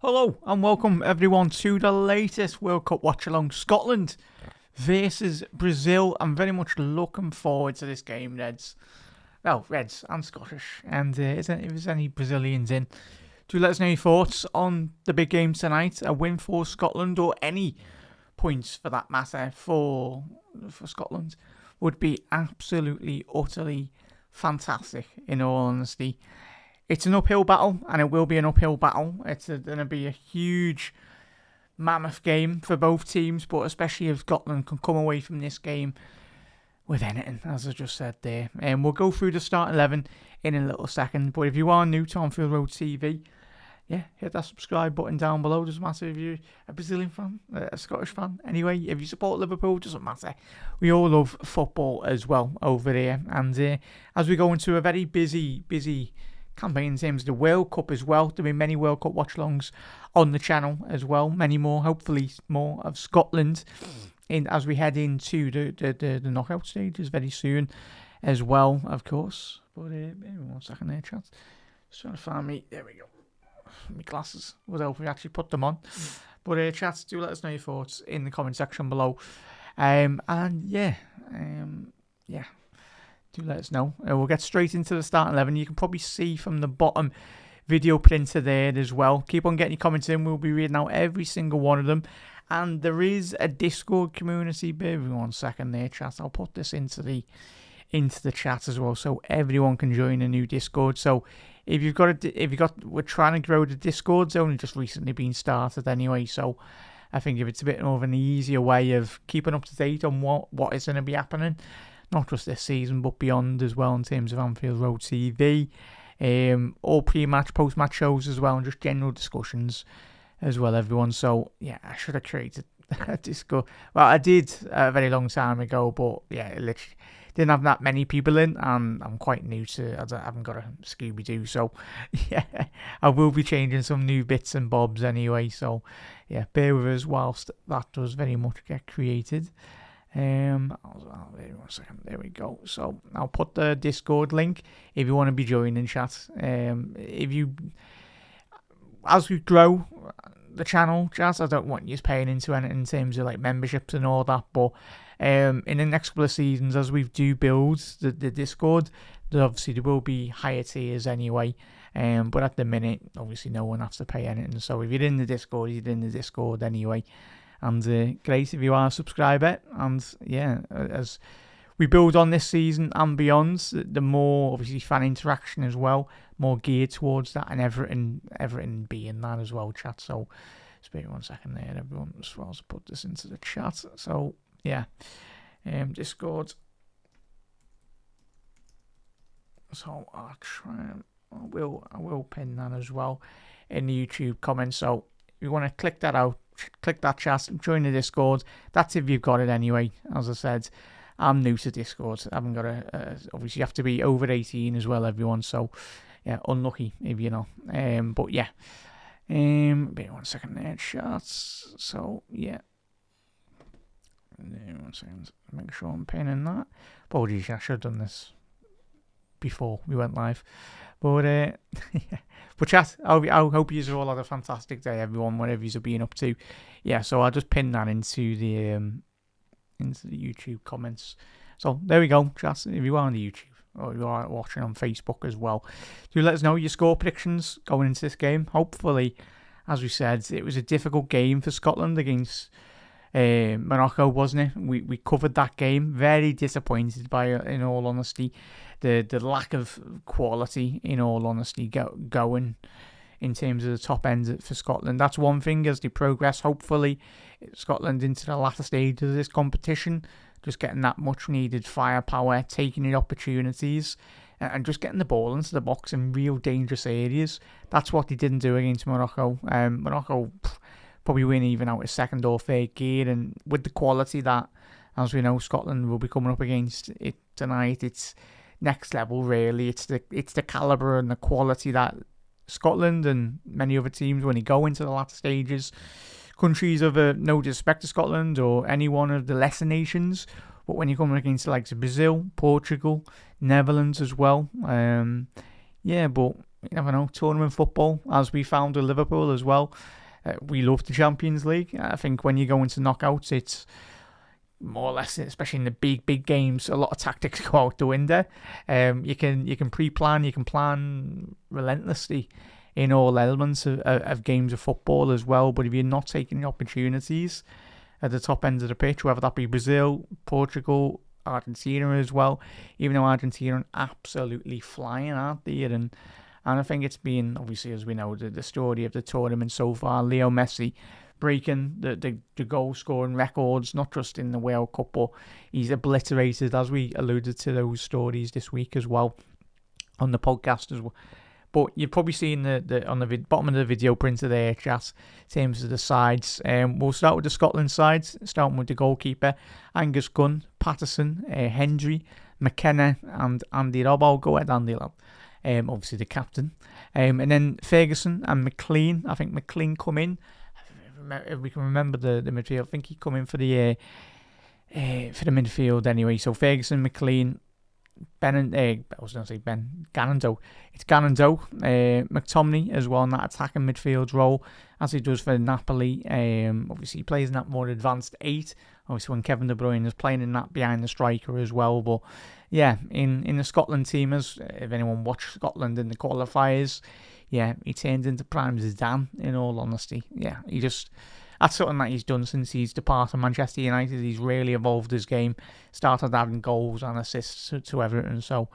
Hello and welcome everyone to the latest World Cup watch along. Scotland versus Brazil. I'm very much looking forward to this game, Reds. Well, Reds and Scottish. And if there's any Brazilians in, do let us know your thoughts on the big game tonight. A win for Scotland, or any points for that matter for Scotland, would be absolutely, utterly fantastic, in all honesty. It's an uphill battle, and it will be an uphill battle. It's going to be a huge, mammoth game for both teams, but especially if Scotland can come away from this game with anything, as I just said there. And we'll go through the start 11 in a little second, but if you are new to Anfield Road TV, hit that subscribe button down below. Doesn't matter if you're a Brazilian fan, a Scottish fan. Anyway, if you support Liverpool, doesn't matter. We all love football as well over here. And as we go into a very busy campaign in terms of the World Cup as well, there'll be many World Cup watch-alongs on the channel as well. Many more, hopefully more of Scotland as we head into the knockout stages very soon as well, of course. But maybe 1 second there, chat. Just trying to find me. There we go. My glasses. Would help if we actually put them on. But chat, do let us know your thoughts in the comment section below. Do let us know. We'll get straight into the start 11. You can probably see from the bottom video printer there as well. Keep on getting your comments in. We'll be reading out every single one of them. And there is a Discord community. Bear with me 1 second there, chat. I'll put this into the chat as well, so everyone can join a new Discord. So we're trying to grow the Discord. It's only just recently been started anyway. So I think if it's a bit more of an easier way of keeping up to date on what is going to be happening, not just this season, but beyond as well, in terms of Anfield Road TV, all pre-match, post-match shows as well, and just general discussions as well, everyone. So, I should have created a Discord. Well, I did a very long time ago, but, it literally didn't have that many people in, and I'm quite new to it. I haven't got a Scooby-Doo, so, I will be changing some new bits and bobs anyway. So, bear with us whilst that does very much get created. Wait 1 second. There we go. So I'll put the Discord link if you want to be joining, chat. As we grow the channel, chat, I don't want you paying into anything in terms of like memberships and all that. But in the next couple of seasons, as we do build the Discord, there will be higher tiers anyway. But at the minute, obviously, no one has to pay anything. So if you're in the Discord, you're in the Discord anyway. And great if you are a subscriber. And as we build on this season and beyond, the more obviously fan interaction as well, more geared towards that, and everything being that as well, chat. So spare 1 second there, everyone, as well as put this into the chat. So Discord. So I will pin that as well in the YouTube comments. So if you want to click that out, click that chat, join the Discord. That's if you've got it anyway. As I said, I'm new to Discord. I haven't got obviously you have to be over 18 as well, everyone. So unlucky if you're not. But wait 1 second there, chats. So 1 second, make sure I'm pinning that. Apologies, I should have done this before we went live. But but chat, I hope you all had a fantastic day, everyone, whatever you're being up to. So I'll just pin that into the YouTube comments. So there we go, chat. If you are on the YouTube or you are watching on Facebook as well, do let us know your score predictions going into this game. Hopefully, as we said, it was a difficult game for Scotland against Morocco, wasn't it? We covered that game. Very disappointed by it, in all honesty. The lack of quality, in all honesty, going in terms of the top end for Scotland. That's one thing as they progress, hopefully, Scotland into the latter stages of this competition, just getting that much needed firepower, taking the opportunities, and just getting the ball into the box in real dangerous areas. That's what they didn't do against Morocco. Morocco probably win even out of second or third gear, and with the quality that, as we know, Scotland will be coming up against it tonight, it's next level, really. It's the calibre and the quality that Scotland and many other teams, when they go into the latter stages, countries of no disrespect to Scotland or any one of the lesser nations, but when you're coming against the likes of Brazil, Portugal, Netherlands as well, but you never know, tournament football, as we found with Liverpool as well. We love the Champions League. I think when you go into knockouts, it's more or less, especially in the big games, a lot of tactics go out the window. You can pre-plan, you can plan relentlessly in all elements of games of football as well. But if you're not taking the opportunities at the top end of the pitch, whether that be Brazil, Portugal, Argentina as well, even though Argentina are absolutely flying, aren't they? And I think it's been, obviously, as we know, the story of the tournament so far. Leo Messi breaking the goal scoring records, not just in the World Cup, but he's obliterated, as we alluded to those stories this week as well on the podcast as well. But you've probably seen the on the bottom of the video printer there, chat, in terms of the sides. We'll start with the Scotland sides, starting with the goalkeeper, Angus Gunn, Patterson, Hendry, McKenna, and Andy Robb. Go ahead, Andy Robb. Obviously the captain. And then Ferguson and McLean. I think McLean come in. If we can remember the midfield, I think he come in for the midfield anyway. So Ferguson, McLean, I was going to say Ganando. It's Ganando, McTominay as well in that attacking midfield role, as he does for Napoli. Obviously, he plays in that more advanced 8. Obviously, when Kevin De Bruyne is playing in that behind the striker as well. But yeah, in the Scotland team, as if anyone watched Scotland in the qualifiers, yeah, he turned into prime Zidane, in all honesty. Yeah, that's something that he's done since he's departed Manchester United. He's really evolved his game, started adding goals and assists to Everton. So,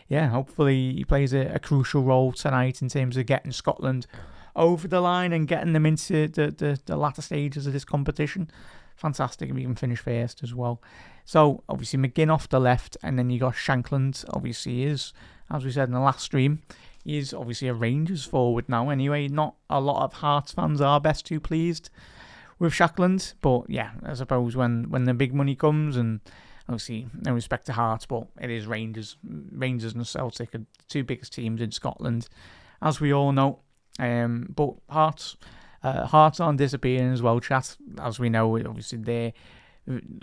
yeah, hopefully he plays a crucial role tonight in terms of getting Scotland over the line and getting them into the latter stages of this competition. Fantastic if we can finish first as well. So, obviously, McGinn off the left, and then you got Shankland, obviously, is, as we said in the last stream, he is obviously a Rangers forward now anyway. Not a lot of Hearts fans are best too pleased with Shankland, but yeah, I suppose when the big money comes, and obviously no respect to Hearts, but it is Rangers and Celtic are the two biggest teams in Scotland, as we all know. But Hearts aren't disappearing as well, chat, as we know.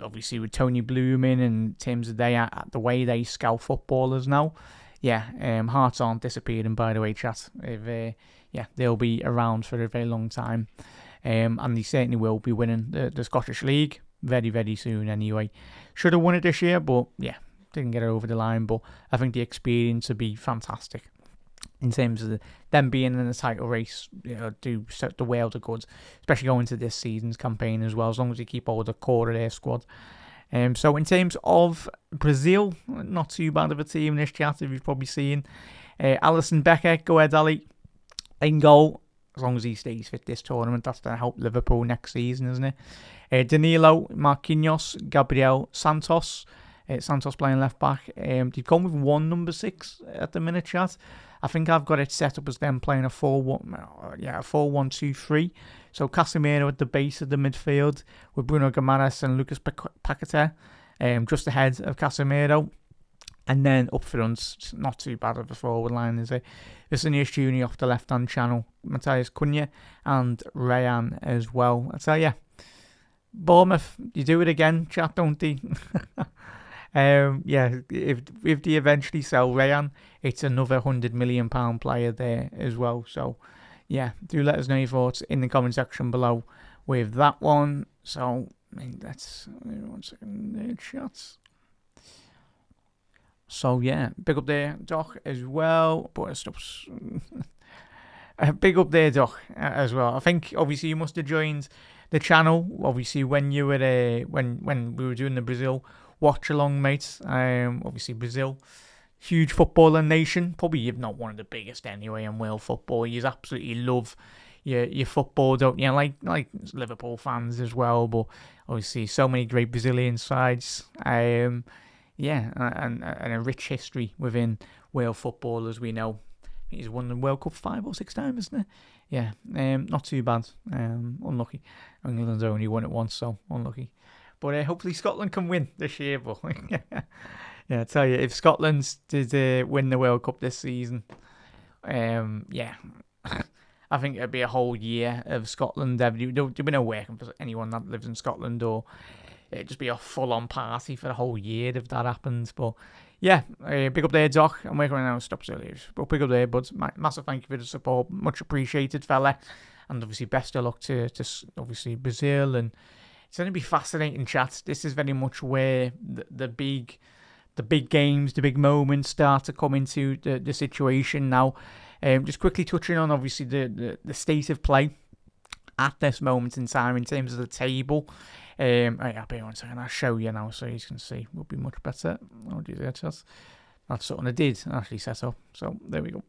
Obviously with Tony Bloom in terms of the way they scout footballers now. Yeah, Hearts aren't disappearing, by the way, chat. They'll be around for a very long time. And they certainly will be winning the Scottish League very, very soon anyway. Should have won it this year, but yeah, didn't get it over the line. But I think the experience would be fantastic in terms of them being in the title race. Do the world of good, especially going into this season's campaign as well, as long as they keep all the core of their squad. So in terms of Brazil, not too bad of a team in this chat, if you've probably seen. Alisson Becker, go ahead, Ali. In goal, as long as he stays fit this tournament, that's going to help Liverpool next season, isn't it? Danilo, Marquinhos, Gabriel, Santos. Santos playing left back. They've gone with one number 6 at the minute, chat. I think I've got it set up as them playing a 4-1-2-3. So Casemiro at the base of the midfield with Bruno Guimaraes and Lucas Paquetá just ahead of Casemiro. And then up front, it's not too bad of a forward line, is it? Vinicius Junior off the left-hand channel, Matheus Cunha and Ryan as well. I tell you, Bournemouth, you do it again, chat, don't they? If they eventually sell Ryan, it's another £100 million player there as well. So, yeah, do let us know your thoughts in the comment section below with that one. So, that's 1 second there, chats. So, yeah, big up there, Doc, as well. But it stops. Big up there, Doc, as well. I think, obviously, you must have joined the channel, obviously, when you were when we were doing the Brazil watch along, mates. Obviously, Brazil, huge footballing nation. Probably if not one of the biggest anyway in world football. You absolutely love your football, don't you? Like Liverpool fans as well. But obviously, so many great Brazilian sides. And a rich history within world football, as we know. He's won the World Cup 5 or 6 times, isn't it? Yeah, not too bad. Unlucky. England's only won it once, so unlucky. But hopefully Scotland can win this year. But yeah, I tell you, if Scotland did win the World Cup this season, I think it'd be a whole year of Scotland. There'd be no working for anyone that lives in Scotland or it'd just be a full-on party for the whole year if that happens. But yeah, big up there, Doc. I'm working right now, stop earlier. But big up there, bud. Massive thank you for the support. Much appreciated, fella. And obviously, best of luck to obviously Brazil. And it's going to be fascinating, chat. This is very much where the big games, the big moments start to come into the situation now. Just quickly touching on, obviously, the state of play at this moment in time in terms of the table. I'll be one second. I'll show you now so you can see. Will be much better. I'll do that. That's something I did actually set up. So there we go.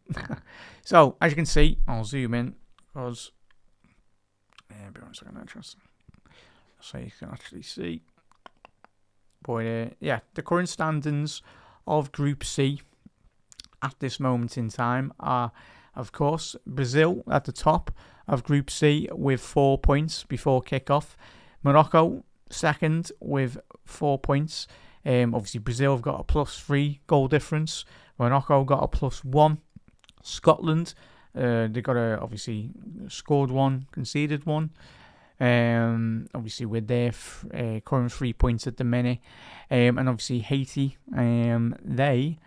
So as you can see, I'll zoom in because be one second. So you can actually see. But yeah, the current standings of Group C at this moment in time are, of course, Brazil at the top of Group C with 4 points before kick-off. Morocco second with 4 points. Obviously, Brazil have got a +3 goal difference. Morocco got a +1. Scotland, they got obviously scored 1, conceded 1. Obviously, with their current 3 points at the minute. And obviously, Haiti, they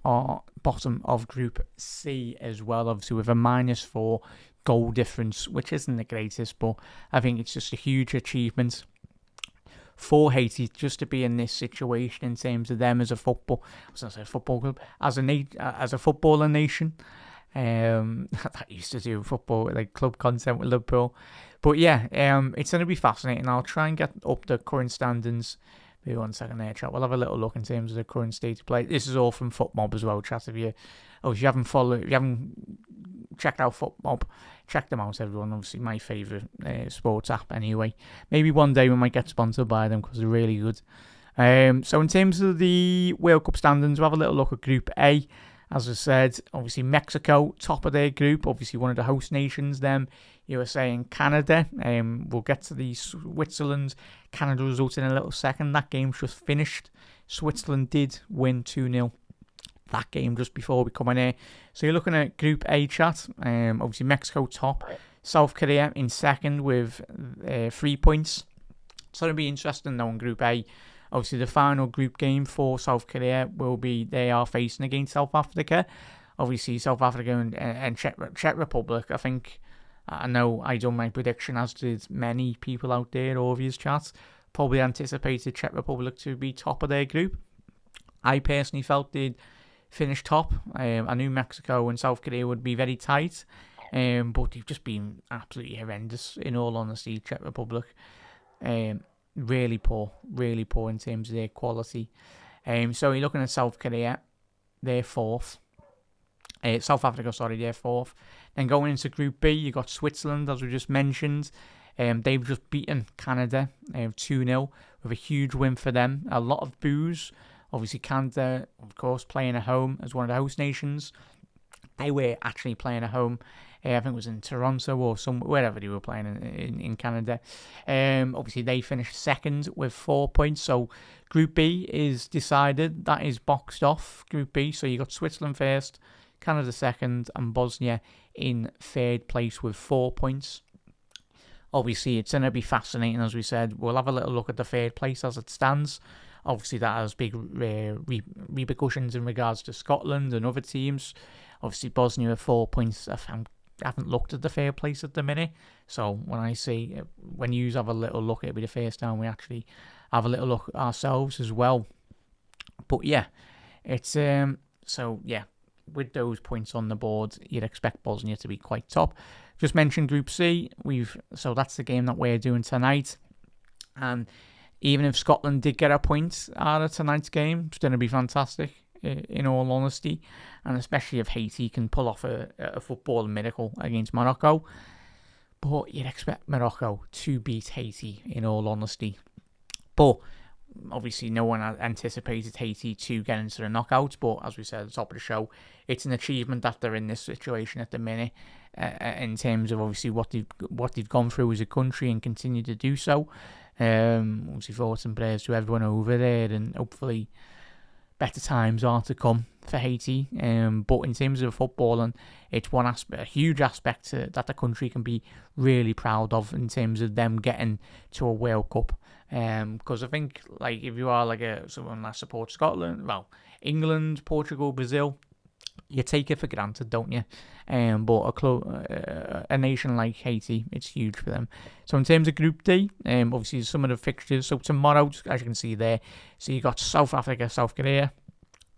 are bottom of Group C as well, obviously with a -4 goal difference, which isn't the greatest, but I think it's just a huge achievement for Haiti just to be in this situation in terms of them as a football club, as a footballer nation. That used to do football like club content with Liverpool, but yeah, it's going to be fascinating. I'll try and get up the current standings. Maybe 1 second there, chat. We'll have a little look in terms of the current state of play. This is all from FootMob as well, chat. If you haven't checked out FootMob, check them out, everyone. Obviously, my favourite sports app anyway. Maybe one day we might get sponsored by them because they're really good. So in terms of the World Cup standings, we'll have a little look at Group A. As I said, obviously Mexico, top of their group, obviously one of the host nations, them, USA and Canada. We'll get to the Switzerland, Canada results in a little second. That game's just finished. Switzerland did win 2-0 that game just before we come in here. So you're looking at Group A, chat. Obviously Mexico top, South Korea in second with 3 points. So it'll be interesting though in Group A. Obviously, the final group game for South Korea will be they are facing against South Africa. Obviously, South Africa and Czech Republic. I know I done my prediction, as did many people out there, obvious chats. Probably anticipated Czech Republic to be top of their group. I personally felt they'd finish top. I knew Mexico and South Korea would be very tight, but they've just been absolutely horrendous, in all honesty, Czech Republic. Really poor in terms of their quality. So you're looking at South Korea, they're fourth. South Africa, they're fourth. Then going into Group B, you got Switzerland, as we just mentioned. They've just beaten Canada 2-0 with a huge win for them. A lot of boos. Obviously, Canada, of course, playing at home as one of the host nations. They were actually playing at home. I think it was in Toronto or wherever they were playing in Canada. Obviously, they finished second with 4 points. So Group B is decided. That is boxed off, Group B. So you got Switzerland first, Canada second, and Bosnia in third place with 4 points. Obviously, it's going to be fascinating, as we said. We'll have a little look at the third place as it stands. Obviously, that has big repercussions in regards to Scotland and other teams. Obviously, Bosnia with 4 points. I haven't looked at the third place at the minute. So when you have a little look, it'll be the first time we actually have a little look ourselves as well. But yeah, it's so yeah, with those points on the board, you'd expect Bosnia to be quite top. Just mentioned Group C. So that's the game that we're doing tonight. And even if Scotland did get a point out of tonight's game, it's going to be fantastic, in all honesty, and especially if Haiti can pull off a football miracle against Morocco. But you'd expect Morocco to beat Haiti, in all honesty. But obviously no one anticipated Haiti to get into the knockouts, but as we said at the top of the show, it's an achievement that they're in this situation at the minute, in terms of obviously what they've gone through as a country and continue to do so. Obviously thoughts and prayers to everyone over there, and hopefully better times are to come for Haiti. But in terms of footballing, it's a huge aspect that the country can be really proud of in terms of them getting to a World Cup. Because I think like if you are like someone that supports Scotland, well, England, Portugal, Brazil, you take it for granted, don't you? But a nation like Haiti, it's huge for them. So in terms of Group D, obviously some of the fixtures. So tomorrow, as you can see there, so you got South Africa, South Korea,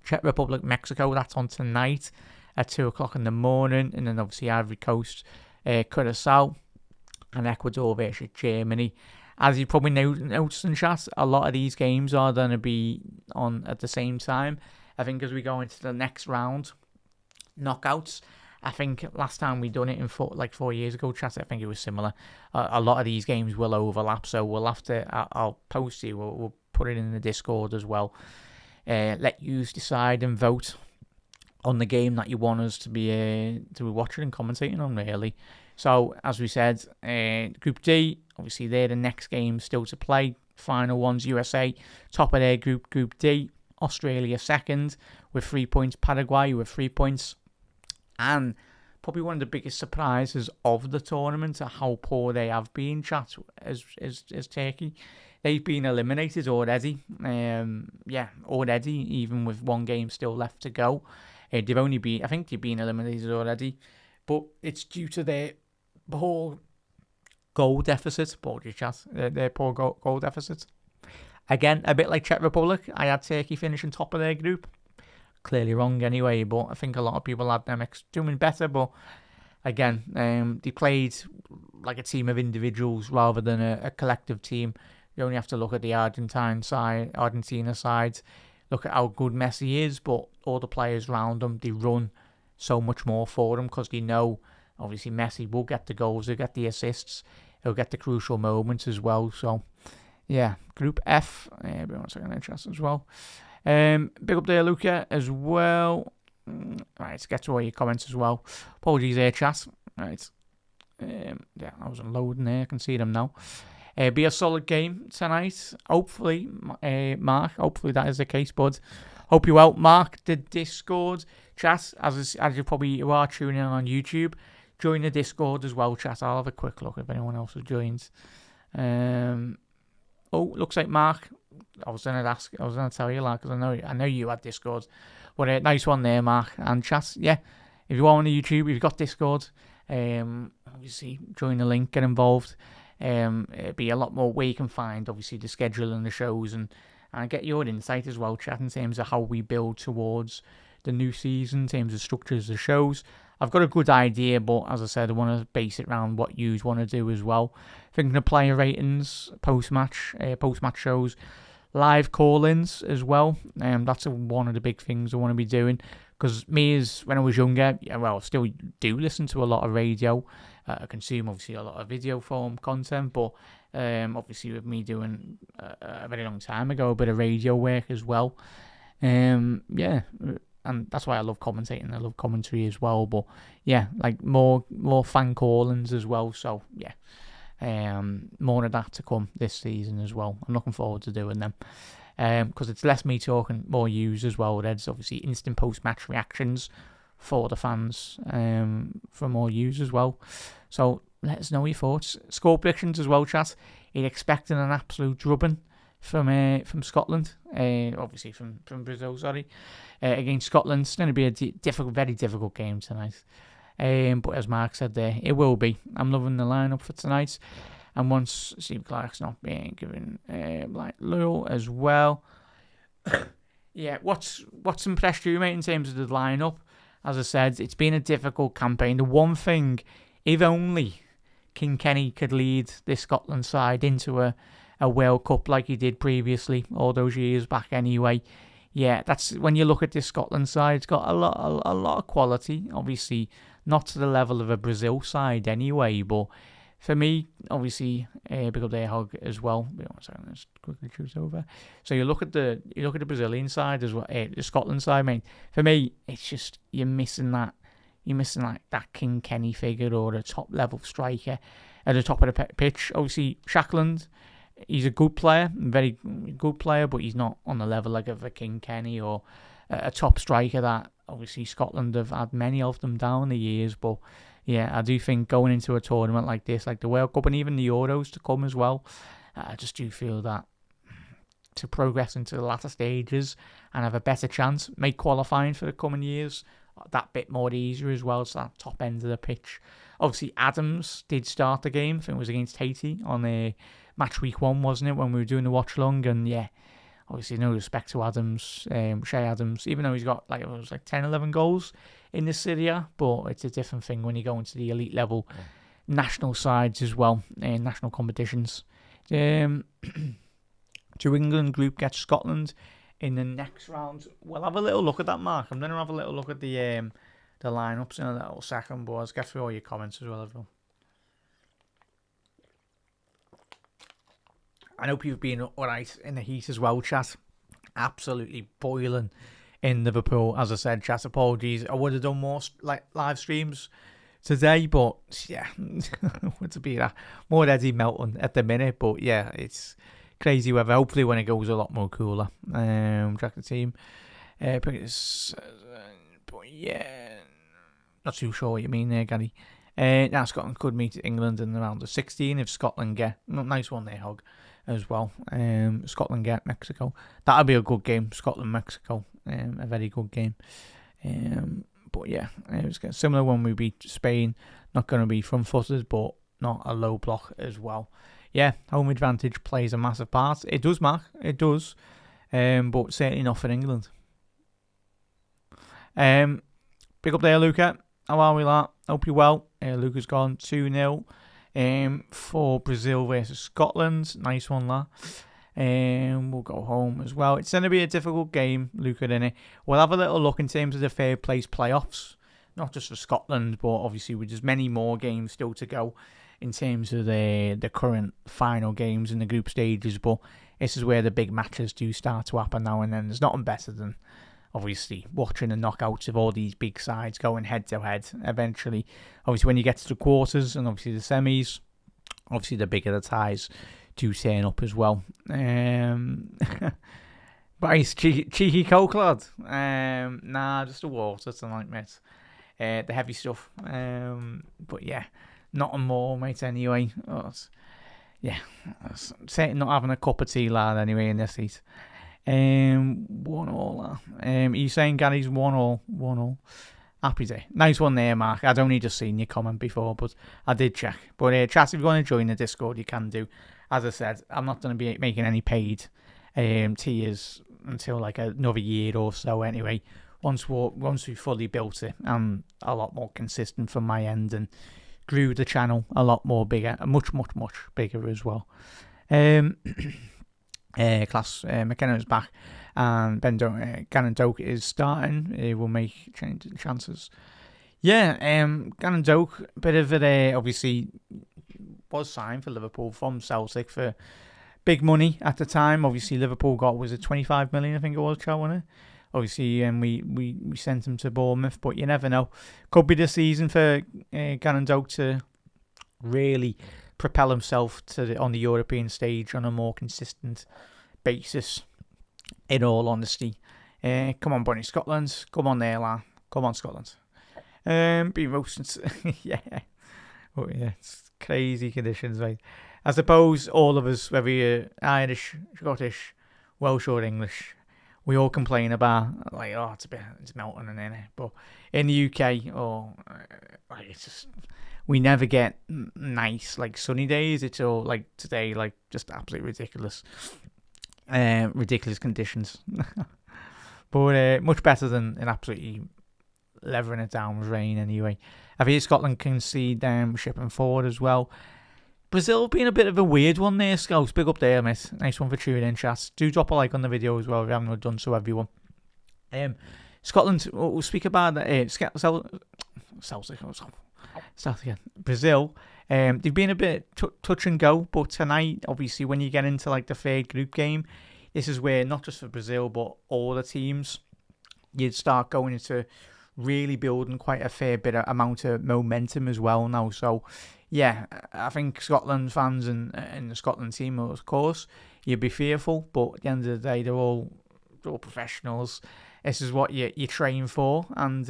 Czech Republic, Mexico. That's on tonight at 2:00 in the morning, and then obviously Ivory Coast, Curacao, and Ecuador versus Germany. As you probably noticed in chat, a lot of these games are going to be on at the same time. I think as we go into the next round, knockouts, I think last time we done it in 4 years ago, chat, I think it was similar. A lot of these games will overlap, so we'll have to. I'll post you. We'll put it in the Discord as well. Let you decide and vote on the game that you want us to be watching and commentating on, really. So, as we said, Group D, obviously they're the next game still to play. Final ones, USA, top of their group, Group D. Australia second with 3 points. Paraguay with 3 points. And probably one of the biggest surprises of the tournament are how poor they have been, chat, is Turkey. They've been eliminated already. Already, even with one game still left to go. I think they've been eliminated already. But it's due to their poor goal deficit. Their poor goal deficit. Again, a bit like Czech Republic, I had Turkey finishing top of their group. Clearly wrong anyway, but I think a lot of people had them doing better. But again, they played like a team of individuals rather than a collective team. You only have to look at the Argentina side, look at how good Messi is, but all the players around them, they run so much more for them because they know, obviously, Messi will get the goals, he'll get the assists, he'll get the crucial moments as well. So, yeah, Group F, everyone's going to interest as well. Big up there, Luca, as well. Right, let's get to all your comments as well. Apologies there, chat. Right. I wasn't loading there, I can see them now. Be a solid game tonight. Hopefully, Mark. Hopefully that is the case, bud. Hope you out, Mark. The Discord chat, as you are tuning in on YouTube, join the Discord as well, chat. I'll have a quick look if anyone else has joined. Looks like Mark. I was gonna tell you, like, because I know you had Discord. But a nice one there, Mark. And chat, yeah. If you are on the YouTube, you've got Discord. Obviously, join the link, get involved. It'd be a lot more where you can find, obviously, the schedule and the shows and get your insight as well, chat, in terms of how we build towards the new season, in terms of structures of shows. I've got a good idea, but as I said, I want to base it around what you want to do as well. Thinking of player ratings, post-match shows, live call-ins as well. That's one of the big things I want to be doing. Because when I was younger, I still do listen to a lot of radio. I consume, obviously, a lot of video form content. But obviously, with me doing a very long time ago, a bit of radio work as well. And that's why I love commentating. I love commentary as well. But yeah, like more fan call-ins as well. So yeah, more of that to come this season as well. I'm looking forward to doing them. Because it's less me talking, more yous as well. There's obviously instant post-match reactions for the fans, for more yous as well. So let us know your thoughts. Score predictions as well, chat. You're expecting an absolute drubbing from Scotland, obviously from Brazil, sorry, against Scotland. It's going to be a very difficult game tonight. But as Mark said there, it will be. I'm loving the lineup for tonight. And once Steve Clark's not being given like Lou as well. Yeah, what's impressed you, mate, in terms of the lineup? As I said, it's been a difficult campaign. The one thing, if only King Kenny could lead this Scotland side into a World Cup like he did previously, all those years back anyway. Yeah, that's when you look at this Scotland side, it's got a lot of quality. Obviously, not to the level of a Brazil side anyway, but for me, obviously, big up there, Hog as well. Wait 1 second, let's quickly choose over. So you look at the Brazilian side as well, the Scotland side, mate. For me, it's just you're missing that King Kenny figure or a top level striker at the top of the pitch. Obviously, Shackland, he's a good player, very good player, but he's not on the level like of a King Kenny or a top striker that obviously Scotland have had many of them down the years, but. Yeah, I do think going into a tournament like this, like the World Cup and even the Euros to come as well, I just do feel that to progress into the latter stages and have a better chance, make qualifying for the coming years that bit more easier as well. So that top end of the pitch. Obviously, Adams did start the game. I think it was against Haiti on a match week 1, wasn't it, when we were doing the watch along? And yeah, obviously no respect to Adams, Shea Adams, even though he's got like 10, 11 goals in this Serie A, but it's a different thing when you go into the elite level national sides as well, national competitions. To England group gets Scotland in the next round. We'll have a little look at that, Mark. I'm going to have a little look at the lineups in a little second, but let's get through all your comments as well, everyone. I hope you've been alright in the heat as well, chat. Absolutely boiling in Liverpool. As I said, chat, apologies. I would have done more live streams today, but yeah, what's to be that more Eddie melting at the minute. But yeah, it's crazy weather. Hopefully, when it goes a lot more cooler. Track the team. But yeah, not too sure what you mean there, Gary. Now Scotland could meet England in the round of 16 if Scotland get nice one there, Hog, as well. Scotland get Mexico. That'll be a good game. Scotland Mexico, a very good game. But yeah, it was similar when we beat Spain. Not going to be front-footed, but not a low block as well. Yeah, home advantage plays a massive part. It does, Mark. It does. But certainly not for England. Big up there, Luca. How are we, lad? Hope you're well. Luca's gone 2-0 for Brazil versus Scotland. Nice one, lad. We'll go home as well. It's going to be a difficult game, Luca, isn't it? We'll have a little look in terms of the third place playoffs. Not just for Scotland, but obviously with there's many more games still to go in terms of the current final games in the group stages. But this is where the big matches do start to happen now and then. There's nothing better than obviously watching the knockouts of all these big sides going head to head eventually. Obviously when you get to the quarters and obviously the semis, obviously the bigger the ties do turn up as well. But it's cheeky cold, lad. Nah, just the water tonight, mate. The heavy stuff. But yeah, nothing more, mate, anyway. Certainly not having a cup of tea, lad, anyway, in this heat. 1-1. Are you saying Gary's 1-1? Happy day. Nice one there, Mark. I'd only just seen your comment before, but I did check. But chat, if you want to join the Discord, you can do. As I said, I'm not going to be making any paid tiers until like another year or so anyway. Once we fully built it, and a lot more consistent from my end and grew the channel a lot more bigger, much bigger as well. Class McKenna is back, and Gannon Doak is starting. It will make chances. Yeah, Gannon Doak, bit of it. Obviously, was signed for Liverpool from Celtic for big money at the time. Obviously, Liverpool was it 25 million? I think it was, wasn't it? Obviously, we sent him to Bournemouth, but you never know. Could be the season for Gannon Doak to really propel himself on the European stage on a more consistent basis, in all honesty. Come on, Bunny, Scotland. Come on there, lad. Come on, Scotland. Be roasting. Yeah. Oh, yeah, it's crazy conditions, mate. I suppose all of us, whether you're Irish, Scottish, Welsh or English, we all complain about it's melting in there. But in the UK, it's just, we never get nice sunny days. It's all like today, just absolutely ridiculous, ridiculous conditions. But much better than an absolutely levering it down with rain anyway. I think Scotland can see them shipping forward as well. Brazil being a bit of a weird one there, Scouts. Big up there, mate. Nice one for tuning in, chat. Do drop a like on the video as well if you haven't done so, everyone. Scotland, we'll speak about Brazil. They've been a bit touch and go, but tonight, obviously, when you get into the third group game, this is where, not just for Brazil, but all the teams, you'd start going into really building quite a fair bit of amount of momentum as well now. So, yeah, I think Scotland fans and the Scotland team, of course, you'd be fearful, but at the end of the day, they're all professionals. This is what you train for, and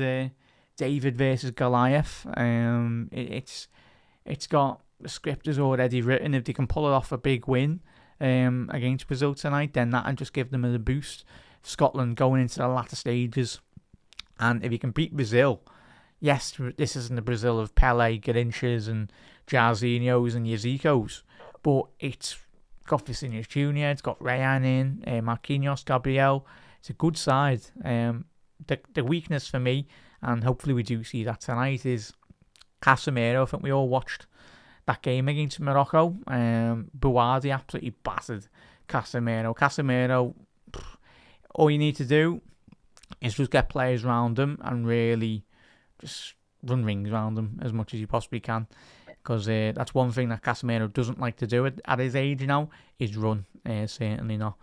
David versus Goliath. It's got the script is already written. If they can pull it off a big win against Brazil tonight, then that'll just give them a boost. Scotland going into the latter stages. And if you can beat Brazil, yes, this isn't the Brazil of Pele, Garinchas and Jairzinhos and Yazicos, but it's got Vinicius Jr., it's got Rayan in, Marquinhos, Gabriel. It's a good side. The weakness for me, and hopefully we do see that tonight, is Casemiro. I think we all watched that game against Morocco. Buwadi absolutely battered Casemiro. Casemiro, all you need to do is just get players around him and really just run rings around him as much as you possibly can. Because that's one thing that Casemiro doesn't like to do at his age now, is run. Certainly not.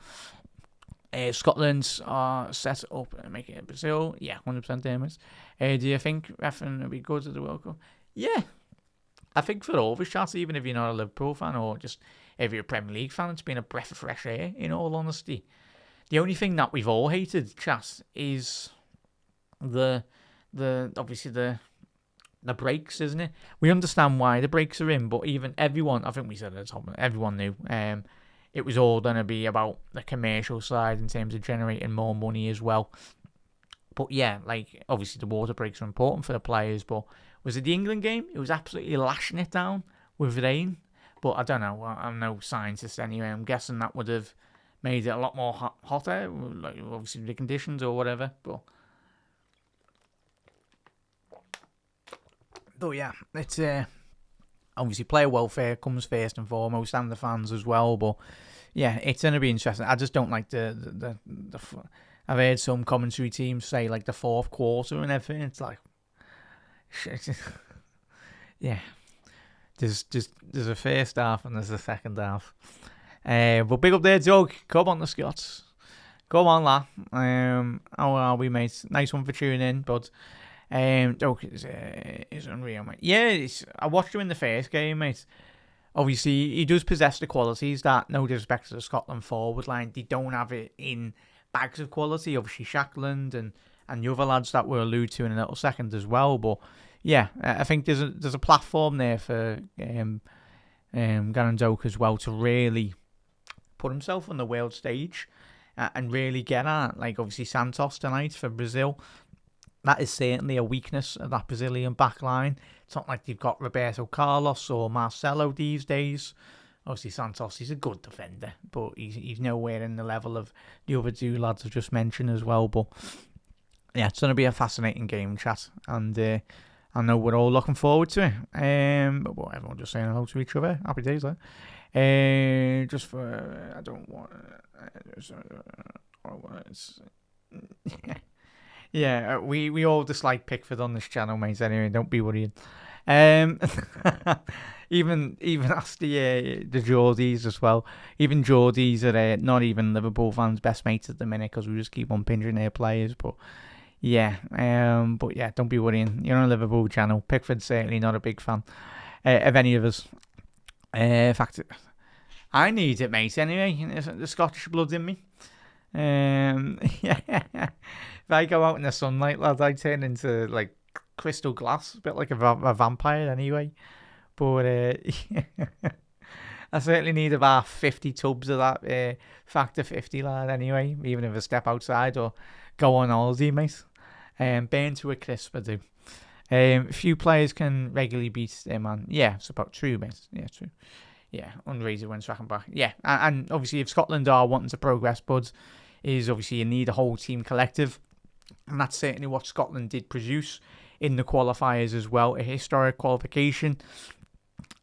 Scotland are set up and make it Brazil. Yeah, 100% damage. Do you think refereeing will be good at the World Cup? Yeah. I think for all of us, chat, even if you're not a Liverpool fan or just if you're a Premier League fan, it's been a breath of fresh air, in all honesty. The only thing that we've all hated, chat, is the breaks, isn't it? We understand why the breaks are in, but even everyone, I think we said at the top, everyone knew it was all going to be about the commercial side in terms of generating more money as well. But yeah, like, obviously the water breaks are important for the players, but was it the England game? It was absolutely lashing it down with rain. But I don't know, I'm no scientist anyway. I'm guessing that would have made it a lot more hotter, like obviously the conditions or whatever. But yeah, it's obviously player welfare comes first and foremost, and the fans as well. But yeah, it's going to be interesting. I just don't like the I've heard some commentary teams say like the fourth quarter and everything. It's like, yeah, there's a first half and there's a second half. But big up there, Doug. Come on, the Scots. Come on, lad. How are we, mate? Nice one for tuning in, but Doug is unreal, mate. Yeah, I watched him in the first game, mate. Obviously, he does possess the qualities that, no disrespect to the Scotland forward line, they don't have it in bags of quality. Obviously, Shackland and the other lads that we'll allude to in a little second as well. But yeah, I think there's a platform there for Garandok as well to really put himself on the world stage and really get at, like, obviously Santos tonight for Brazil. That is certainly a weakness of that Brazilian back line. It's not like they've got Roberto Carlos or Marcelo these days. Obviously Santos, he's a good defender, but he's nowhere in the level of the other two lads I've just mentioned as well. But yeah, it's going to be a fascinating game, chat, and I know we're all looking forward to it. But everyone just saying hello to each other. Happy days, though. Just for I don't want. Yeah, we all dislike Pickford on this channel, mate. Anyway, don't be worried. Even ask the Geordies as well. Even Geordies are not even Liverpool fans' best mates at the minute because we just keep on pinching their players. But yeah, don't be worrying. You're on a Liverpool channel. Pickford's certainly not a big fan of any of us. In fact, I need it, mate. Anyway, the Scottish blood in me. Yeah. If I go out in the sunlight, lads, I turn into like crystal glass, a bit like a vampire anyway. But I certainly need about 50 tubs of that factor 50, lad, anyway, even if I step outside or go on holiday, mate. Burn to a crisp, I do. Few players can regularly beat their man. Yeah, it's about true, mate. Yeah, true. Yeah, underrated when tracking back. Yeah, and obviously if Scotland are wanting to progress, buds, is obviously you need a whole team collective. And that's certainly what Scotland did produce in the qualifiers as well. A historic qualification.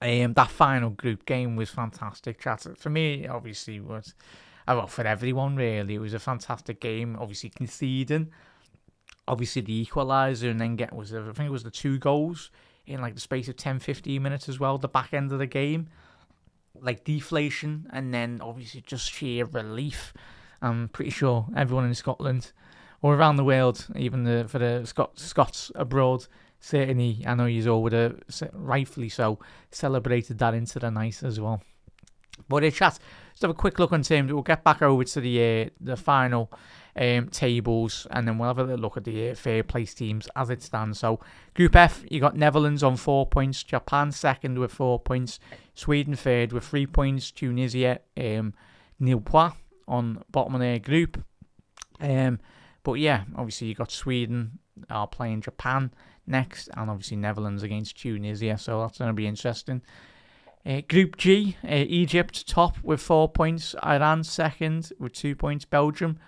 That final group game was fantastic, chat. For me, obviously, was for everyone, really. It was a fantastic game. Obviously, conceding. Obviously, the equaliser, and then I think it was the 2 goals in like the space of 10-15 minutes as well. The back end of the game. Like deflation, and then obviously just sheer relief. I'm pretty sure everyone in Scotland or around the world, even for the Scots abroad, certainly, I know you all would have rightfully so celebrated that into the night as well. But chat, just have a quick look on terms. We'll get back over to the final tables, and then we'll have a little look at the third place teams as it stands. So Group F, you got Netherlands on 4 points, Japan second with 4 points, Sweden third with 3 points, Tunisia nil point on bottom of their group. But yeah, obviously you got Sweden are playing Japan next, and obviously Netherlands against Tunisia, so that's going to be interesting. Group G, Egypt top with 4 points, Iran second with 2 points, Belgium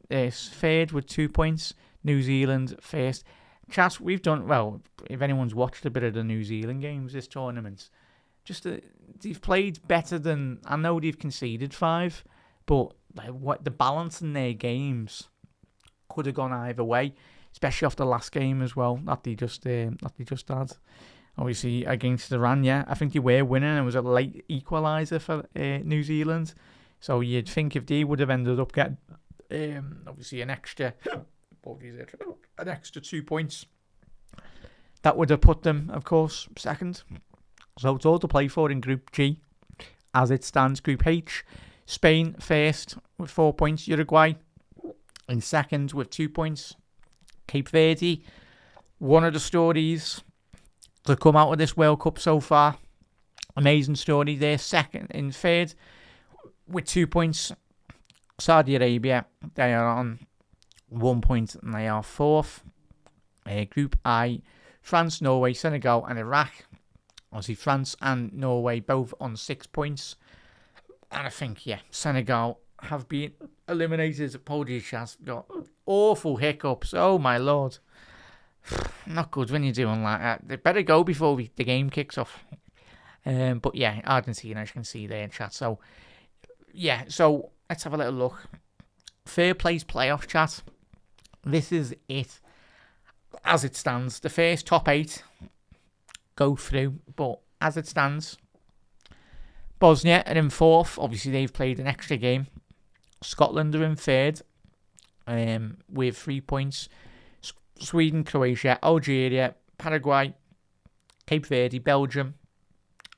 third with 2 points, New Zealand first. Chat, we've done well. If anyone's watched a bit of the New Zealand games this tournament, just they've played better than, I know they've conceded 5, but what the balance in their games could have gone either way, especially off the last game as well that they just had. Obviously against Iran, yeah, I think they were winning. It was a late equaliser for New Zealand, so you'd think if they would have ended up getting obviously an extra 2 points, that would have put them, of course, second. So it's all to play for in Group G as it stands. Group H, Spain first with 4 points, Uruguay in second with 2 points, Cape Verde, one of the stories to come out of this World Cup so far. Amazing story there. Second in third with 2 points, Saudi Arabia, they are on 1 point and they are fourth. Group I, France, Norway, Senegal and Iraq. Obviously France and Norway both on 6 points. And I think, yeah, Senegal have been eliminated. Apologies, has got awful hiccups. Oh my lord. Not good when you're doing like that. They better go before the game kicks off. But yeah, Argentina, as you can see there in chat. So, yeah, so let's have a little look. Third place playoff chat. This is it as it stands. The first top 8 go through, but as it stands, Bosnia are in fourth. Obviously, they've played an extra game. Scotland are in third with 3 points. Sweden, Croatia, Algeria, Paraguay, Cape Verde, Belgium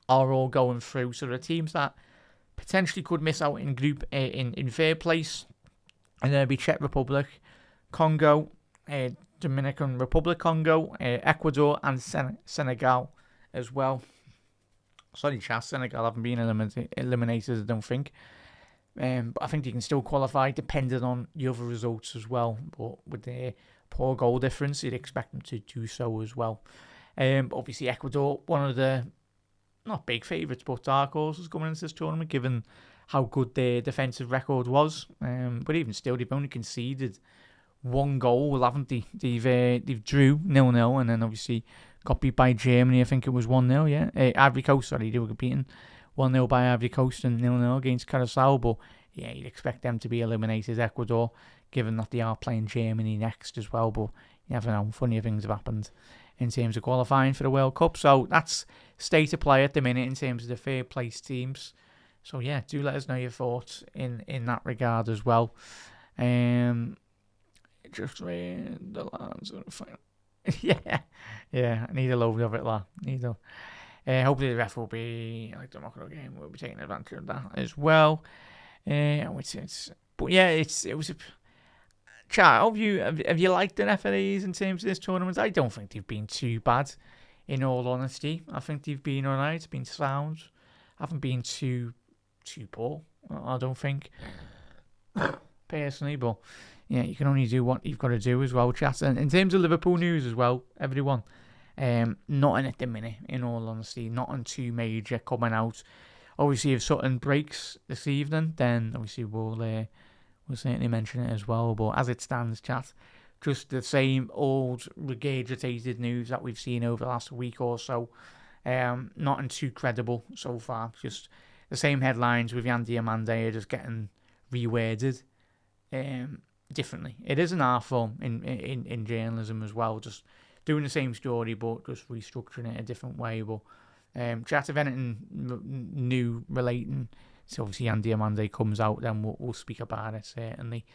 are all going through. So the teams that potentially could miss out in group in third place, and there'll be Czech Republic, Congo, Dominican Republic, Congo, Ecuador, and Senegal as well. Sorry, chat, Senegal haven't been eliminated, I don't think. But I think you can still qualify depending on the other results as well. But with the poor goal difference, you'd expect them to do so as well. But obviously, Ecuador, one of the not big favourites, but dark horses coming into this tournament, given how good their defensive record was. But even still, they've only conceded 1 goal, haven't they? They've drew 0-0, and then obviously got beat by Germany. I think it was 1-0. Yeah, Ivory Coast. Sorry, they were beaten 1-0 by Ivory Coast and 0-0 against Curacao. But yeah, you'd expect them to be eliminated, Ecuador, given that they are playing Germany next as well. But you never know, funnier things have happened in terms of qualifying for the World Cup. So that's state of play at the minute in terms of the third place teams. So yeah, do let us know your thoughts in that regard as well. Just read the lines. yeah, I need a load of it, lad. Hopefully the ref will be, like the Morocco game, will be taking advantage of that as well. But yeah, it was a chat. Have you liked the referees in terms of this tournament? I don't think they've been too bad, in all honesty. I think they've been alright, been sound. Haven't been too poor, I don't think, personally. But yeah, you can only do what you've got to do as well, chat. And in terms of Liverpool news as well, everyone, nothing at the minute, in all honesty. Nothing too major coming out. Obviously, if Sutton breaks this evening, then obviously we'll certainly mention it as well. But as it stands, chat, just the same old regurgitated news that we've seen over the last week or so. Nothing too credible so far. Just the same headlines with Yandy Amande are just getting reworded differently. It is an art form in journalism as well. Just doing the same story but just restructuring it a different way. But chat, if anything new relating to obviously Yandy Amande comes out, then we'll speak about it certainly.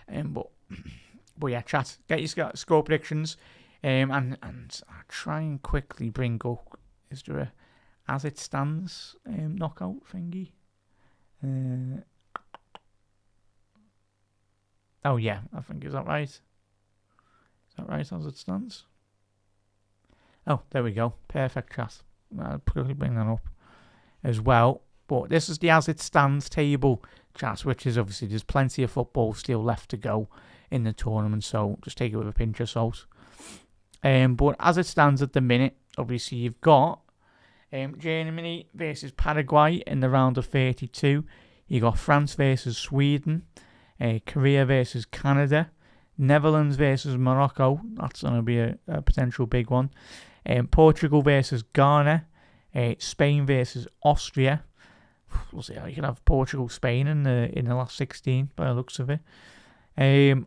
But yeah, chat, get your score predictions. And I'll try and quickly bring up, is there a as it stands knockout thingy? Oh yeah, I think, is that right? Is that right as it stands? Oh, there we go. Perfect, chat. I'll quickly bring that up as well. But this is the as it stands table, chat, which is obviously there's plenty of football still left to go in the tournament, so just take it with a pinch of salt. But as it stands at the minute, obviously you've got Germany versus Paraguay in the round of 32. You got France versus Sweden, Korea versus Canada, Netherlands versus Morocco. That's going to be a potential big one. Portugal versus Ghana, Spain versus Austria. We'll see how you can have Portugal, Spain in the last 16 by the looks of it.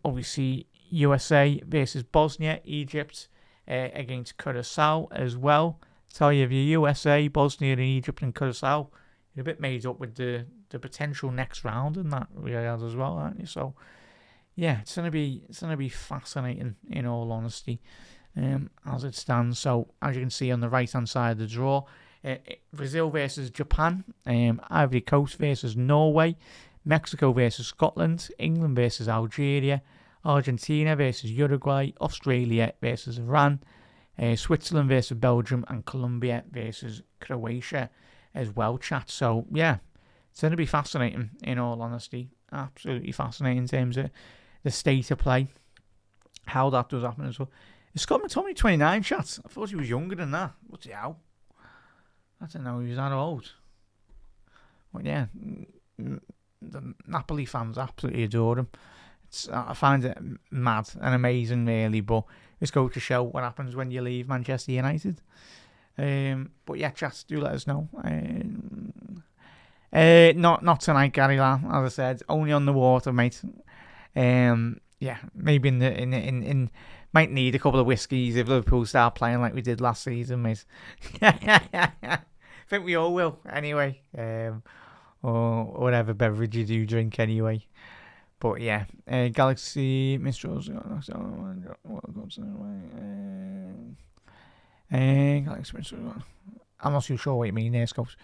Obviously USA versus Bosnia, Egypt against Curacao as well. Tell you, if you're USA, Bosnia, and Egypt and Curacao, you're a bit made up with the potential next round in that regard as well, aren't you? So yeah, it's gonna be fascinating in all honesty, as it stands. So as you can see on the right hand side of the draw, Brazil versus Japan, Ivory Coast versus Norway, Mexico versus Scotland, England versus Algeria, Argentina versus Uruguay, Australia versus Iran, Switzerland versus Belgium, and Colombia versus Croatia as well, chat. So yeah, it's going to be fascinating in all honesty. Absolutely fascinating in terms of the state of play, how that does happen as well. Scotland's only 29, chat. I thought he was younger than that. What's he out? I don't know, he was that old. But yeah, the Napoli fans absolutely adore him. I find it mad and amazing, really, but it's going to show what happens when you leave Manchester United. But yeah, chat, do let us know. Not tonight, Gary Lamb. As I said, only on the water, mate. Yeah, maybe in might need a couple of whiskies if Liverpool start playing like we did last season, mate. I think we all will, anyway. Or whatever beverage you do drink, anyway. But yeah, Galaxy Minstrels. Galaxy Minstrels. I'm not too sure what you mean there, Scopes.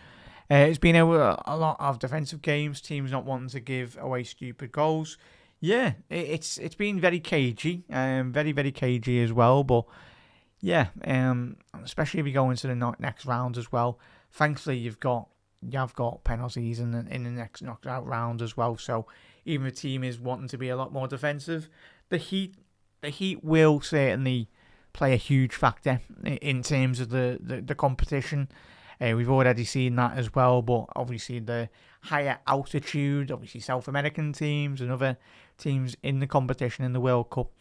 It's been a lot of defensive games, teams not wanting to give away stupid goals. Yeah, it's been very cagey, very, very cagey as well. But yeah, especially if you go into the next round as well. Thankfully, you've got penalties in the next knockout round as well. So even if the team is wanting to be a lot more defensive, the Heat will certainly play a huge factor in terms of the competition. We've already seen that as well, but obviously the higher altitude, obviously South American teams and other teams in the competition in the World Cup,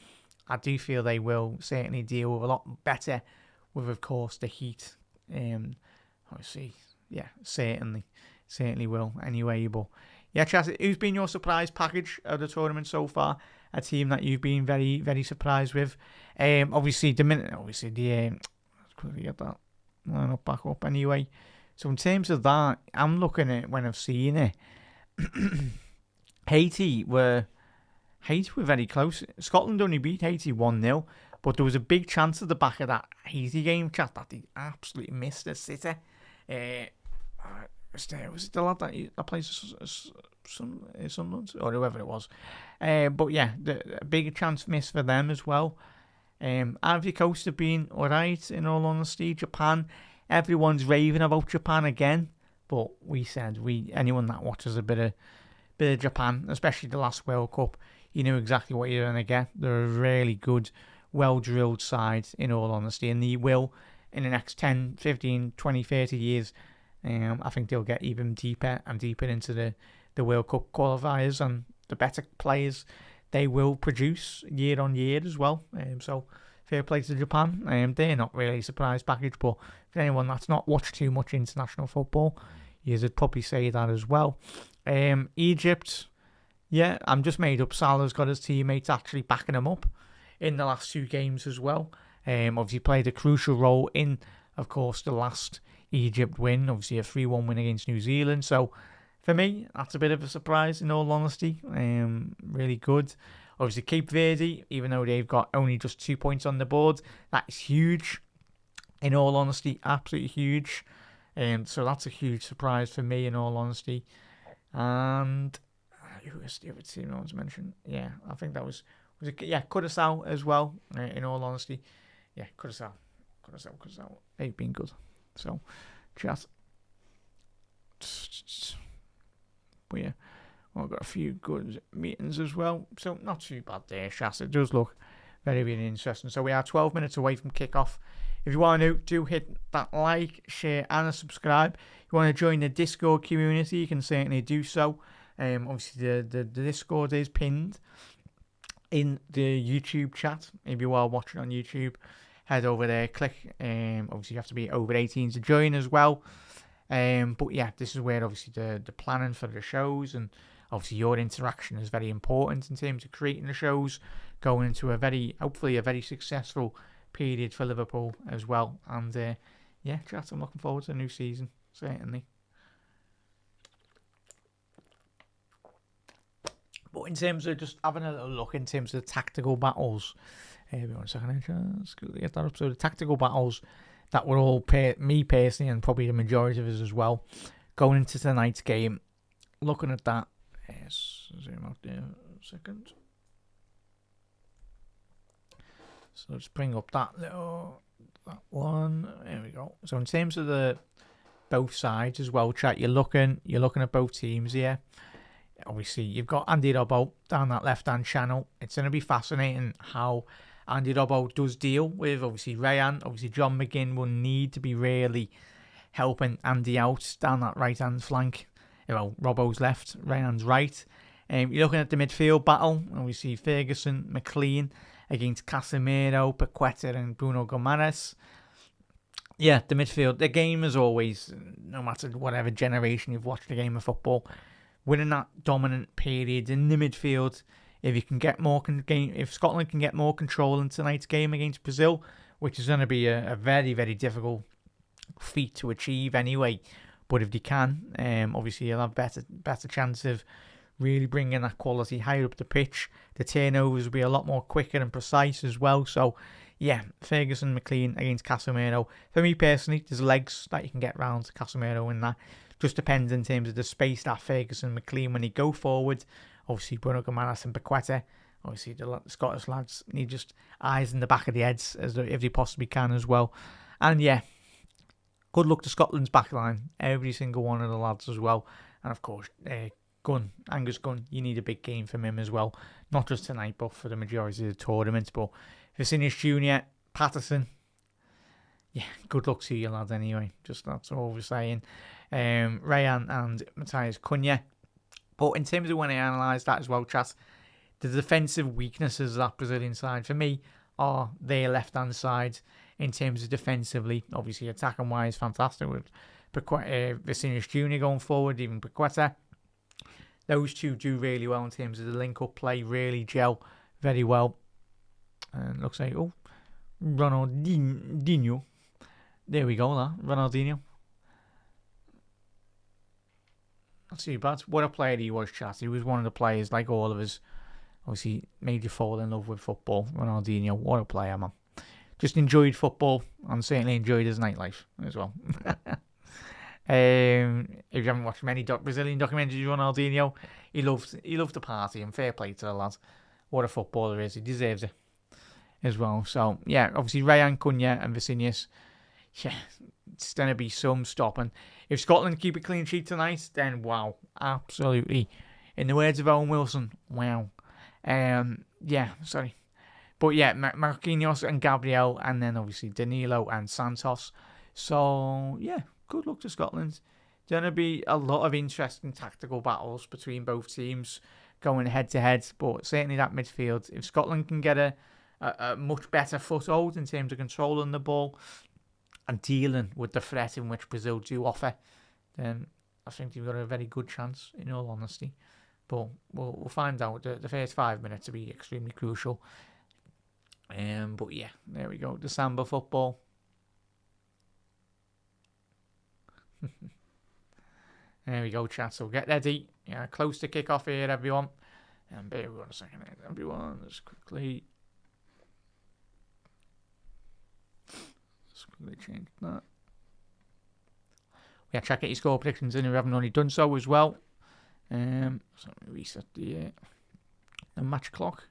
I do feel they will certainly deal with a lot better with, of course, the Heat. Obviously, yeah, certainly will anyway. But yeah, Chas, who's been your surprise package of the tournament so far? A team that you've been very, very surprised with. Let's quickly get that line up back up anyway. So in terms of that, I'm looking at when I've seen it. Haiti were very close. Scotland only beat Haiti 1-0, but there was a big chance at the back of that Haiti game, chat, that they absolutely missed the City. Was it the lad that plays Sunderland or whoever it was? But yeah, a big chance missed for them as well. Ivory Coast have been alright, in all honesty. Japan, everyone's raving about Japan again, but we said anyone that watches a bit of Japan, especially the last World Cup, you knew exactly what you're going to get. They're a really good, well-drilled side, in all honesty, and they will, in the next 10, 15, 20, 30 years, I think they'll get even deeper and deeper into the World Cup qualifiers, and the better players they will produce year on year as well. So fair play to Japan. They're not really a surprise package, but for anyone that's not watched too much international football, you would probably say that as well. Egypt, yeah, I'm just made up. Salah's got his teammates actually backing him up in the last two games as well. Obviously played a crucial role in, of course, the last Egypt win. Obviously a 3-1 win against New Zealand. So for me, that's a bit of a surprise, in all honesty. Really good. Obviously Cape Verde, even though they've got only just 2 points on the board, that is huge. In all honesty, absolutely huge. So that's a huge surprise for me, in all honesty. And who was the other team I was mentioning? Yeah, I think that was it? Yeah, Curaçao as well. In all honesty, yeah, Curaçao. They've been good. So, chat. But yeah, I've got a few good meetings as well. So not too bad there, chat. It does look very, very interesting. So we are 12 minutes away from kickoff. If you want to, do hit that like, share, and a subscribe. If you want to join the Discord community, you can certainly do so. Obviously, the Discord is pinned in the YouTube chat. If you are watching on YouTube, head over there, click. Obviously, you have to be over 18 to join as well. But yeah, this is where obviously the planning for the shows and obviously your interaction is very important in terms of creating the shows, going into hopefully a very successful period for Liverpool as well. And yeah, chat, I'm looking forward to a new season, certainly. But in terms of just having a little look in terms of the tactical battles, maybe 1 second, just get that up. So the tactical battles that were all me personally, and probably the majority of us as well, going into tonight's game, looking at that. Yes, zoom out there a second. So let's bring up that one. There we go. So in terms of the both sides as well, chat, you're looking at both teams here. Obviously, you've got Andy Robbo down that left-hand channel. It's going to be fascinating how Andy Robbo does deal with, obviously, Ryan. Obviously, John McGinn will need to be really helping Andy out down that right-hand flank. Well, Robbo's left, Ryan's right. You're looking at the midfield battle. Obviously, Ferguson, McLean against Casemiro, Paqueta and Bruno Gomes. Yeah, the midfield. The game is always, no matter whatever generation you've watched a game of football, winning that dominant period in the midfield. If you can get more if Scotland can get more control in tonight's game against Brazil, which is going to be a very, very difficult feat to achieve anyway. But if they can, obviously you'll have better chance of really bringing that quality higher up the pitch. The turnovers will be a lot more quicker and precise as well. So yeah, Ferguson, McLean against Casemiro. For me personally, there's legs that you can get round to Casemiro in that. Just depends in terms of the space that Ferguson, McLean, when they go forward. Obviously, Bruno Gomes and Paqueta. Obviously, the Scottish lads need just eyes in the back of the heads if they possibly can as well. And yeah, good luck to Scotland's backline. Every single one of the lads as well. And of course, Angus Gunn, you need a big game from him as well. Not just tonight, but for the majority of the tournament. But Vinicius Jr., Patterson, yeah, good luck to you lads anyway. Just that's all we're saying. Ryan and Matthias Cunha. But in terms of when I analyse that as well, chat, the defensive weaknesses of that Brazilian side for me are their left-hand side in terms of defensively. Obviously, attacking wise, fantastic with Vinicius Jr. going forward, even Paqueta. Those two do really well in terms of the link-up play, really gel very well. And looks like, Ronaldinho. There we go, Ronaldinho. Not too bad. What a player he was, chat. He was one of the players, like all of us, obviously made you fall in love with football. Ronaldinho, what a player, man. Just enjoyed football and certainly enjoyed his nightlife as well. If you haven't watched many Brazilian documentaries on Ronaldinho, he loved the party, and fair play to the lad. What a footballer he is. He deserves it as well. So, yeah, obviously Ryan, Cunha and Vinicius. Yeah, it's going to be some stopping. If Scotland keep a clean sheet tonight, then wow, absolutely. In the words of Owen Wilson, wow. Yeah, sorry. But yeah, Marquinhos and Gabriel, and then obviously Danilo and Santos. So, yeah, good luck to Scotland. Going to be a lot of interesting tactical battles between both teams going head to head. But certainly that midfield, if Scotland can get a much better foothold in terms of controlling the ball and dealing with the threat in which Brazil do offer, then I think you've got a very good chance, in all honesty. But we'll find out. The first 5 minutes will be extremely crucial. But yeah, there we go. The Samba football. There we go, chat. So get ready. Yeah, close to kick off here, everyone. And bear with 1 second, everyone. Let's quickly change that. Yeah, check out your score predictions in if you haven't already done so as well. So let me reset the match clock.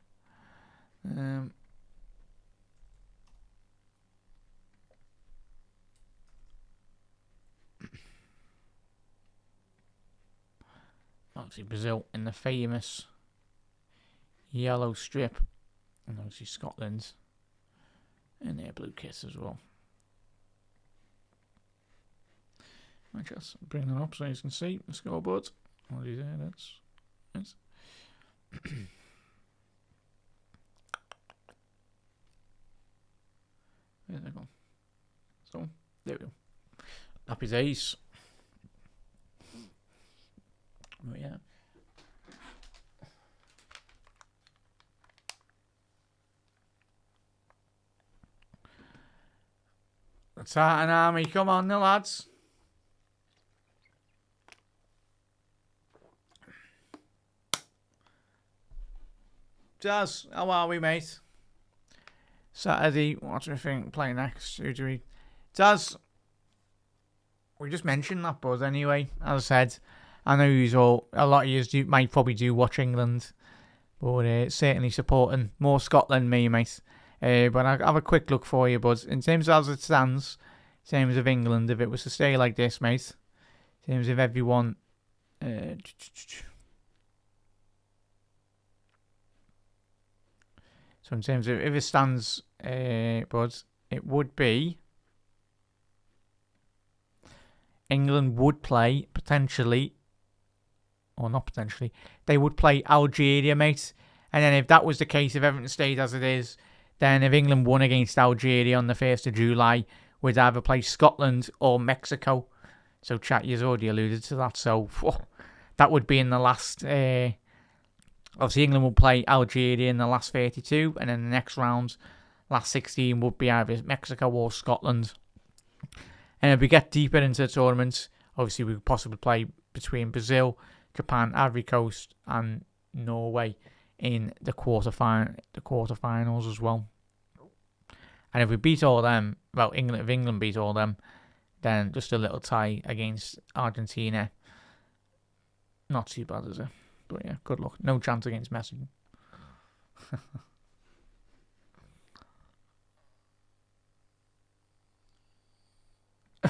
Obviously Brazil in the famous yellow strip, and obviously Scotland in their blue kits as well. I just bring that up so you can see the scoreboard. What is there? That's there they go. So there we go. Happy days. Oh yeah. The Tartan Army, come on, the lads. Jazz, how are we, mate? Saturday, what do we think? Play next? Who do we? Jazz, we just mentioned that, bud. Anyway, as I said, I know a lot of you might probably do watch England, but certainly supporting more Scotland, me, mate. But I'll have a quick look for you, bud. In terms of as it stands, in terms of England, if it was to stay like this, mate, in terms of everyone. So in terms of if it stands, bud, it would be England would play potentially, or not potentially, they would play Algeria, mate. And then if that was the case, if everything stayed as it is, then if England won against Algeria on the 1st of July, we'd either play Scotland or Mexico. So chat, you've already alluded to that. So that would be in the last. Obviously, England will play Algeria in the last 32, and then the next round, last 16, would be either Mexico or Scotland. And if we get deeper into the tournament, obviously we could possibly play between Brazil, Japan, Ivory Coast, and Norway in the quarterfinals as well. And if we beat all them, well, if England beat all them, then just a little tie against Argentina. Not too bad, is it? But yeah, good luck. No chance against Messi.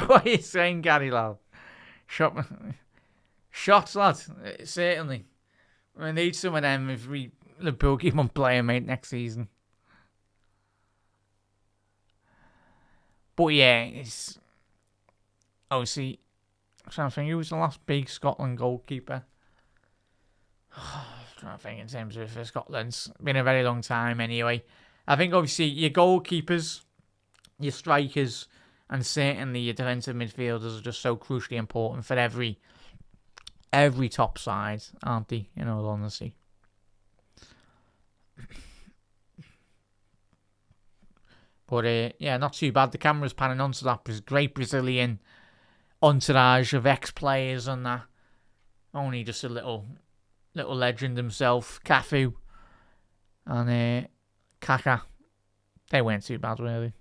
What are you saying, Gary, lad? Shots, lad. Certainly. We need some of them if Liverpool keep on playing, mate, next season. But yeah, it's obviously. I'm trying to think, who was the last big Scotland goalkeeper? I'm trying to think in terms of for Scotland. It's been a very long time anyway. I think obviously your goalkeepers, your strikers, and certainly your defensive midfielders are just so crucially important for every top side, aren't they? In all honesty. But yeah, not too bad. The camera's panning onto that great Brazilian entourage of ex-players and that. Only just a little legend himself, Cafu, and Kaká. They weren't too bad, really.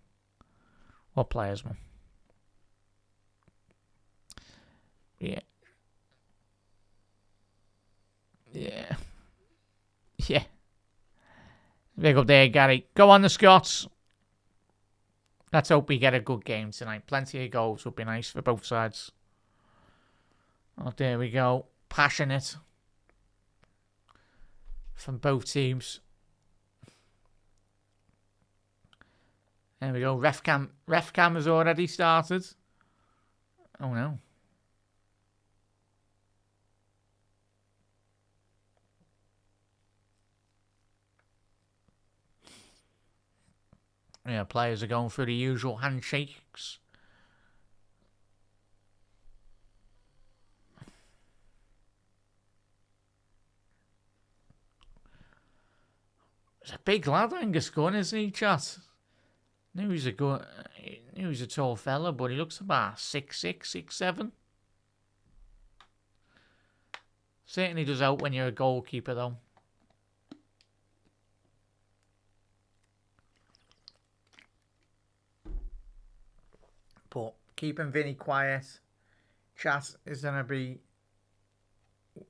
What players, man? Yeah. Big up there, Gary. Go on, the Scots. Let's hope we get a good game tonight. Plenty of goals would be nice for both sides. Oh, there we go. Passionate from both teams. There we go. Ref cam has already started. Oh no. Yeah, players are going through the usual handshakes. He's a big lad, Angus Gunn, isn't he, chat? Knew he's a tall fella, but he looks about 6'6", 6'7". Certainly does help when you're a goalkeeper, though. But keeping Vinny quiet. Chat is going to be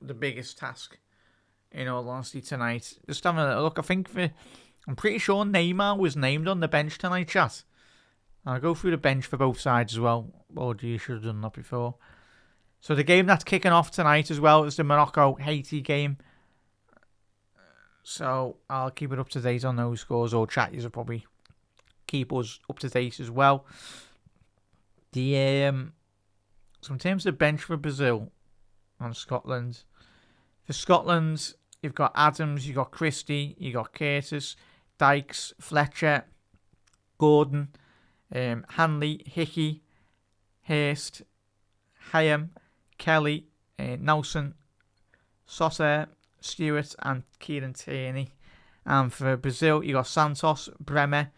the biggest task, in all honesty, tonight. Just having a look, I'm pretty sure Neymar was named on the bench tonight, chat. I'll go through the bench for both sides as well. Oh, you should have done that before. So the game that's kicking off tonight as well is the Morocco-Haiti game. So I'll keep it up to date on those scores, or chat, you'll probably keep us up to date as well. So in terms of the bench for Brazil and Scotland, for Scotland, you've got Adams, you've got Christie, you've got Curtis, Dykes, Fletcher, Gordon, Hanley, Hickey, Hurst, Hyam, Kelly, Nelson, Sosa, Stewart, and Kieran Tierney. And for Brazil, you got Santos, Bremer,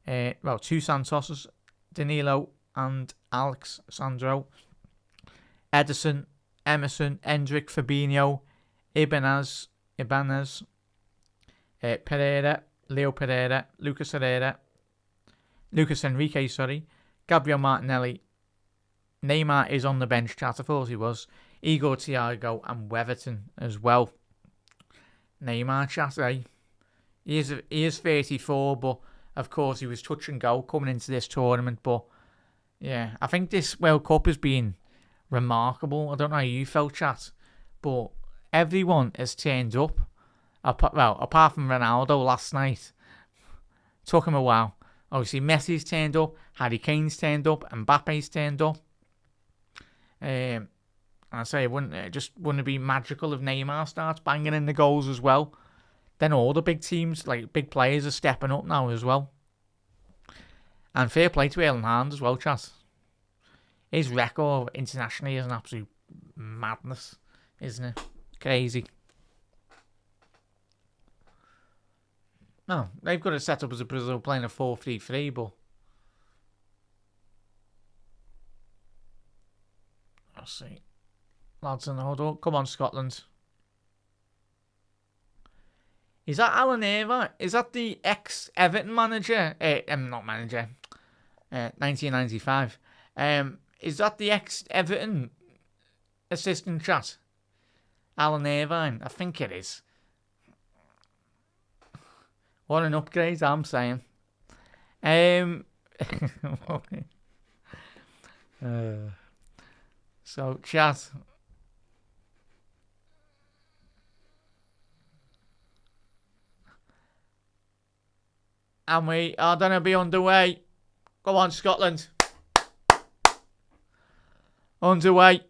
two Santoses, Danilo, and Alex Sandro, Edison, Emerson, Hendrick, Fabinho, Ibanez, Pereira, Leo Pereira, Lucas Enrique, Gabriel Martinelli. Neymar is on the bench, chat. I thought he was. Igor Thiago and Weatherton as well. Neymar, chat, He is 34, but of course he was touch and go coming into this tournament. But yeah, I think this World Cup has been remarkable. I don't know how you felt, chat, but everyone has turned up. Apart from Ronaldo last night. Took him a while. Obviously, Messi's turned up, Harry Kane's turned up, and Mbappe's turned up. I say it wouldn't be magical if Neymar starts banging in the goals as well. Then all the big teams, like big players, are stepping up now as well. And fair play to Erling Haaland as well, chat. His record internationally is an absolute madness, isn't it? Crazy. No, they've got it set up as a Brazil playing a 4-3-3, but let's see. Lads in the huddle. Come on, Scotland. Is that Alan Eva? Is that the ex-Everton manager? Not manager. 1995. Is that the ex-Everton assistant, chat? Alan Irvine? I think it is. What an upgrade, I'm saying. So, chat. And we are going to be underway. Go on, Scotland. Underway.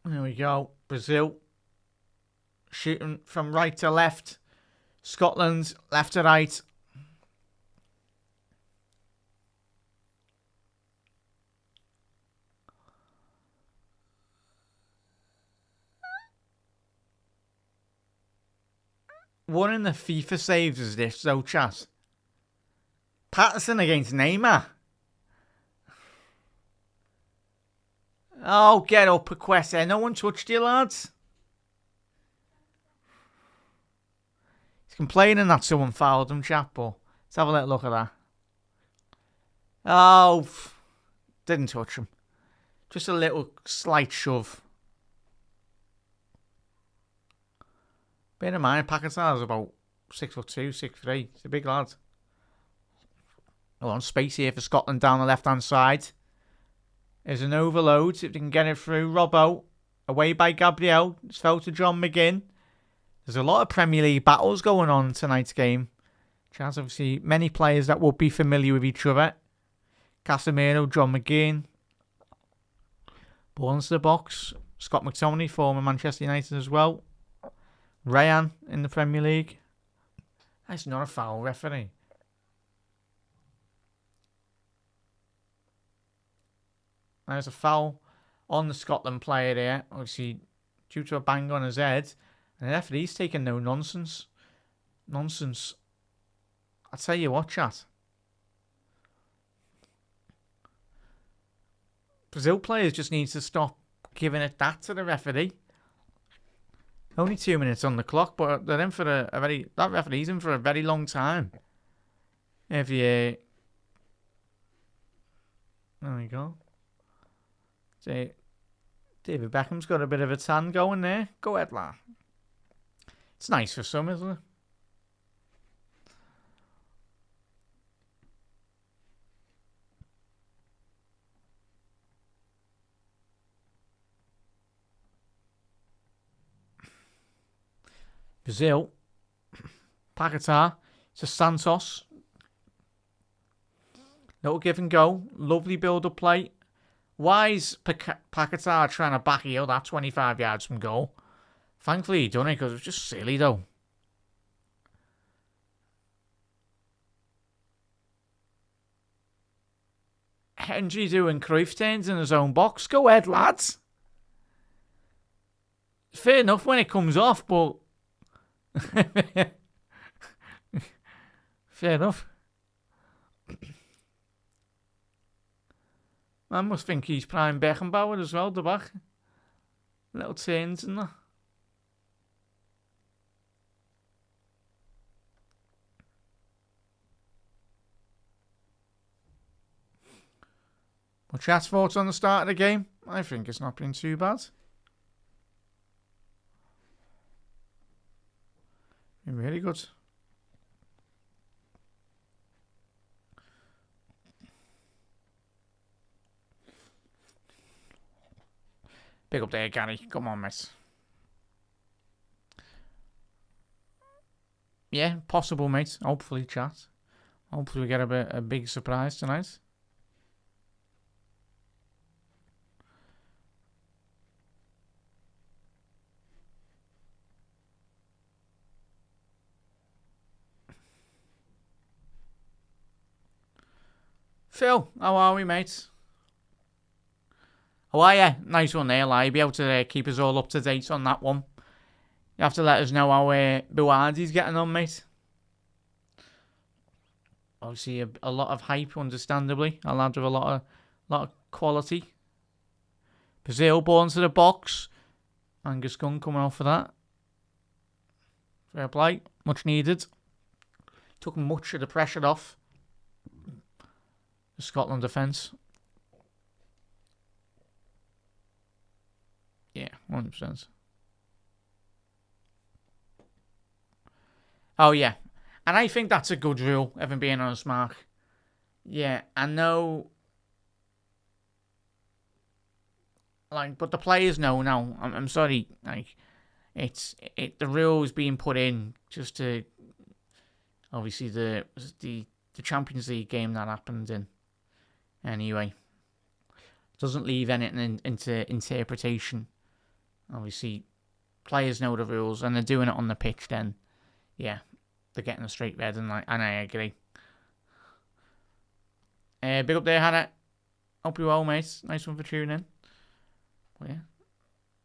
There we go. Brazil shooting from right to left. Scotland left to right. One in the FIFA saves is this, though, chat. Patterson against Neymar. Oh, get up, Paqueta. No one touched you, lads. He's complaining that someone fouled him, chat, but let's have a little look at that. Oh, didn't touch him. Just a little slight shove. Bear in mind, Paqueta is about 6'2", 6'3". He's a big lad. On space here for Scotland down the left-hand side. There's an overload. See if they can get it through. Robbo. Away by Gabriel. It's fell to John McGinn. There's a lot of Premier League battles going on in tonight's game. Chance, obviously, many players that will be familiar with each other. Casemiro, John McGinn. Ball into the box. Scott McTominay, former Manchester United as well. Ryan in the Premier League. That's not a foul, referee. There's a foul on the Scotland player there. Obviously, due to a bang on his head. And the referee's taking no nonsense. Nonsense. I'll tell you what, chat. Brazil players just need to stop giving it that to the referee. Only 2 minutes on the clock, but they're in for that referee's in for a very long time. If you There we go. David Beckham's got a bit of a tan going there. Go ahead, lad. It's nice for some, isn't it? Brazil. Paquetá to Santos. Little give and go. Lovely build-up play. Why is Paquetá trying to back heel that 25 yards from goal? Thankfully he done it because it was just silly though. Henry doing Cruyff turns in his own box. Go ahead, lads. Fair enough when it comes off, but... Fair enough. Man must think he's prime Beckenbauer as well, the back. Little turns and that. What chat thoughts on the start of the game? I think it's not been too bad. Been really good. Big up there, Gary. Come on, mate. Yeah, possible, mate. Hopefully, chat. Hopefully we get a big surprise tonight. Phil, how are we, mate? How are you? Nice one there, Lie. Be able to keep us all up to date on that one. You have to let us know how Buardi's getting on, mate. Obviously, a lot of hype, understandably. A lad with a lot of quality. Brazil born to the box. Angus Gunn coming off for that. Fair play. Much needed. Took much of the pressure off the Scotland defence. Yeah, 100%. Oh, yeah. And I think that's a good rule, if I'm being honest, Mark. Yeah, I know. Like, but the players know now. I'm sorry. Like, the rule's being put in just to, obviously, the Champions League game that happened in. Anyway. Doesn't leave anything into interpretation. Obviously, players know the rules and they're doing it on the pitch then. Yeah, they're getting a straight red and I agree. Big up there, Hannah. Hope you're well, mate. Nice one for tuning in. Well, yeah.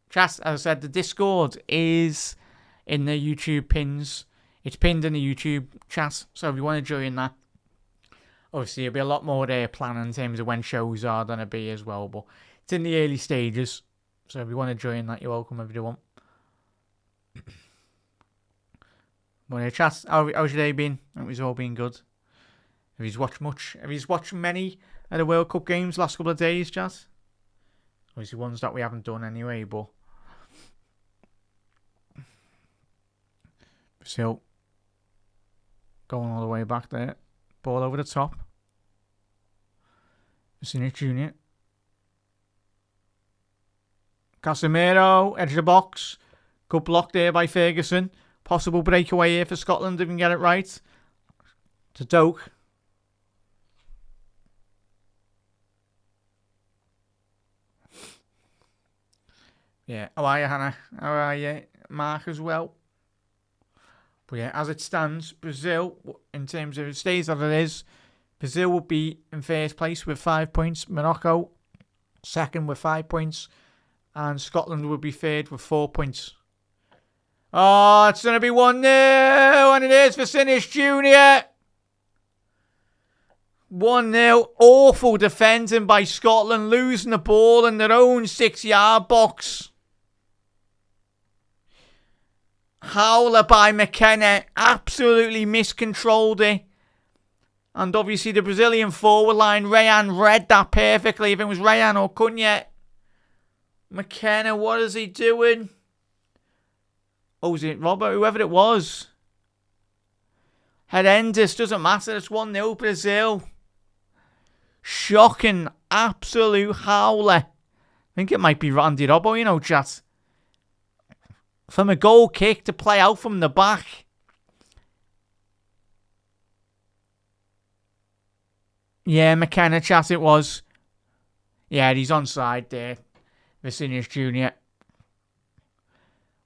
Chat, as I said, the Discord is in the YouTube pins. It's pinned in the YouTube chat, so if you want to join that, obviously there'll be a lot more there planned in terms of when shows are going to be as well, but it's in the early stages, so if you want to join that, you're welcome if you want. But yeah, chat, how's your day been? I hope it's all been good. Have you watched much? Have you watched many of the World Cup games last couple of days, chat? Obviously ones that we haven't done anyway, but still going all the way back there. Ball over the top. Vicinic Jr. Casemiro, edge of the box. Good block there by Ferguson. Possible breakaway here for Scotland if we can get it right. To Doak. Yeah, how are you, Hannah? How are you, Mark, as well? But yeah, as it stands, Brazil, in terms of it stays as it is, Brazil will be in first place with 5 points. Morocco, second with 5 points. And Scotland will be third with 4 points. Oh, it's going to be 1-0. And it is Vicinic Jr. 1-0. Awful defending by Scotland. Losing the ball in their own 6-yard box. Howler by McKenna. Absolutely miscontrolled it. And obviously the Brazilian forward line, Rayan, read that perfectly. If it was Rayan or Cunha. McKenna, what is he doing? Oh, was it Robert? Whoever it was. Horrendous. Doesn't matter. It's 1-0 Brazil. Shocking. Absolute howler. I think it might be Randy Robbo, you know, chat. From a goal kick to play out from the back. Yeah, McKenna, chat, it was. Yeah, he's onside there. Vicinius Jr.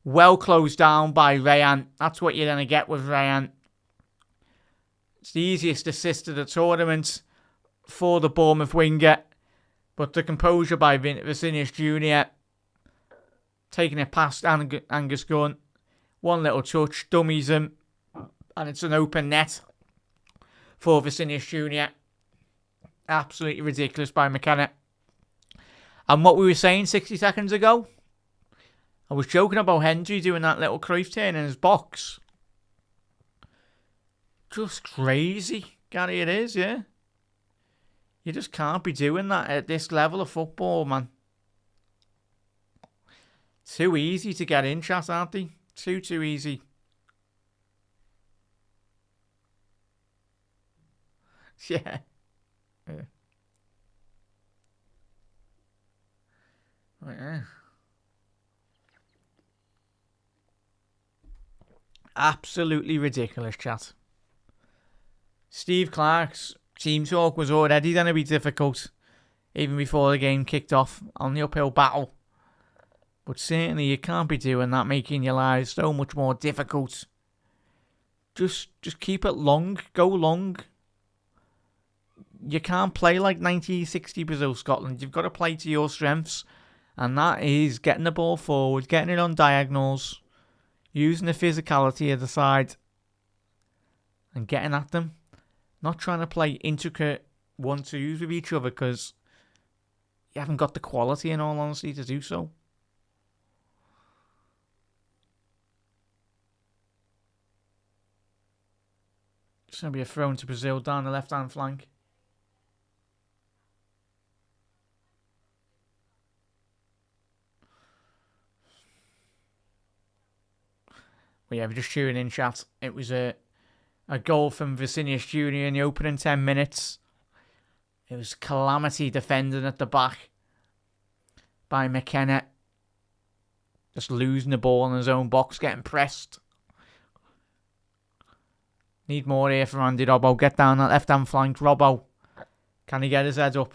Well closed down by Rayan. That's what you're going to get with Rayan. It's the easiest assist of the tournament for the Bournemouth winger. But the composure by Vicinius Jr. Taking it past Angus Gunn. One little touch, dummies him. And it's an open net for Vicinius Jr. Absolutely ridiculous by McKenna. And what we were saying 60 seconds ago, I was joking about Hendry doing that little Cruyff turn in his box. Just crazy, Gary, it is, yeah. You just can't be doing that at this level of football, man. Too easy to get in, chat, aren't they? Too easy. Yeah. Yeah. Absolutely ridiculous, chat. Steve Clark's team talk was already going to be difficult, even before the game kicked off on the uphill battle. But certainly you can't be doing that, making your lives so much more difficult. Just keep it long, go long. You can't play like 1960 Brazil Scotland. You've got to play to your strengths. And that is getting the ball forward, getting it on diagonals, using the physicality of the side, and getting at them. Not trying to play intricate 1-2s with each other because you haven't got the quality, in all honesty, to do so. It's going to be a throw to Brazil down the left-hand flank. Well, yeah, we're just tuning in, chat. It was a goal from Vicinius Jr. in the opening 10 minutes. It was calamity defending at the back by McKenna. Just losing the ball in his own box, getting pressed. Need more here for Andy Robbo. Get down that left-hand flank. Robbo. Can he get his head up?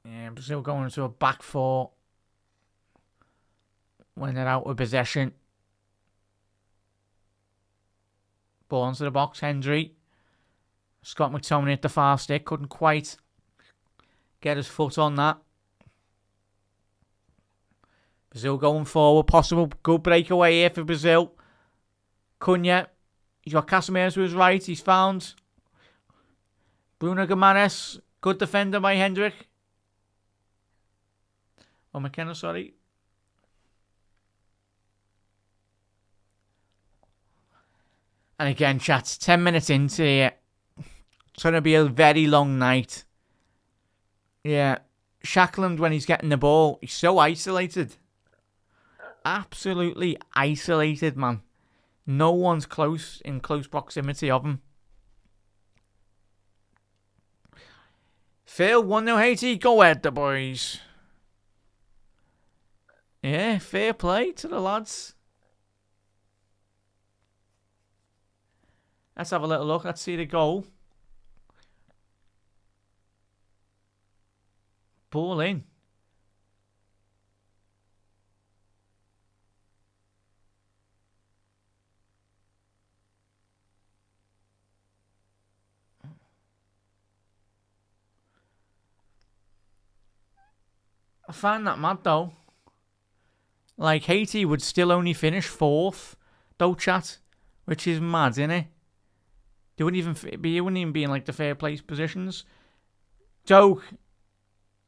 Yeah, Brazil going into a back four when they're out of possession. Ball into the box, Hendry. Scott McTominay at the far stick. Couldn't quite get his foot on that. Brazil going forward. Possible good breakaway here for Brazil. Cunha. He's got Casemiro to his right. He's found Bruno Guimaraes. Good defender by Hendrick. Oh, McKenna, sorry. And again, chat, 10 minutes into it. It's going to be a very long night. Yeah. Shackland, when he's getting the ball, he's so isolated. Absolutely isolated, man. No one's in close proximity of him. Phil, 1-0 Haiti. Go ahead, the boys. Yeah, fair play to the lads. Let's have a little look. Let's see the goal. Ball in. I find that mad though. Like, Haiti would still only finish 4th, though, chat. Which is mad, isn't it? They wouldn't even be in, like, the fair place positions. Doak,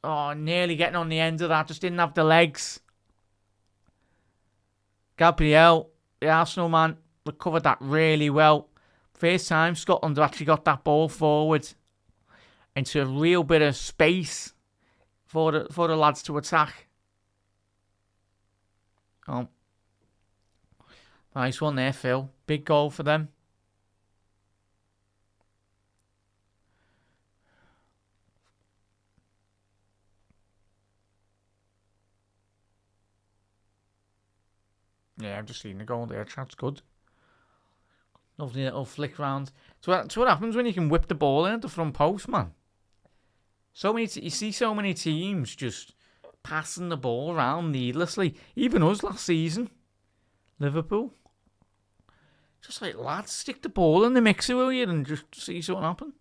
Oh, nearly getting on the end of that. Just didn't have the legs. Gabriel, the Arsenal man, recovered that really well. First time Scotland have actually got that ball forward into a real bit of space for the lads to attack. Oh, nice one there, Phil. Big goal for them. Yeah, I've just seen the goal there. That's good. Lovely little flick round. So that's what happens when you can whip the ball in at the front post, man. You see so many teams just passing the ball around needlessly. Even us last season, Liverpool. Just like, lads, stick the ball in the mixer, will you, and just see something happen.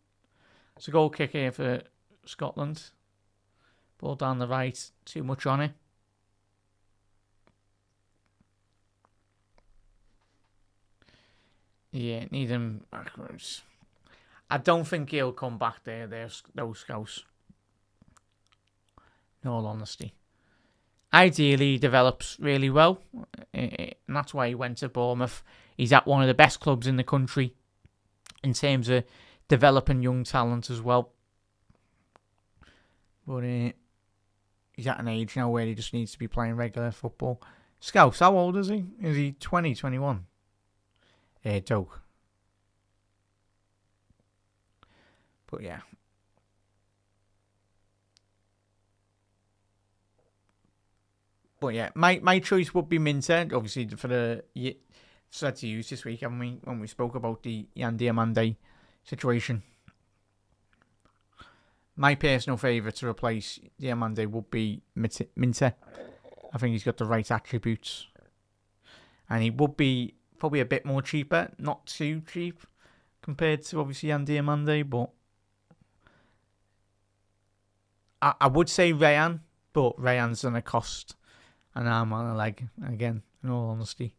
It's a goal kick here for Scotland. Ball down the right, too much on it. Yeah, need him backwards. I don't think he'll come back there, those scouts. In all honesty. Ideally, he develops really well, and that's why he went to Bournemouth. He's at one of the best clubs in the country in terms of developing young talent as well. But he's at an age now where he just needs to be playing regular football. Scouts, how old is he? Is he 20, 21? Doke. But yeah. But yeah, my choice would be Minter, obviously, for the said to use this week, haven't we, when we spoke about the Yan Diomande situation. My personal favourite to replace Diomande would be Minter. I think he's got the right attributes. And he would be probably a bit more cheaper, not too cheap compared to obviously Yan Diomande, but I would say Rayan, but Rayan's going to cost an arm and a leg again, in all honesty.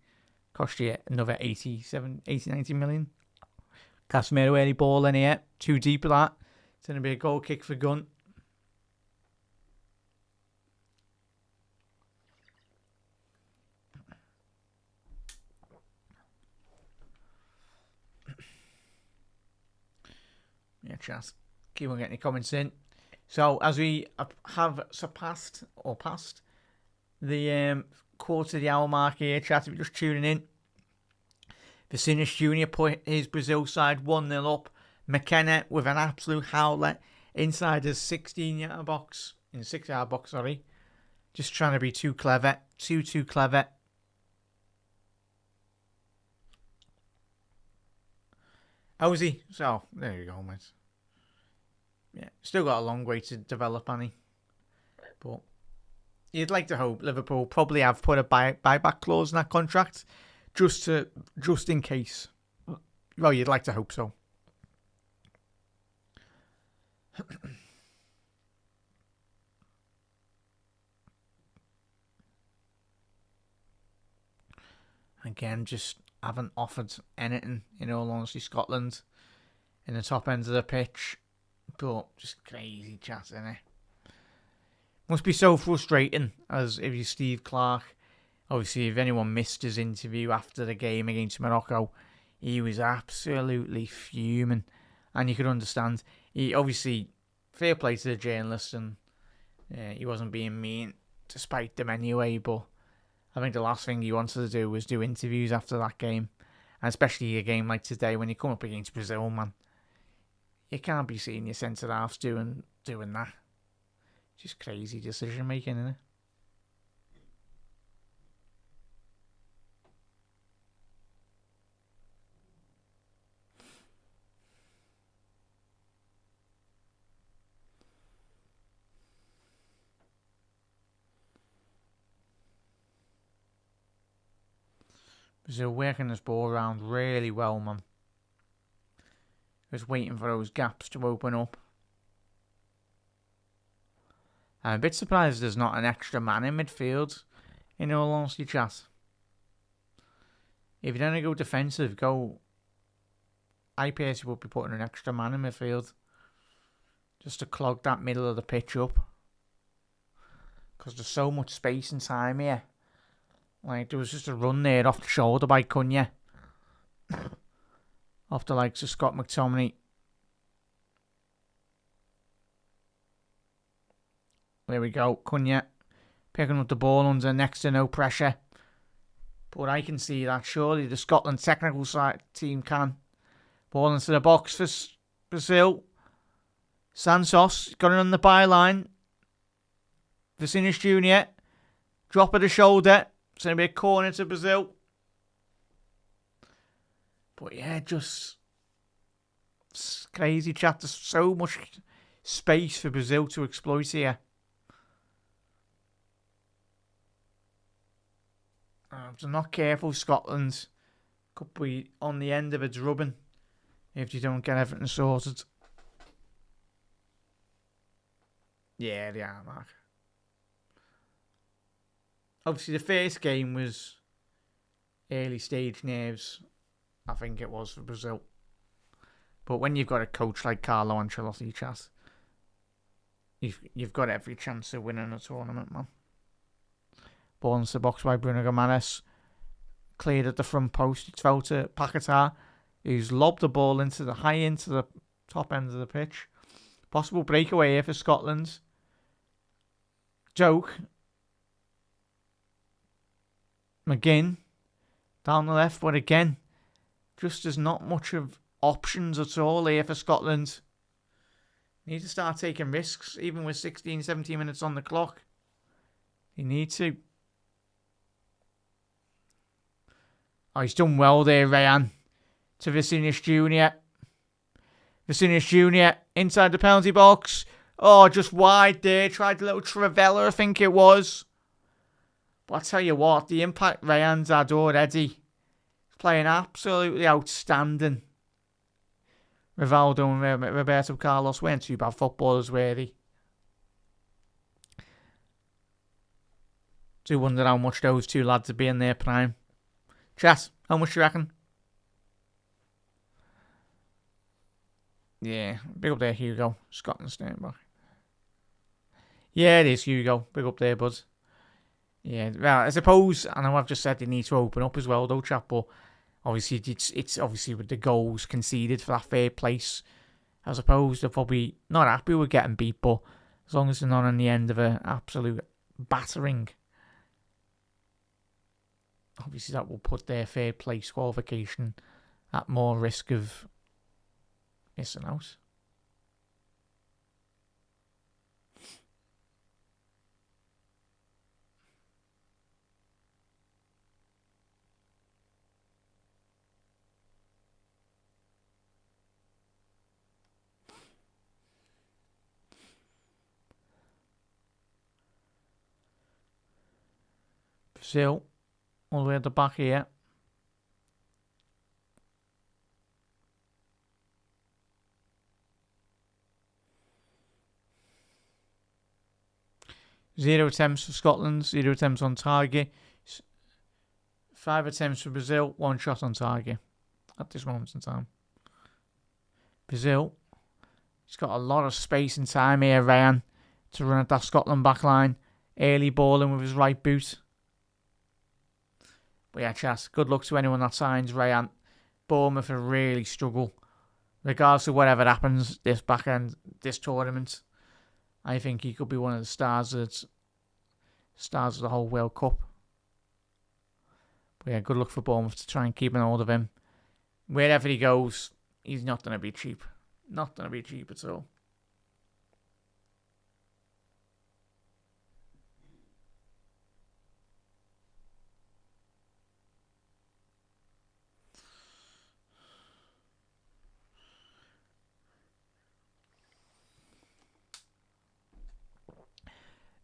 Cost you another 80, 90 million. Casemiro early ball in here, too deep of that. It's going to be a goal kick for Gunn. Yeah, just keep on getting your comments in. So, as we have passed the quarter of the hour mark here, chat, if you're just tuning in, Vinicius Jr. put his Brazil side 1-0 up. McKenna with an absolute howler inside his 16-yard box. In 6-yard box, sorry. Just trying to be too clever. Too clever. How's he? So, there you go, mate. Yeah, still got a long way to develop, Annie. But you'd like to hope Liverpool probably have put a buyback clause in that contract, just in case. Well, you'd like to hope so. Again, just haven't offered anything, in all honesty, Scotland in the top end of the pitch. But just crazy chat, innit? Must be so frustrating as if you're Steve Clarke. Obviously, if anyone missed his interview after the game against Morocco, he was absolutely fuming. And you could understand. He obviously, fair play to the journalist, and he wasn't being mean to spite them anyway. But I think the last thing he wanted to do was do interviews after that game. And especially a game like today when you come up against Brazil, man. You can't be seeing your centre halves doing that. Just crazy decision making, isn't it? Brazil working this ball around really well, man. Just waiting for those gaps to open up. I'm a bit surprised there's not an extra man in midfield, in all honesty, chat. If you're going to go defensive, I personally would be putting an extra man in midfield. Just to clog that middle of the pitch up. Because there's so much space and time here. Like, there was just a run there off the shoulder by Cunha. Off the likes of Scott McTominay. There we go. Cunha picking up the ball under next to no pressure. But I can see that surely the Scotland technical side team can. Ball into the box for Brazil. Santos got it on the byline. Vinicius Jr. Drop of the shoulder. It's going to be a corner to Brazil. But yeah, just crazy chat. There's so much space for Brazil to exploit here. If they're not careful, Scotland could be on the end of a drubbing if they don't get everything sorted. Yeah, they are, Mark. Obviously, the first game was early stage nerves, I think it was, for Brazil. But when you've got a coach like Carlo Ancelotti, chat, you've got every chance of winning a tournament, man. Ball into the box by Bruno Gomes. Cleared at the front post. It fell to Paquetá, who's lobbed the ball into the top end of the pitch. Possible breakaway here for Scotland. Joke. McGinn down the left, but again, just there's not much of options at all here for Scotland. Need to start taking risks, even with 16, 17 minutes on the clock. You need to. Oh, he's done well there, Ryan. To Vinicius Jr. Vinicius Jr. inside the penalty box. Oh, just wide there. Tried a little Travella, I think it was. But I tell you what, the impact Ryan's had already. He's playing absolutely outstanding. Rivaldo and Roberto Carlos weren't too bad footballers, were they? Do wonder how much those two lads would be in their prime. Chat, how much do you reckon? Yeah, big up there, Hugo. Scotland's staying back. Yeah, it is, Hugo. Big up there, bud. Yeah, well, I suppose, I know I've just said they need to open up as well, though, chap, but obviously it's obviously with the goals conceded for that third place. I suppose they're probably not happy with getting beat, but as long as they're not on the end of an absolute battering, obviously that will put their third place qualification at more risk of missing out. Brazil, all the way at the back here. Zero attempts for Scotland, 0 attempts on target. 5 attempts for Brazil, 1 shot on target at this moment in time. Brazil, he's got a lot of space and time here, Ryan, to run at that Scotland back line. Early balling with his right boot. But yeah, chat, good luck to anyone that signs Ryan. Bournemouth will really struggle. Regardless of whatever happens this back end, this tournament, I think he could be one of the stars of the whole World Cup. But yeah, good luck for Bournemouth to try and keep an hold of him. Wherever he goes, he's not going to be cheap. Not going to be cheap at all.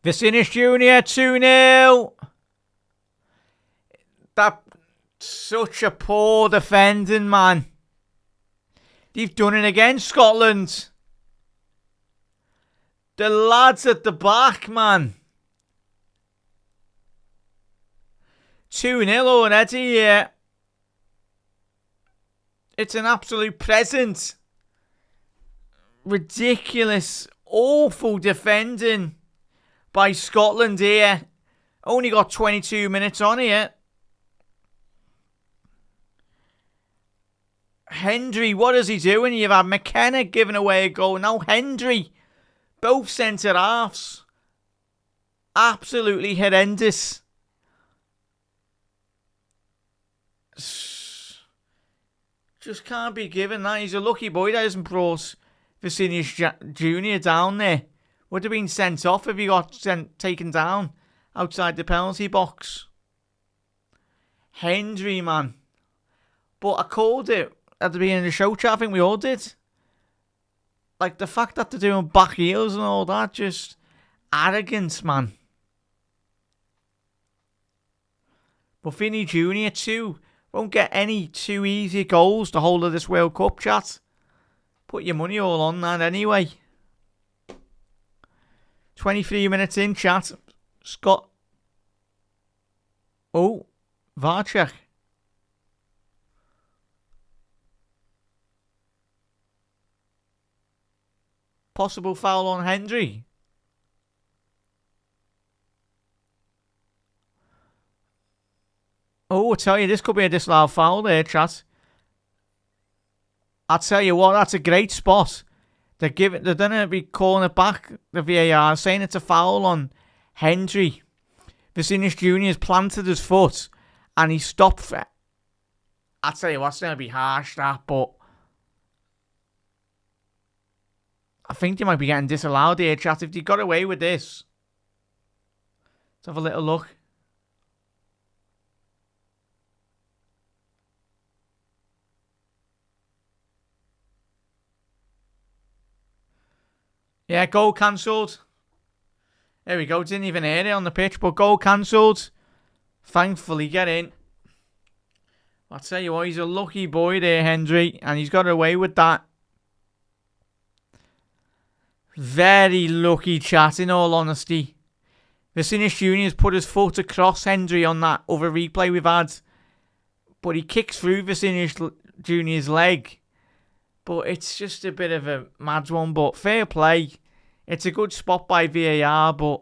Vinicius Jr. 2-0. That's such a poor defending, man. They've done it again, Scotland. The lads at the back, man. 2-0 already, yeah. It's an absolute present. Ridiculous, awful defending by Scotland here. Only got 22 minutes on here. Hendry, what is he doing? You've had McKenna giving away a goal. Now Hendry. Both centre-halves. Absolutely horrendous. Just can't be given that. He's a lucky boy that isn't brought Vicinius Jr. down there. Would have been sent off if he got taken down outside the penalty box. Hendry, man. But I called it at the beginning of the show, chat. I think we all did. Like, the fact that they're doing back heels and all that, just arrogance, man. But Vinny Jr. too won't get any too easy goals the whole of this World Cup, chat. Put your money all on that anyway. 23 minutes in, chat. Scott. Oh, Varchek. Possible foul on Hendry. Oh, I tell you, this could be a disallowed foul there, chat. I tell you what, that's a great spot. They're going to be calling it back, the VAR, saying it's a foul on Hendry. Vicinius Jr. has planted his foot and he stopped for it. I tell you what's going to be harsh, that, but I think they might be getting disallowed here, chat. If they got away with this, let's have a little look. Yeah, goal cancelled. There we go. Didn't even hear it on the pitch, but goal cancelled. Thankfully, get in. I'll tell you what, he's a lucky boy there, Hendry, and he's got away with that. Very lucky, chat, in all honesty. Vicinius Jr. has put his foot across Hendry on that other replay we've had, but he kicks through Vicinius Jr.'s leg. But it's just a bit of a mad one, but fair play. It's a good spot by VAR, but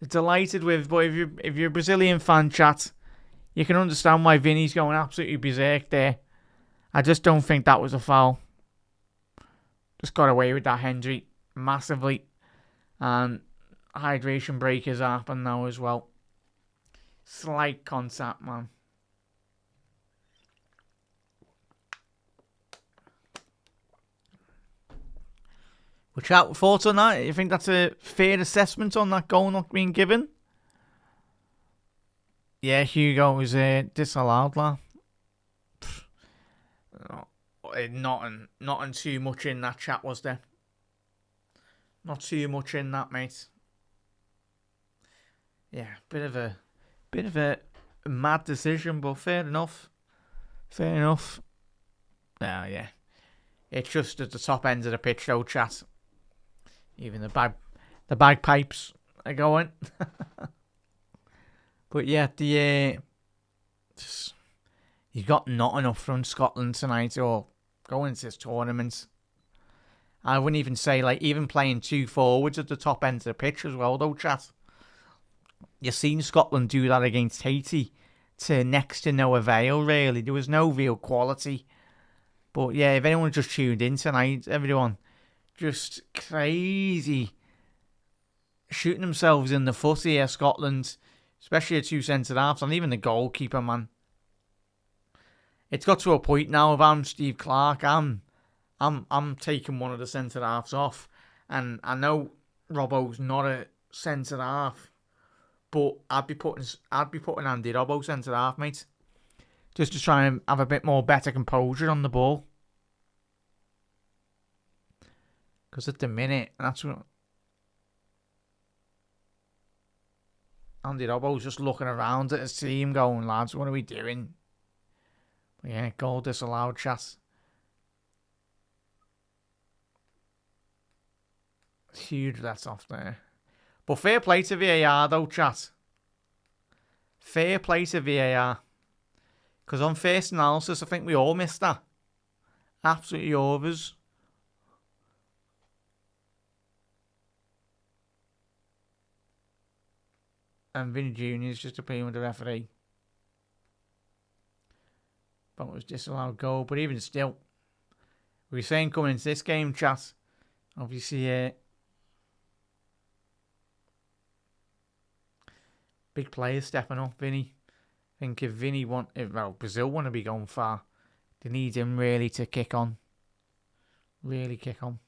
delighted with. But if you're a Brazilian fan, chat, you can understand why Vinny's going absolutely berserk there. I just don't think that was a foul. Just got away with that, Hendry, massively. And hydration break has happened now as well. Slight contact, man. Which thoughts on that? You think that's a fair assessment on that goal not being given? Yeah, Hugo was disallowed, lad. Not too much in that chat, was there? Not too much in that, mate. Yeah, bit of a mad decision, but fair enough. Fair enough. Yeah. It's just at the top end of the pitch, though, chat. Even the bagpipes are going. But yeah, he's got nothing up from Scotland tonight or going into this tournament. I wouldn't even say, like, even playing two forwards at the top end of the pitch as well, though, chat. You've seen Scotland do that against Haiti to next to no avail, really. There was no real quality. But yeah, if anyone just tuned in tonight, everyone, just crazy shooting themselves in the foot here, Scotland, especially the two centre halves and even the goalkeeper, man. It's got to a point now. If I'm Steve Clarke, I'm taking one of the centre halves off, and I know Robbo's not a centre half, but I'd be putting Andy Robbo centre half, mate, just to try and have a bit more better composure on the ball. Because at the minute, that's what Andy Robbo's just looking around at his team going, lads, what are we doing? But yeah, goal disallowed, chat. Huge let off there. But fair play to VAR though, chat. Fair play to VAR. Because on first analysis, I think we all missed that. Absolutely overs. And Vinny Jr. is just appealing with the referee. But it was disallowed goal. But even still, we were saying coming into this game, chat, obviously, big players stepping up. Vinny. I think if Brazil want to be going far, they need him really to kick on. Really kick on.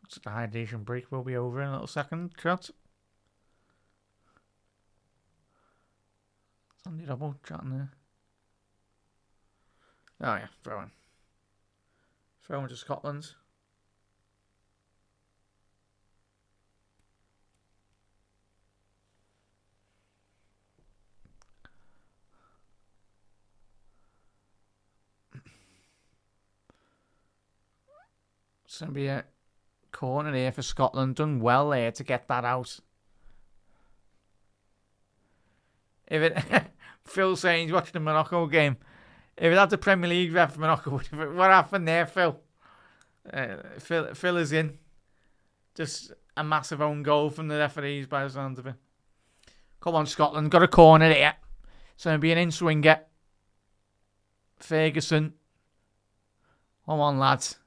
Looks like the hydration break will be over in a little second. Chat. Sandy double chatting there. Oh yeah, throw in. Throw into Scotland. It's going to be a corner here for Scotland. Done well there to get that out. If it, Phil saying he's watching the Morocco game. If it had the Premier League ref for Morocco, what happened there, Phil? Phil is in. Just a massive own goal from the referees by the sound of it. Come on, Scotland. Got a corner here. So it'll be an in-swinger. Ferguson. Come on, lads.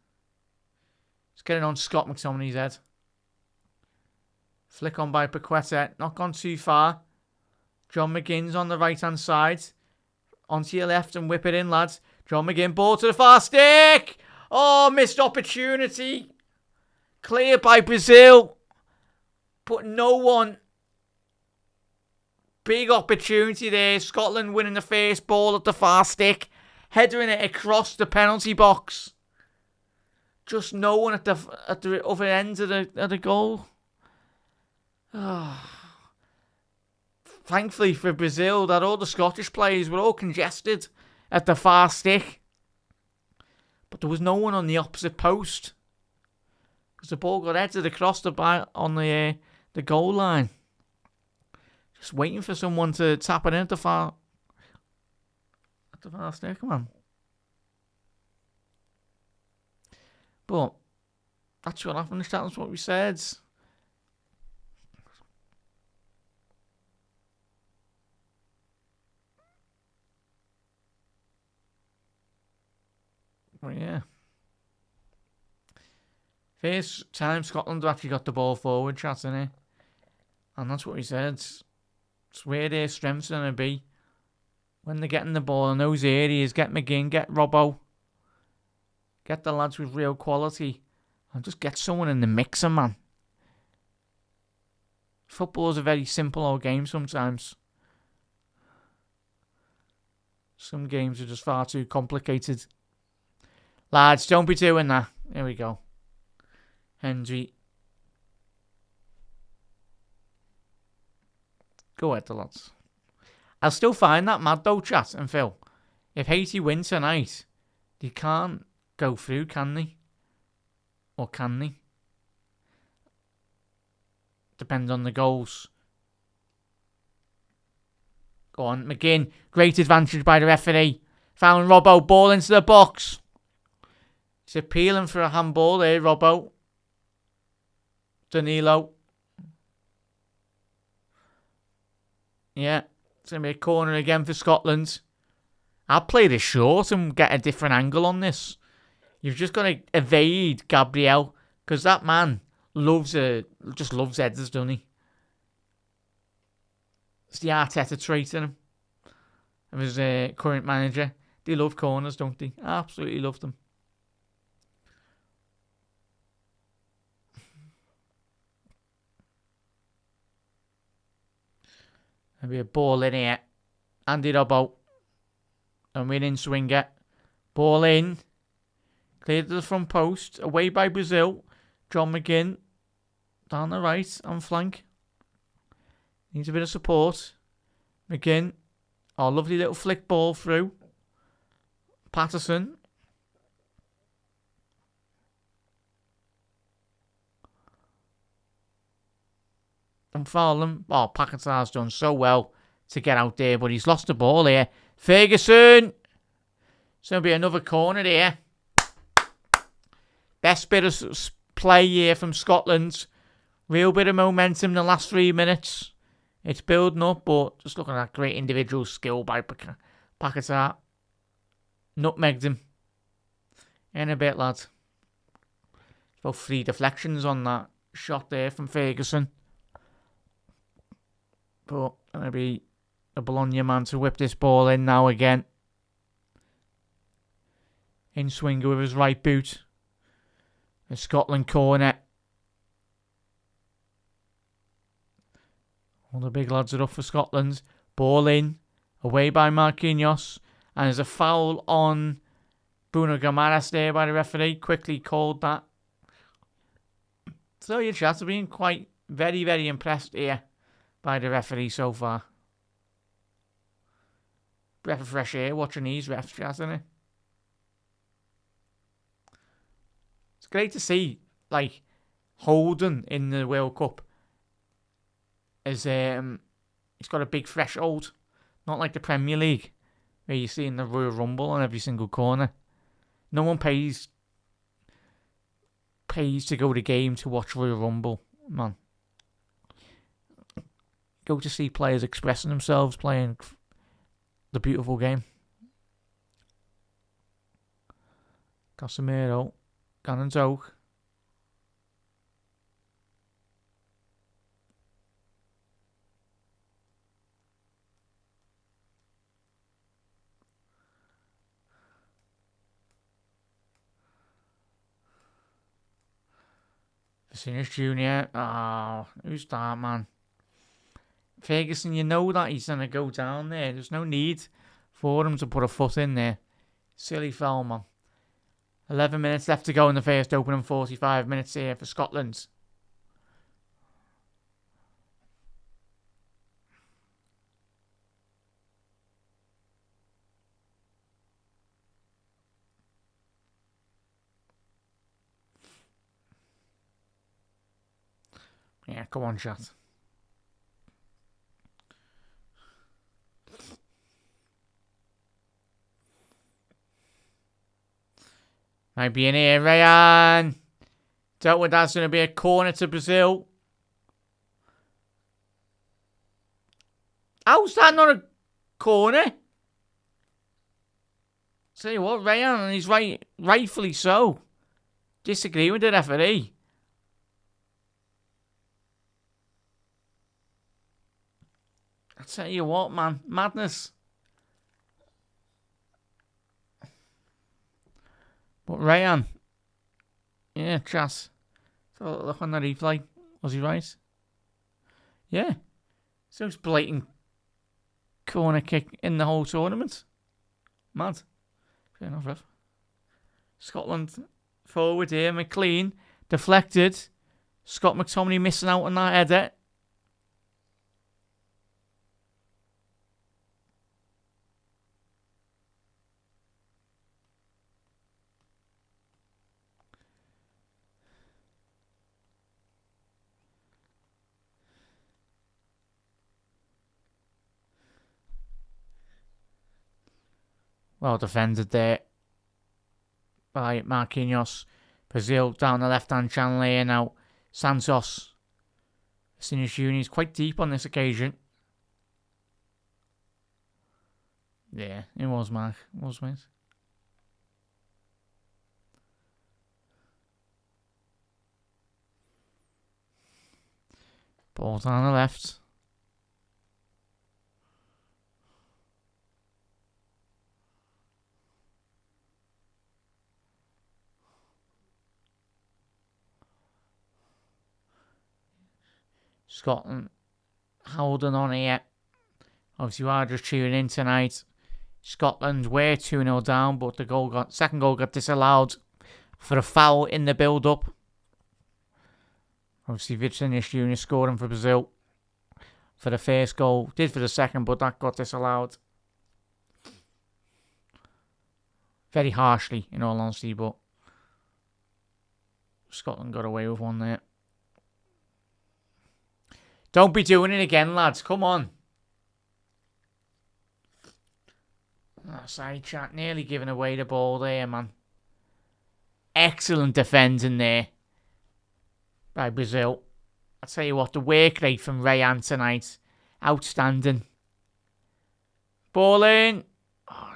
Just getting on Scott McTominay's head. Flick on by Paqueta. Not gone too far. John McGinn's on the right-hand side. Onto your left and whip it in, lads. John McGinn, ball to the far stick. Oh, missed opportunity. Cleared by Brazil. But no one. Big opportunity there. Scotland winning the first ball at the far stick. Headering it across the penalty box. Just no one at the other end of the goal. Thankfully for Brazil, that all the Scottish players were all congested at the far stick. But there was no one on the opposite post. Because the ball got headed across on the goal line. Just waiting for someone to tap it in at the far stick. Come on. But that's what happened. That's what we said. Well, yeah. First time Scotland actually got the ball forward, chat, innit? And that's what we said. It's where their strengths are going to be. When they're getting the ball in those areas, get McGinn, get Robbo. Get the lads with real quality. And just get someone in the mixer, man. Football is a very simple old game sometimes. Some games are just far too complicated. Lads, don't be doing that. Here we go. Hendry. Go ahead, the lads. I'll still find that mad though, chat and Phil. If Haiti win tonight, they can't go through, can they? Or can they? Depends on the goals. Go on, McGinn. Great advantage by the referee. Found Robbo. Ball into the box. He's appealing for a handball there, Robbo. Danilo. Yeah. It's going to be a corner again for Scotland. I'll play this short and get a different angle on this. You've just got to evade Gabriel. Because that man just loves headers, doesn't he? It's the Arteta trait in him. Of his current manager. They love corners, don't they? Absolutely love them. There'll be a ball in here. Andy Robbo. And winning swinger. Ball in. Cleared to the front post. Away by Brazil. John McGinn. Down the right on flank. Needs a bit of support. McGinn. Oh, lovely little flick ball through. Patterson. And foul them. Oh, Paqueta's done so well to get out there, but he's lost the ball here. Ferguson. It's going to be another corner here. Best bit of play here from Scotland. Real bit of momentum in the last 3 minutes. It's building up, but just looking at that great individual skill by Paquetá. Nutmegged him. In a bit, lad. About 3 deflections on that shot there from Ferguson. But going to be the Bologna man to whip this ball in now again. In swinger with his right boot. The Scotland corner. All the big lads are up for Scotland. Ball in. Away by Marquinhos. And there's a foul on Bruno Guimaraes there by the referee. Quickly called that. So your chats have been quite very, very impressed here by the referee so far. Breath of fresh air watching these refs, chat, isn't it? It's great to see, like, Holden in the World Cup. As he's got a big threshold. Not like the Premier League, where you see in the Royal Rumble on every single corner. No one pays to go to the game to watch Royal Rumble, man. Go to see players expressing themselves playing the beautiful game. Casemiro, Cannon's Oak. Vinicius Jr. Oh, who's that, man? Ferguson, you know that he's going to go down there. There's no need for him to put a foot in there. Silly foul, man. 11 minutes left to go in the first opening 45 minutes here for Scotland. Yeah, come on, chat. Might be in here, Ryan. Dealt with that's going to be a corner to Brazil. How's that not a corner? Tell you what, Ryan, and he's rightfully so. Disagree with the referee. I tell you what, man, madness. But Ryan, yeah, Chas. So look on the replay. Was he right? Yeah. So it's blatant corner kick in the whole tournament. Mad. Fair enough, ref. Scotland forward here. McLean deflected. Scott McTominay missing out on that header. Well defended there by Marquinhos. Brazil down the left-hand channel here now. Santos. Vinicius Jr. is quite deep on this occasion. Yeah, it was, Mark. It was, mate. Ball down the left. Scotland holding on here. Obviously, we are just tuning in tonight. Scotland were 2-0 down, but the second goal got disallowed for a foul in the build-up. Obviously, Vinicius Jr. scoring for Brazil for the first goal. Did for the second, but that got disallowed. Very harshly, in all honesty, but Scotland got away with one there. Don't be doing it again, lads. Come on. Side chat, nearly giving away the ball there, man. Excellent defending there by Brazil. I tell you what, the work rate from Rayan tonight, outstanding. Ball in. Oh,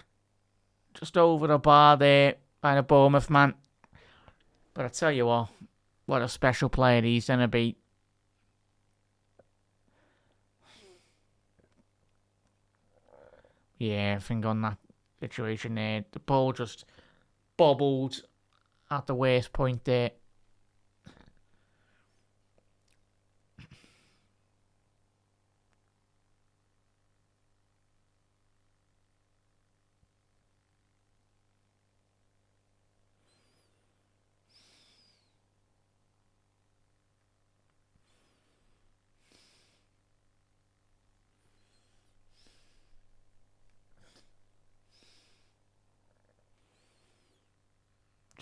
just over the bar there by the Bournemouth man. But I tell you what a special player he's going to be. Yeah, I think on that situation there, the ball just bobbled at the worst point there.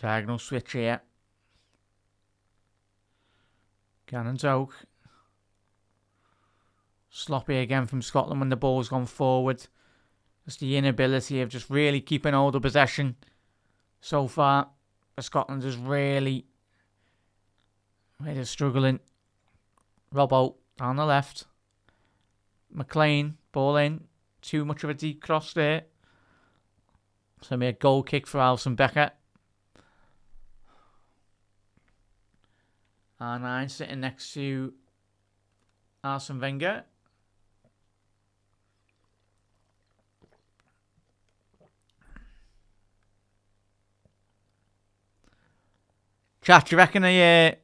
Diagonal switch here. McIndoe. Sloppy again from Scotland when the ball's gone forward. Just the inability of just really keeping hold of possession so far. Scotland is really struggling. Robbo down the left. McLean, ball in. Too much of a deep cross there. So a goal kick for Alisson Becker. R9 sitting next to Arsene Wenger. Chat, do you reckon I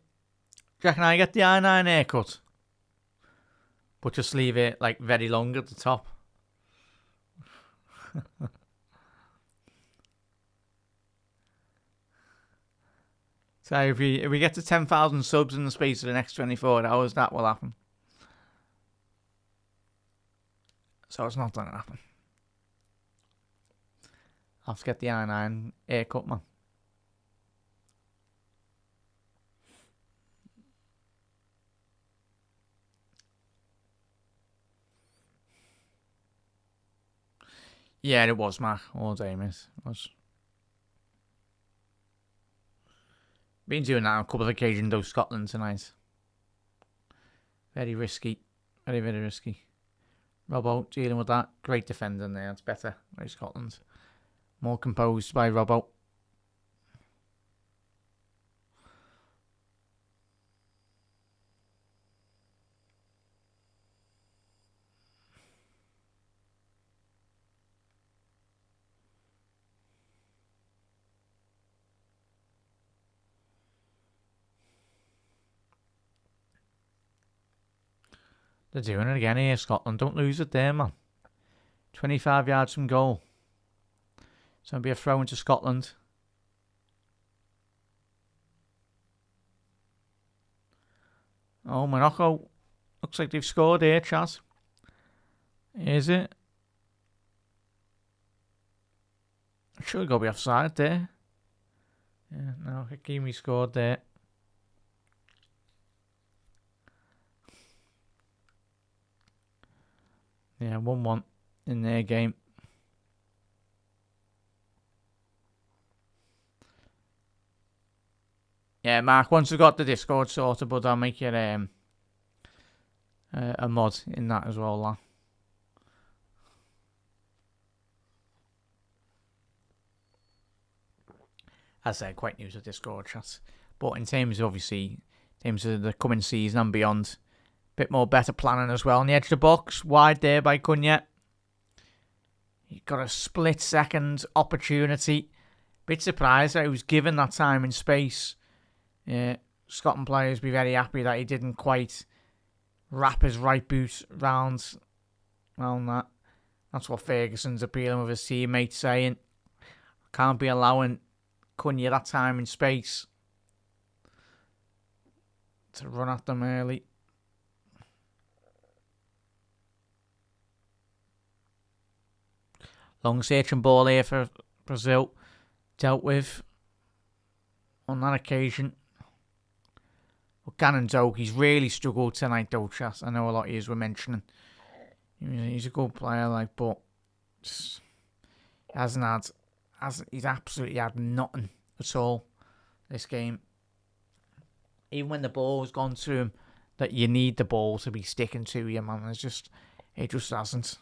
get the R9 haircut? But just leave it like very long at the top. So if we get to 10,000 subs in the space of the next 24 hours, that will happen. So it's not going to happen. I'll have to get the R9 haircut, man. Yeah, it was, Mark. All day, miss. It was. Been doing that on a couple of occasions, though, Scotland tonight. Very risky. Very, very risky. Robbo dealing with that. Great defending there. It's better by Scotland. More composed by Robbo. They're doing it again here, Scotland. Don't lose it there, man. 25 yards from goal. It's going to be a throw into Scotland. Oh, Morocco. Looks like they've scored here, Chaz. Is it? Should go be offside there. Yeah, no, Hakimi scored there. Yeah, 1-1 in their game. Yeah, Mark, once we've got the Discord sorted, but I'll make it a mod in that as well, lad. As I said, quite new to Discord chat. But in terms of, obviously, in terms of the coming season and beyond, bit more better planning as well. On the edge of the box, wide there by Cunha. He got a split-second opportunity. Bit surprised that he was given that time and space. Yeah, Scotland players be very happy that he didn't quite wrap his right boot round that. That's what Ferguson's appealing with his teammates, saying, can't be allowing Cunha that time and space to run at them early. Long searching ball here for Brazil. Dealt with on that occasion. But McIndoe, he's really struggled tonight, though, chat. I know a lot of you were mentioning. He's a good player, but He's absolutely had nothing at all this game. Even when the ball's gone to him, that you need the ball to be sticking to you, man. It just hasn't.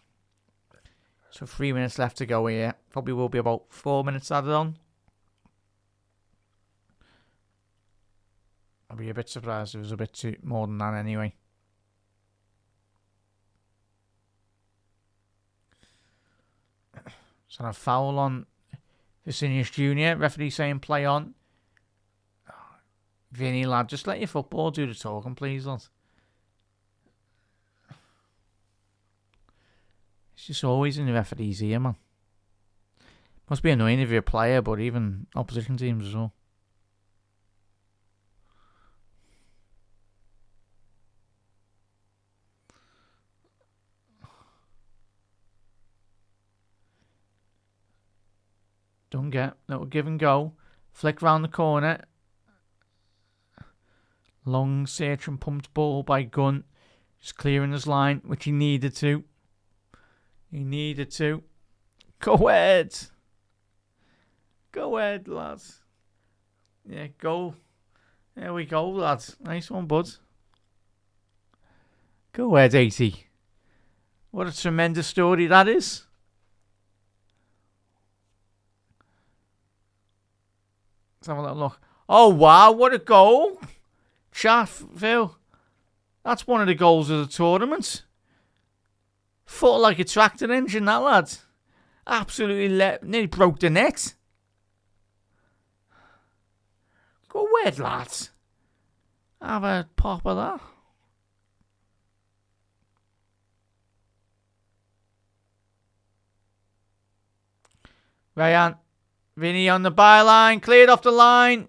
So 3 minutes left to go here. Probably will be about 4 minutes added on. I'll be a bit surprised if it was a bit more than that anyway. So a foul on Vicinius Jr. Referee saying play on. Vinny, lad, just let your football do the talking, please, lad. It's just always in the referee's ear, man. Must be annoying if you're a player, but even opposition teams as well. Don't get little give and go. Flick round the corner. Long search and pumped ball by Gunn. Just clearing his line, which he needed to. Go ahead. Go ahead, lads. Yeah, go. There we go, lads. Nice one, bud. Go ahead, 80. What a tremendous story that is. Let's have a little look. Oh, wow, what a goal. Chaff, Phil. That's one of the goals of the tournament. Fought like a tractor engine, that lad. Absolutely nearly broke the net. Go ahead, lads. Have a pop of that. Ryan. Vinny on the byline. Cleared off the line.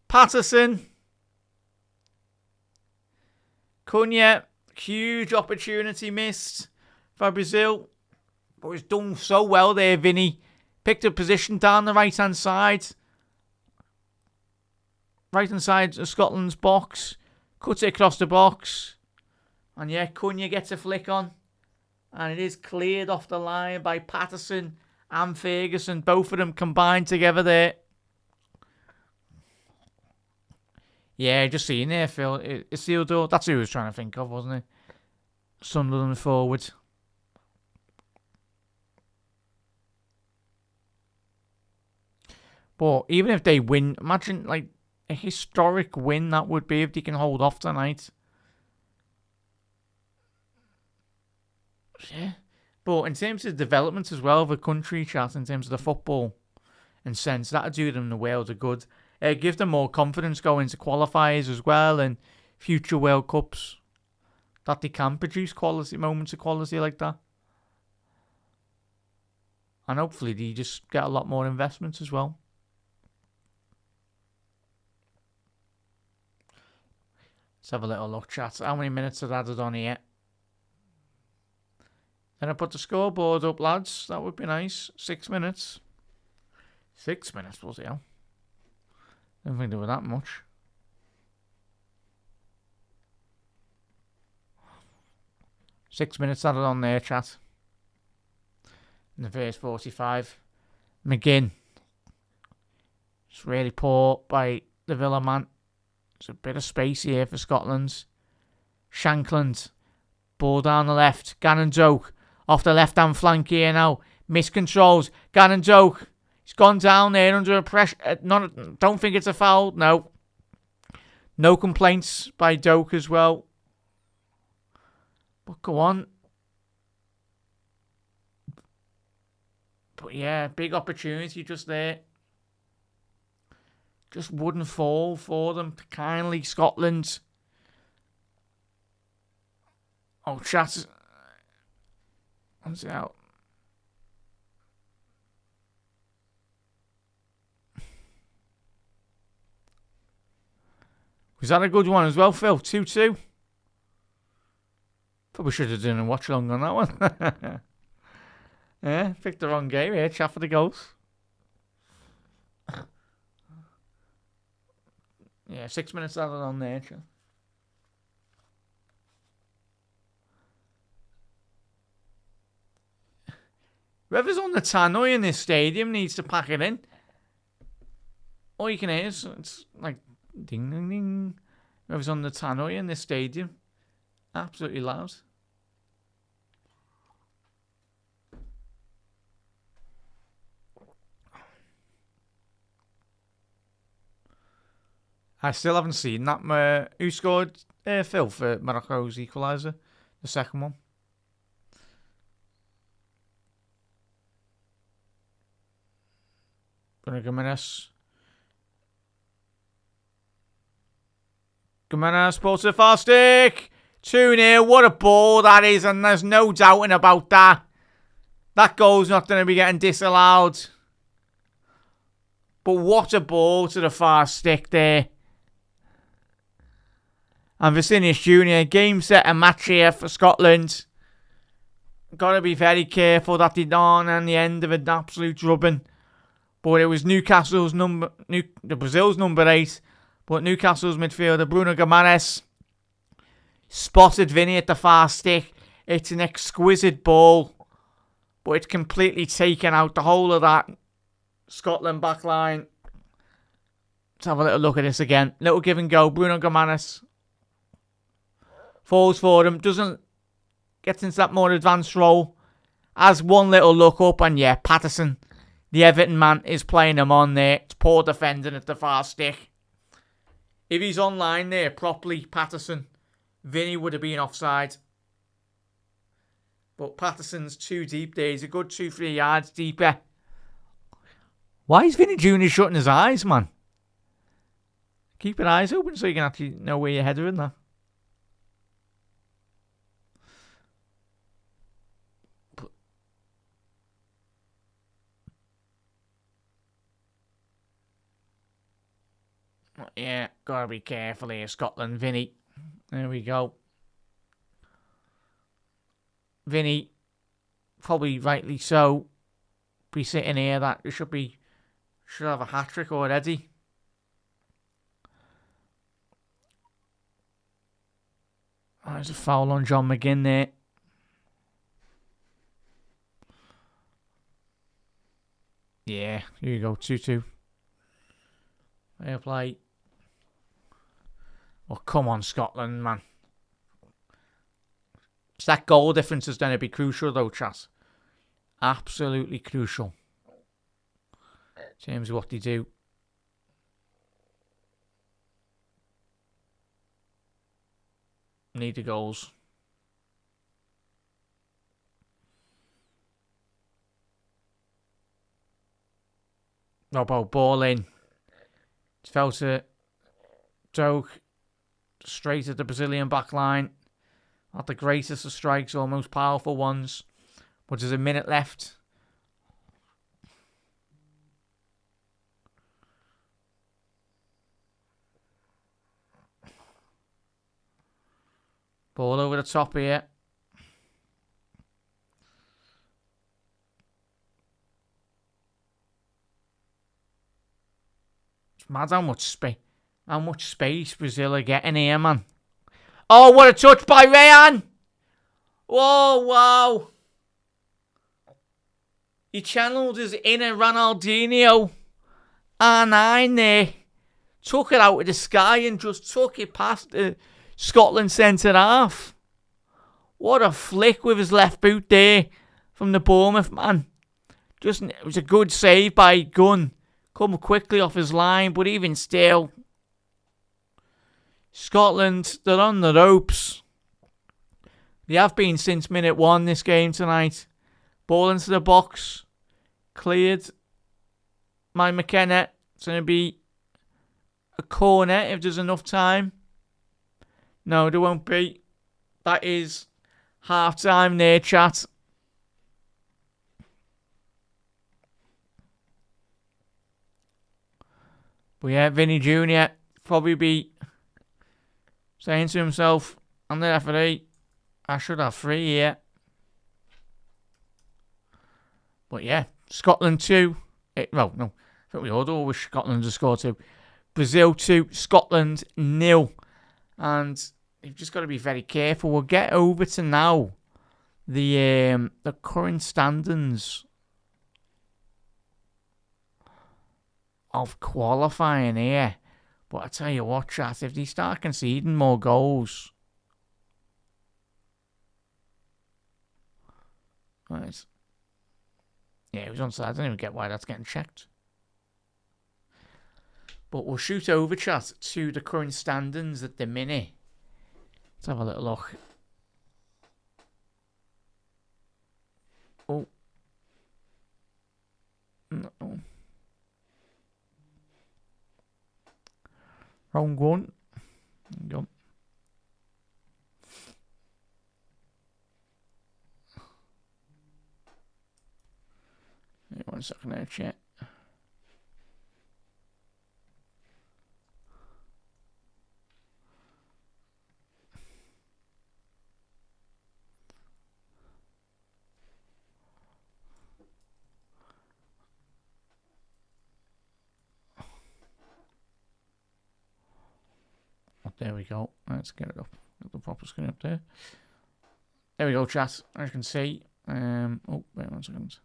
Patterson. Cunha. Huge opportunity missed for Brazil. But he's done so well there, Vinny. Picked a position down the right-hand side. Right-hand side of Scotland's box. Cuts it across the box. And yeah, Cunha gets a flick on. And it is cleared off the line by Patterson and Ferguson. Both of them combined together there. Yeah, just seeing there, Phil. Isildur, that's who he was trying to think of, wasn't it? Sunderland forward. But even if they win, imagine like a historic win that would be if they can hold off tonight. Yeah. But in terms of development as well of a country, chat, in terms of the football and sense, that would do them the world of good. Give them more confidence going to qualifiers as well and future World Cups, that they can produce quality moments of quality like that. And hopefully they just get a lot more investment as well. Let's have a little look, chat. How many minutes are added on here? Then I put the scoreboard up, lads. That would be nice. 6 minutes. 6 minutes, bloody hell. Didn't think there were that much. Six minutes added on there, chat. In the first 45. McGinn. It's really poor by the Villa man. There's a bit of space here for Scotland. Shankland. Ball down the left. Gannon Doak. Off the left-hand flank here now. Miscontrols. Gannon Doak. He's gone down there under pressure. Don't think it's a foul. No. No complaints by Doak as well. But go on. But yeah, big opportunity just there. Just wouldn't fall for them. Kindly, Scotland. Oh, chat. What's it out? Was that a good one as well, Phil? 2-2. Probably should have done a watch along on that one. Yeah, picked the wrong game here. Chat for the goals. Yeah, 6 minutes added on there. Chat. Whoever's on the tannoy in this stadium needs to pack it in. All you can hear is it's like ding ding ding. Whoever's on the tannoy in this stadium, absolutely loud. I still haven't seen that. Who scored Phil for Morocco's equaliser? The second one. Gimenez pulls to the far stick. 2-0. What a ball that is, and there's no doubting about that. That goal's not going to be getting disallowed. But what a ball to the far stick there. And Vinicius Jr., game, set, and match here for Scotland. Got to be very careful that they don't on the end of an absolute drubbing. But it was Brazil's number 8. But Newcastle's midfielder, Bruno Gimenez, spotted Vinny at the far stick. It's an exquisite ball. But it's completely taken out the whole of that Scotland back line. Let's have a little look at this again. Little give and go. Bruno Gimenez falls for him. Gets into that more advanced role. Has one little look up. And yeah, Patterson, the Everton man, is playing him on there. It's poor defending at the far stick. If he's online there properly, Patterson, Vinny would have been offside. But Patterson's too deep there. He's a good 2-3 yards deeper. Why is Vinny Jr. shutting his eyes, man? Keep your eyes open so you can actually know where your header in there. Yeah, gotta be careful here, Scotland. Vinny. There we go. Vinny, probably rightly so, be sitting here that it should have a hat-trick already. Oh, there's a foul on John McGinn there. Yeah, here you go, 2-2. Fair play. Oh, come on, Scotland, man. It's that goal difference is going to be crucial, though, chat. Absolutely crucial. In terms of what they do. Need the goals. Robbo, ball in. It's fell to Doak. Straight at the Brazilian back line. Not the greatest of strikes or most powerful ones. But there's a minute left. Ball over the top here. It's mad how much space Brazil are getting here, man. Oh, what a touch by Rayan! Whoa, wow. He channeled his inner Ronaldinho. R9 there. Took it out of the sky and just took it past the Scotland centre half. What a flick with his left boot there from the Bournemouth man. It was a good save by Gunn. Come quickly off his line, but even still, Scotland, they're on the ropes. They have been since minute 1 this game tonight. Ball into the box. Cleared by McKenna. It's going to be a corner if there's enough time. No, there won't be. That is half time there, chat. But yeah, Vinny Jr. probably be saying to himself, I'm the referee, I should have 3 here. But yeah, Scotland 2. Well, no, I think we all wish Scotland to score 2. Brazil 2, Scotland 0. And you've just got to be very careful. We'll get over to now the current standings of qualifying here. But I tell you what, chat, if they start conceding more goals... Right. Yeah, it was onside. I don't even get why that's getting checked. But we'll shoot over, chat, to the current standings at the minute. Let's have a little look. Oh. No. Wrong one. There we go. Wait 1 second there, chat. There we go. Let's get it up. Get the proper screen up there. There we go, chat. As you can see. Oh, wait 1 second.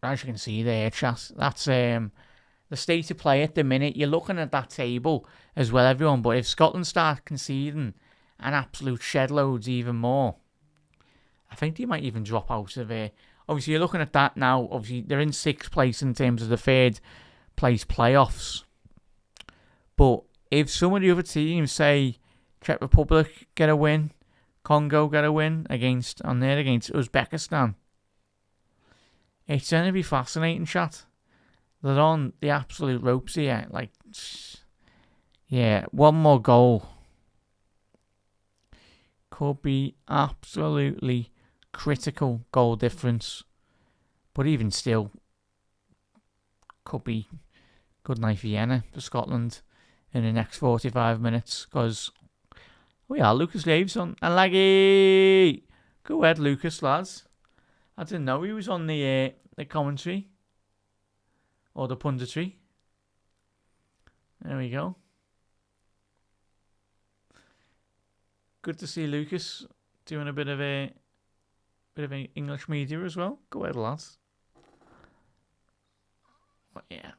As you can see there, chat. That's the state of play at the minute. You're looking at that table as well, everyone. But if Scotland start conceding an absolute shed loads even more, I think they might even drop out of it. Obviously, you're looking at that now. Obviously, they're in 6th place in terms of the 3rd place playoffs. But if some of the other teams, say Czech Republic, get a win, Congo get a win against Uzbekistan, it's going to be fascinating, chat. They're on the absolute ropes here. Like, yeah, one more goal could be absolutely critical goal difference. But even still, could be good night Vienna for Scotland in the next 45 minutes. Because, oh yeah, Lucas Laves on. And Laggy! Go ahead, Lucas, lads. I didn't know he was on the commentary. Or the punditry. There we go. Good to see Lucas doing a bit of English media as well. Go ahead, lads. But yeah.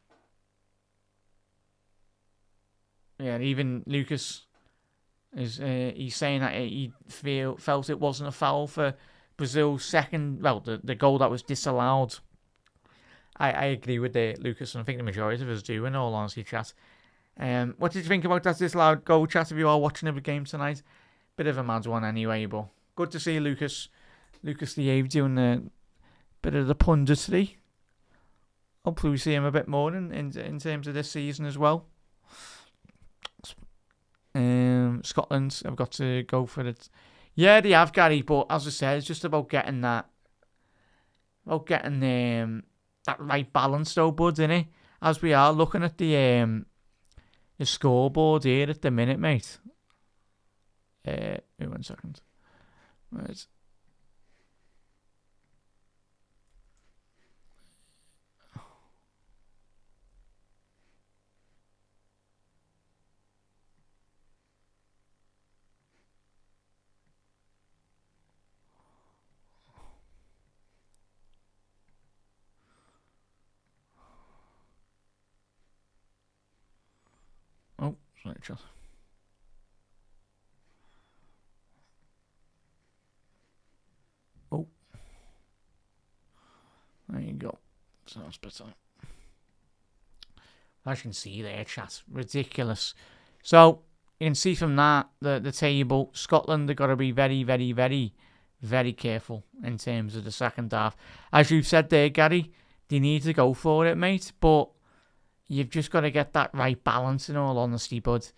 Yeah, even Lucas is he's saying that he felt it wasn't a foul for Brazil's second, well, the goal that was disallowed. I agree with Lucas, and I think the majority of us do, in all honesty, chat. What did you think about that disallowed goal, chat, if you are watching the game tonight? Bit of a mad one anyway, but good to see Lucas Lieve doing a bit of the punditry. Hopefully we see him a bit more in terms of this season as well. Scotland have got to go for it. Yeah, they have, Gary, but as I said, it's just about getting that right balance though, bud, innit? As we are looking at the scoreboard here at the minute, mate. Wait 1 second. Right. Oh, sorry, chat. Oh. There you go. So that's better. As you can see there, chat. Ridiculous. So, you can see from that, the table, Scotland have got to be very, very, very, very careful in terms of the second half. As you've said there, Gary, they need to go for it, mate. But you've just got to get that right balance, in all honesty, bud.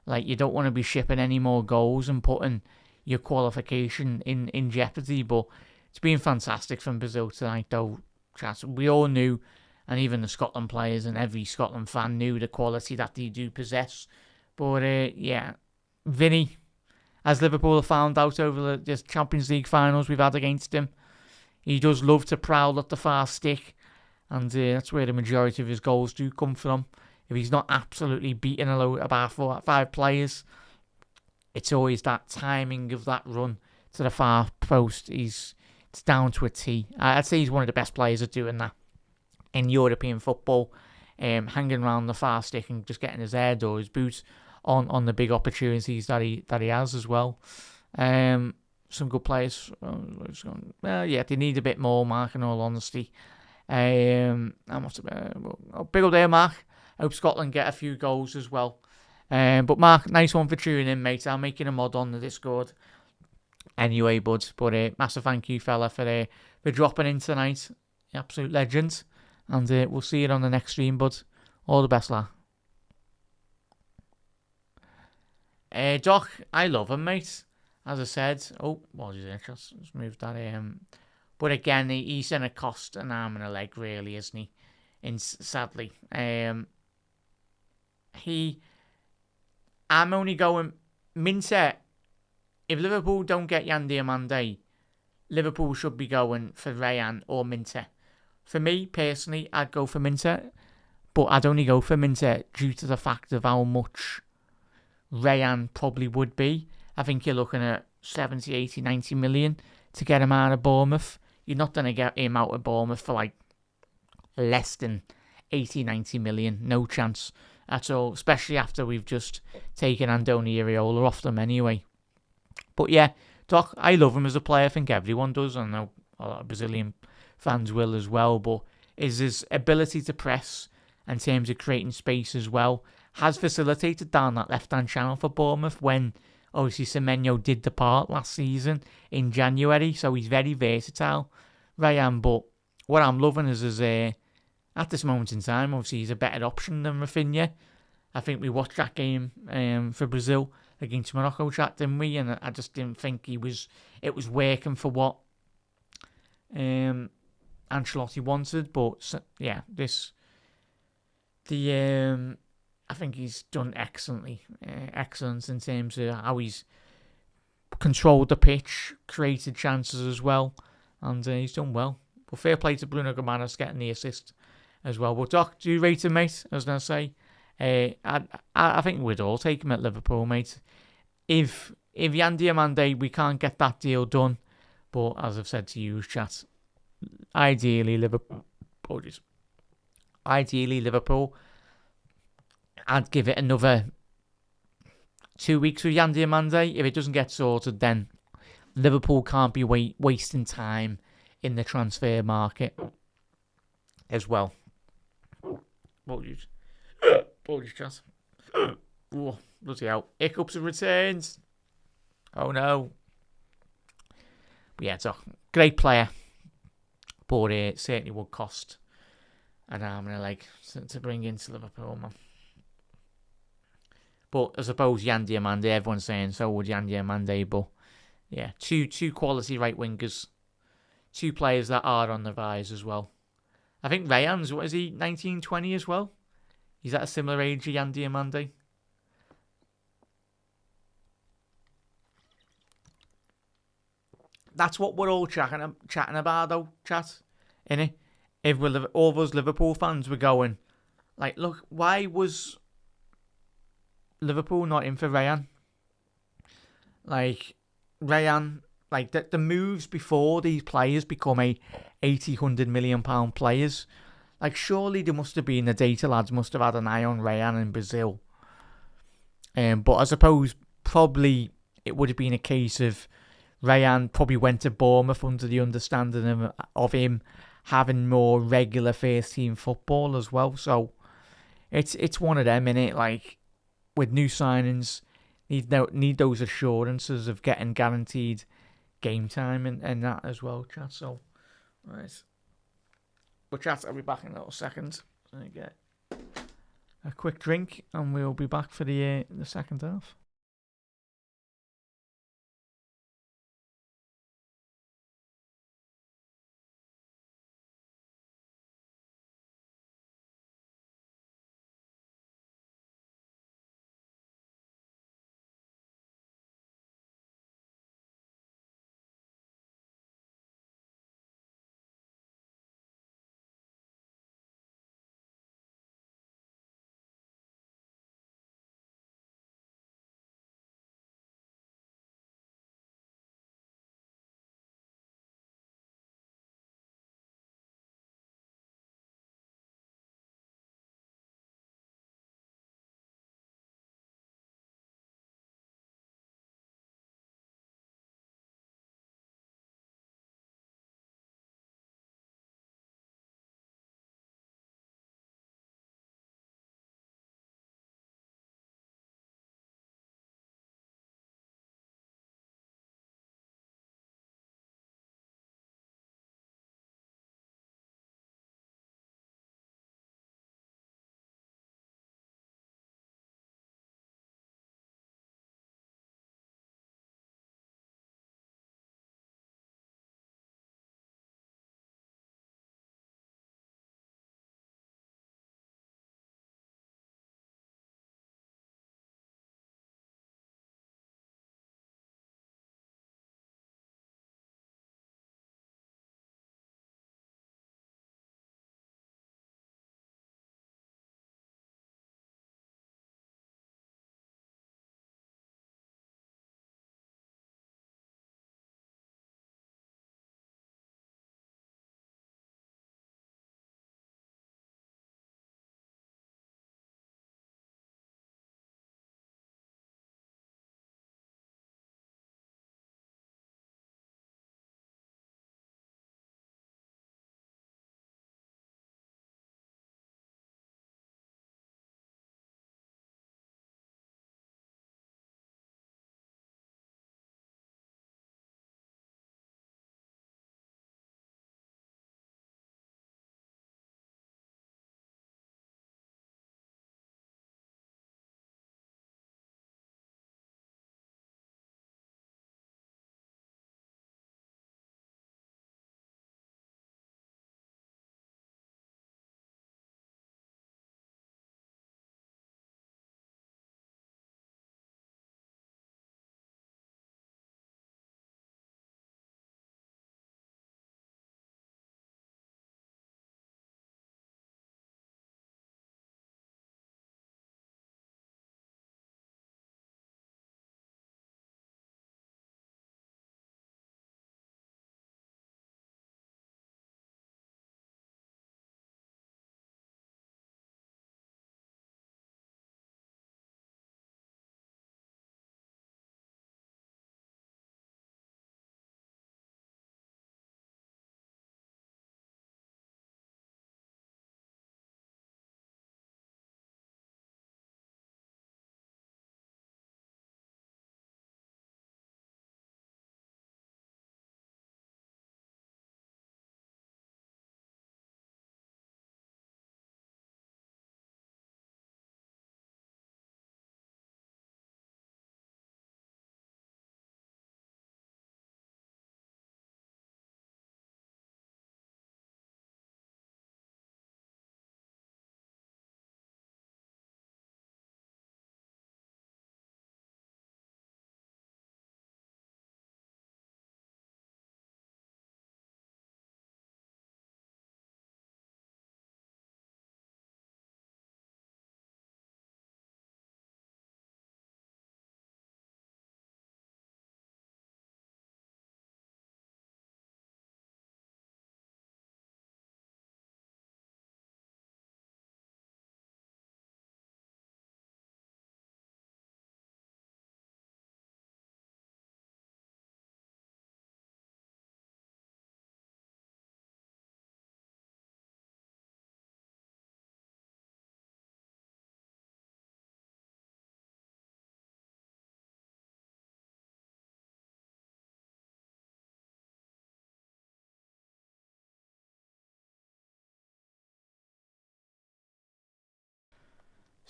Like, you don't want to be shipping any more goals and putting your qualification in jeopardy. But it's been fantastic from Brazil tonight, though, chat. We all knew, and even the Scotland players and every Scotland fan knew the quality that they do possess. But, yeah, Vinny, as Liverpool have found out over the Champions League finals we've had against him, he does love to prowl at the far stick. And that's where the majority of his goals do come from. if he's not absolutely beating a load about 4-5 players, it's always that timing of that run to the far post. It's down to a T. I'd say he's one of the best players at doing that in European football, hanging around the far stick and just getting his head or his boots on the big opportunities that he has as well. Some good players. Yeah, they need a bit more, Mark, in all honesty. I'm big up there, Mark. I hope Scotland get a few goals as well. But Mark, nice one for tuning in, mate. I'm making a mod on the Discord anyway, bud. But massive thank you, fella, for dropping in tonight. Absolute legend. And we'll see you on the next stream, bud. All the best, lad. Doc, I love him, mate. As I said, what is it? Let's move that. But again, he's going to cost an arm and a leg, really, isn't he? And sadly, I'm only going Minter. If Liverpool don't get Yan Diomande, Liverpool should be going for Rayan or Minter. For me, personally, I'd go for Minter, but I'd only go for Minter due to the fact of how much Rayan probably would be. I think you're looking at 70, 80, 90 million to get him out of Bournemouth. You're not going to get him out of Bournemouth for like less than 80, 90 million. No chance at all, especially after we've just taken Andoni Iraola off them anyway. But yeah, Doc, I love him as a player. I think everyone does. I know a lot of Brazilian fans will as well. But his ability to press in terms of creating space as well has facilitated down that left-hand channel for Bournemouth when obviously Semenyo did depart last season in January. So he's very versatile, Rayan. But what I'm loving is at this moment in time, obviously he's a better option than Rafinha. I think we watched that game for Brazil against Morocco, didn't we? And I just didn't think it was working for what Ancelotti wanted. But yeah, I think he's done excellent in terms of how he's controlled the pitch, created chances as well, and he's done well. But fair play to Bruno Gomes getting the assist as well. But Doc, do you rate him, mate? I was going to say, I think we'd all take him at Liverpool, mate. If Yan Diomande, we can't get that deal done, but as I've said to you, chat, ideally Liverpool. I'd give it another 2 weeks with Yan Diomande. If it doesn't get sorted, then Liverpool can't be wasting time in the transfer market as well. Apologies, chat. Oh, bloody hell. Hiccups and returns. Oh no. But yeah, it's a great player. But it certainly would cost an arm and a leg to bring into Liverpool, man. But I suppose Yan Diomande, everyone's saying so would Yan Diomande. But yeah, two quality right wingers. Two players that are on the rise as well. I think Rayan's, what is he, 19, 20 as well? He's at a similar age to Yan Diomande. That's what we're all chatting about, though, chat. Innit? If all of us Liverpool fans were going, like, look, why was Liverpool not in for Rayan? Like, Rayan, like, the moves before these players become 80, £100 million players. Like, surely there must have been, the data lads must have had an eye on Rayan in Brazil. But I suppose probably it would have been a case of Rayan probably went to Bournemouth under the understanding of him having more regular first team football as well. So it's one of them, innit? Like, with new signings, need those assurances of getting guaranteed game time and that as well, chat. So, right. But chat, I'll be back in a little second. Let me get a quick drink and we'll be back for the second half.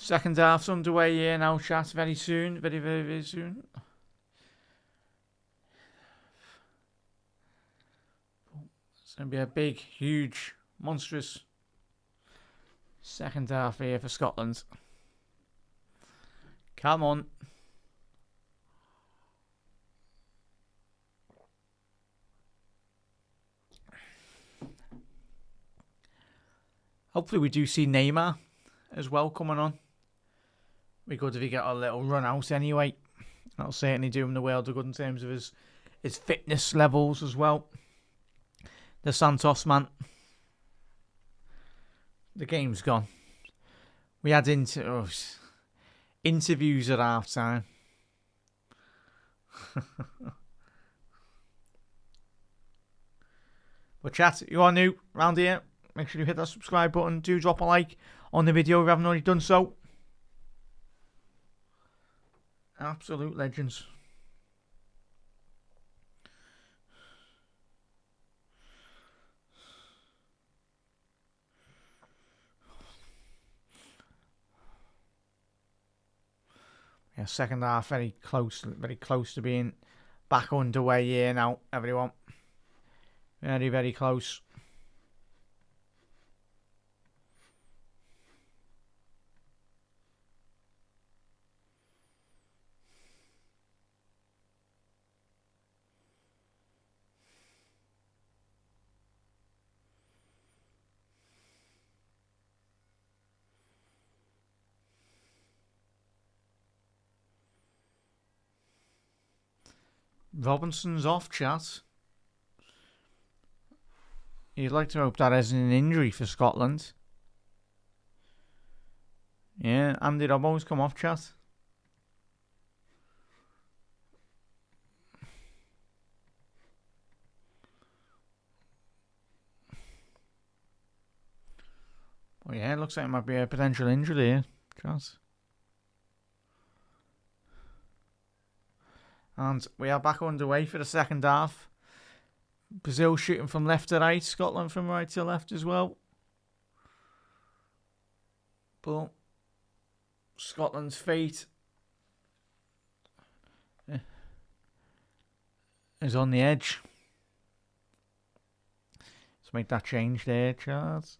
Second half's underway here now, chat. Very soon. Very, very, very soon. It's going to be a big, huge, monstrous second half here for Scotland. Come on. Hopefully we do see Neymar as well coming on. Be good if he get a little run out anyway. That'll certainly do him the world of good in terms of his fitness levels as well. The Santos man. The game's gone. We had interviews at half time. But chat, you are new around here, make sure you hit that subscribe button. Do drop a like on the video if you haven't already done so. Absolute legends. Yeah, second half very close to being back underway here now, everyone. Very, very close. Robinson's off, chat. You'd like to hope that isn't an injury for Scotland. Yeah, Andy Robbo's come off, chat. Well, yeah, it looks like it might be a potential injury here, chat. And we are back underway for the second half. Brazil shooting from left to right. Scotland from right to left as well. But Scotland's fate is on the edge. Let's make that change there, Charles.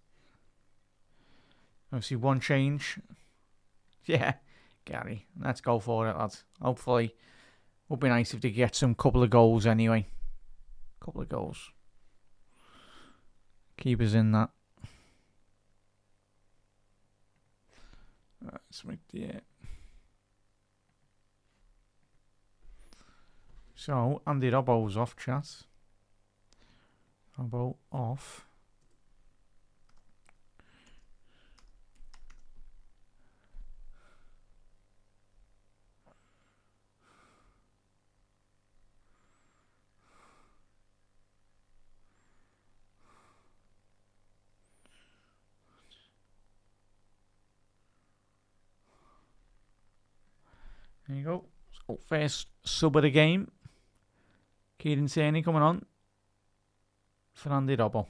Obviously one change. Yeah, Gary. Let's go for it, lads. Hopefully. Would be nice if they get some couple of goals anyway. Couple of goals. Keep us in that. Let's make the... So, Andy Robbo's off, chat. Robbo off. There you go. So first sub of the game. Kieran Tierney coming on for Andy Robbo.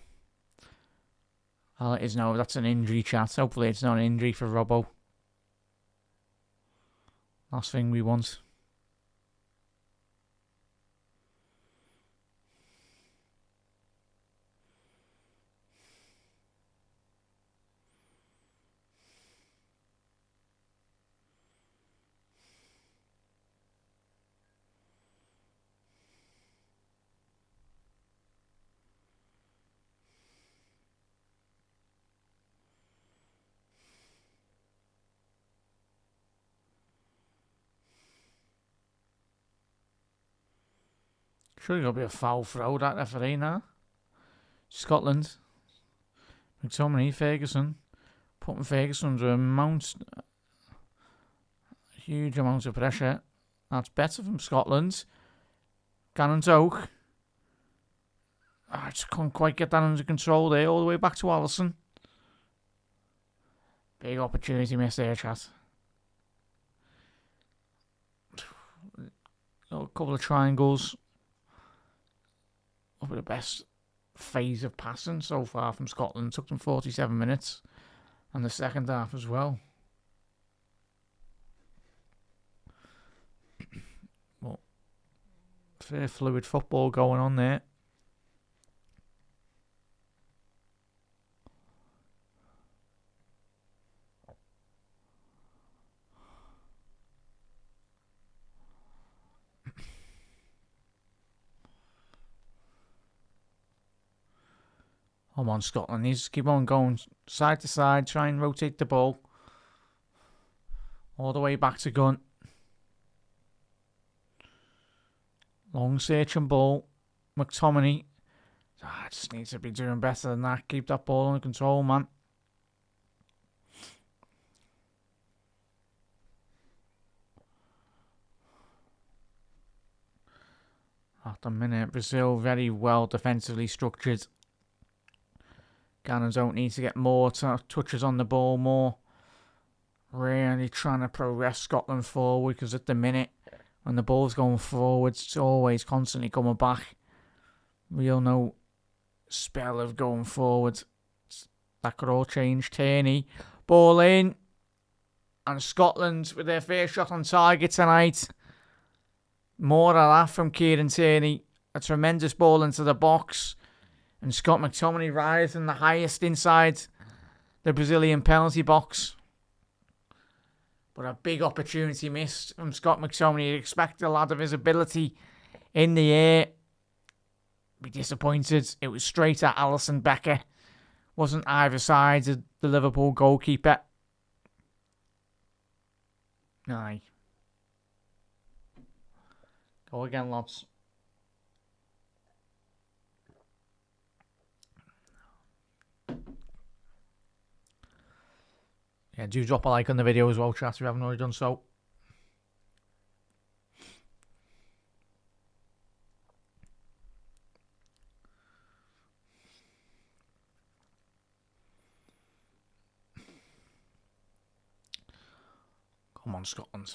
I'll let you know that's an injury, chat. Hopefully it's not an injury for Robbo. Last thing we want. Surely there'll be a foul throw, that referee now. Scotland. McTominay, Ferguson. Putting Ferguson under huge amounts of pressure. That's better from Scotland. Cannon's Oak. I just couldn't quite get that under control there. All the way back to Allison. Big opportunity missed there, chat. A couple of triangles. Probably the best phase of passing so far from Scotland. Took them 47 minutes. And the second half as well. Very fluid football going on there. Come on, Scotland. Needs to keep on going side to side. Try and rotate the ball. All the way back to gun. Long searching ball. McTominay. Just needs to be doing better than that. Keep that ball under control, man. At the minute, Brazil very well defensively structured. Ghana don't need to get more touches on the ball, more. Really trying to progress Scotland forward, because at the minute, when the ball's going forward, it's always constantly coming back. Real no spell of going forward. That could all change. Tierney, ball in. And Scotland with their first shot on target tonight. More of that from Kieran Tierney. A tremendous ball into the box. And Scott McTominay rising the highest inside the Brazilian penalty box. But a big opportunity missed from Scott McTominay. You'd expect a lot of his ability in the air. Be disappointed. It was straight at Alisson Becker. Wasn't either side of the Liverpool goalkeeper. Aye. Go again, lads. Yeah, do drop a like on the video as well, chat, if you haven't already done so. Come on, Scotland.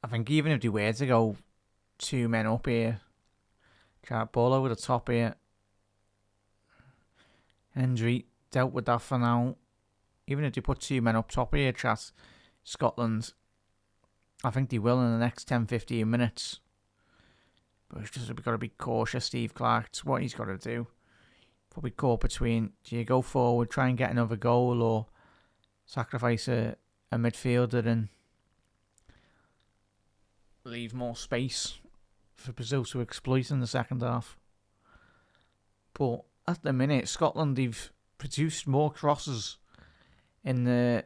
I think even if they were to go 2 men up here, chat, ball over the top here. Hendry dealt with that for now. Even if they put 2 men up top here, chat, Scotland, I think they will in the next 10-15 minutes. But it's just, we've got to be cautious, Steve Clark. It's what he's got to do. Probably caught between, do you go forward, try and get another goal, or sacrifice a midfielder and leave more space for Brazil to exploit in the second half. But at the minute, Scotland, they've produced more crosses in the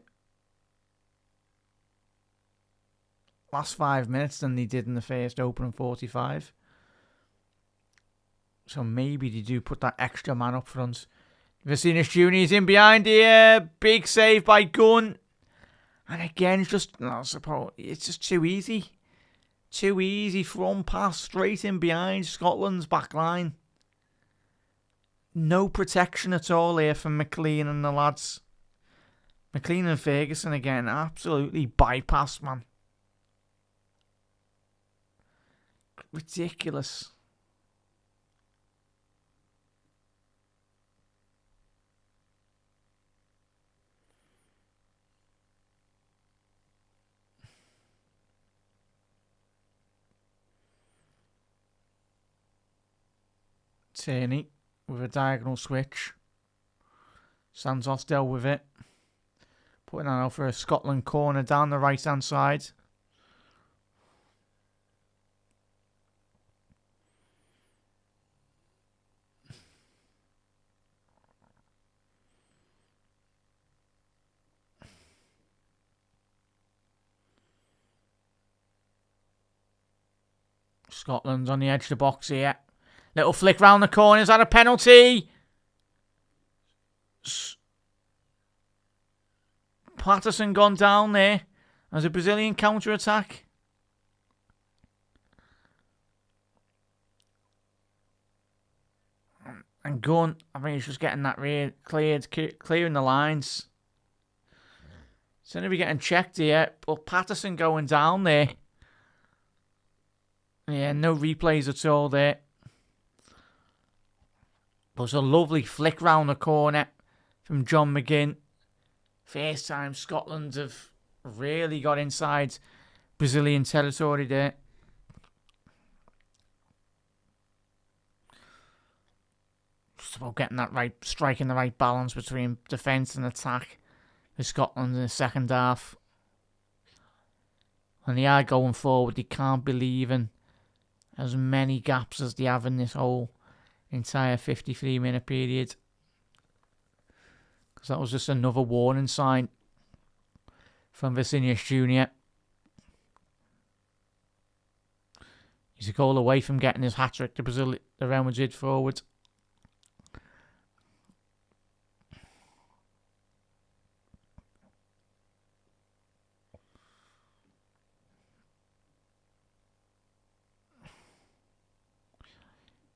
last 5 minutes than they did in the first opening 45. So maybe they do put that extra man up front. Vinicius Junior's in behind here. Big save by Gunn. And again, it's just, I suppose, it's just too easy. Too easy. Front pass straight in behind Scotland's back line. No protection at all here from McLean and the lads. McLean and Ferguson again, absolutely bypassed, man. Ridiculous. Tierney with a diagonal switch. Santos dealt with it. Putting that out for a Scotland corner down the right hand side. Scotland's on the edge of the box here. Little flick round the corner. Is that a penalty? Patterson gone down there as a Brazilian counter-attack. And Gunn, I think he's just getting that rear cleared, clearing the lines. Seems to be getting checked here, but Patterson going down there. Yeah, no replays at all there. But it's a lovely flick round the corner from John McGinn. First time Scotland have really got inside Brazilian territory there. Just about getting that right, striking the right balance between defence and attack for Scotland in the second half. When they are going forward, they can't be leaving as many gaps as they have in this whole entire 53-minute period. Because that was just another warning sign from Vinicius Jr. He's a goal away from getting his hat-trick to Brazil, the Real Madrid forward.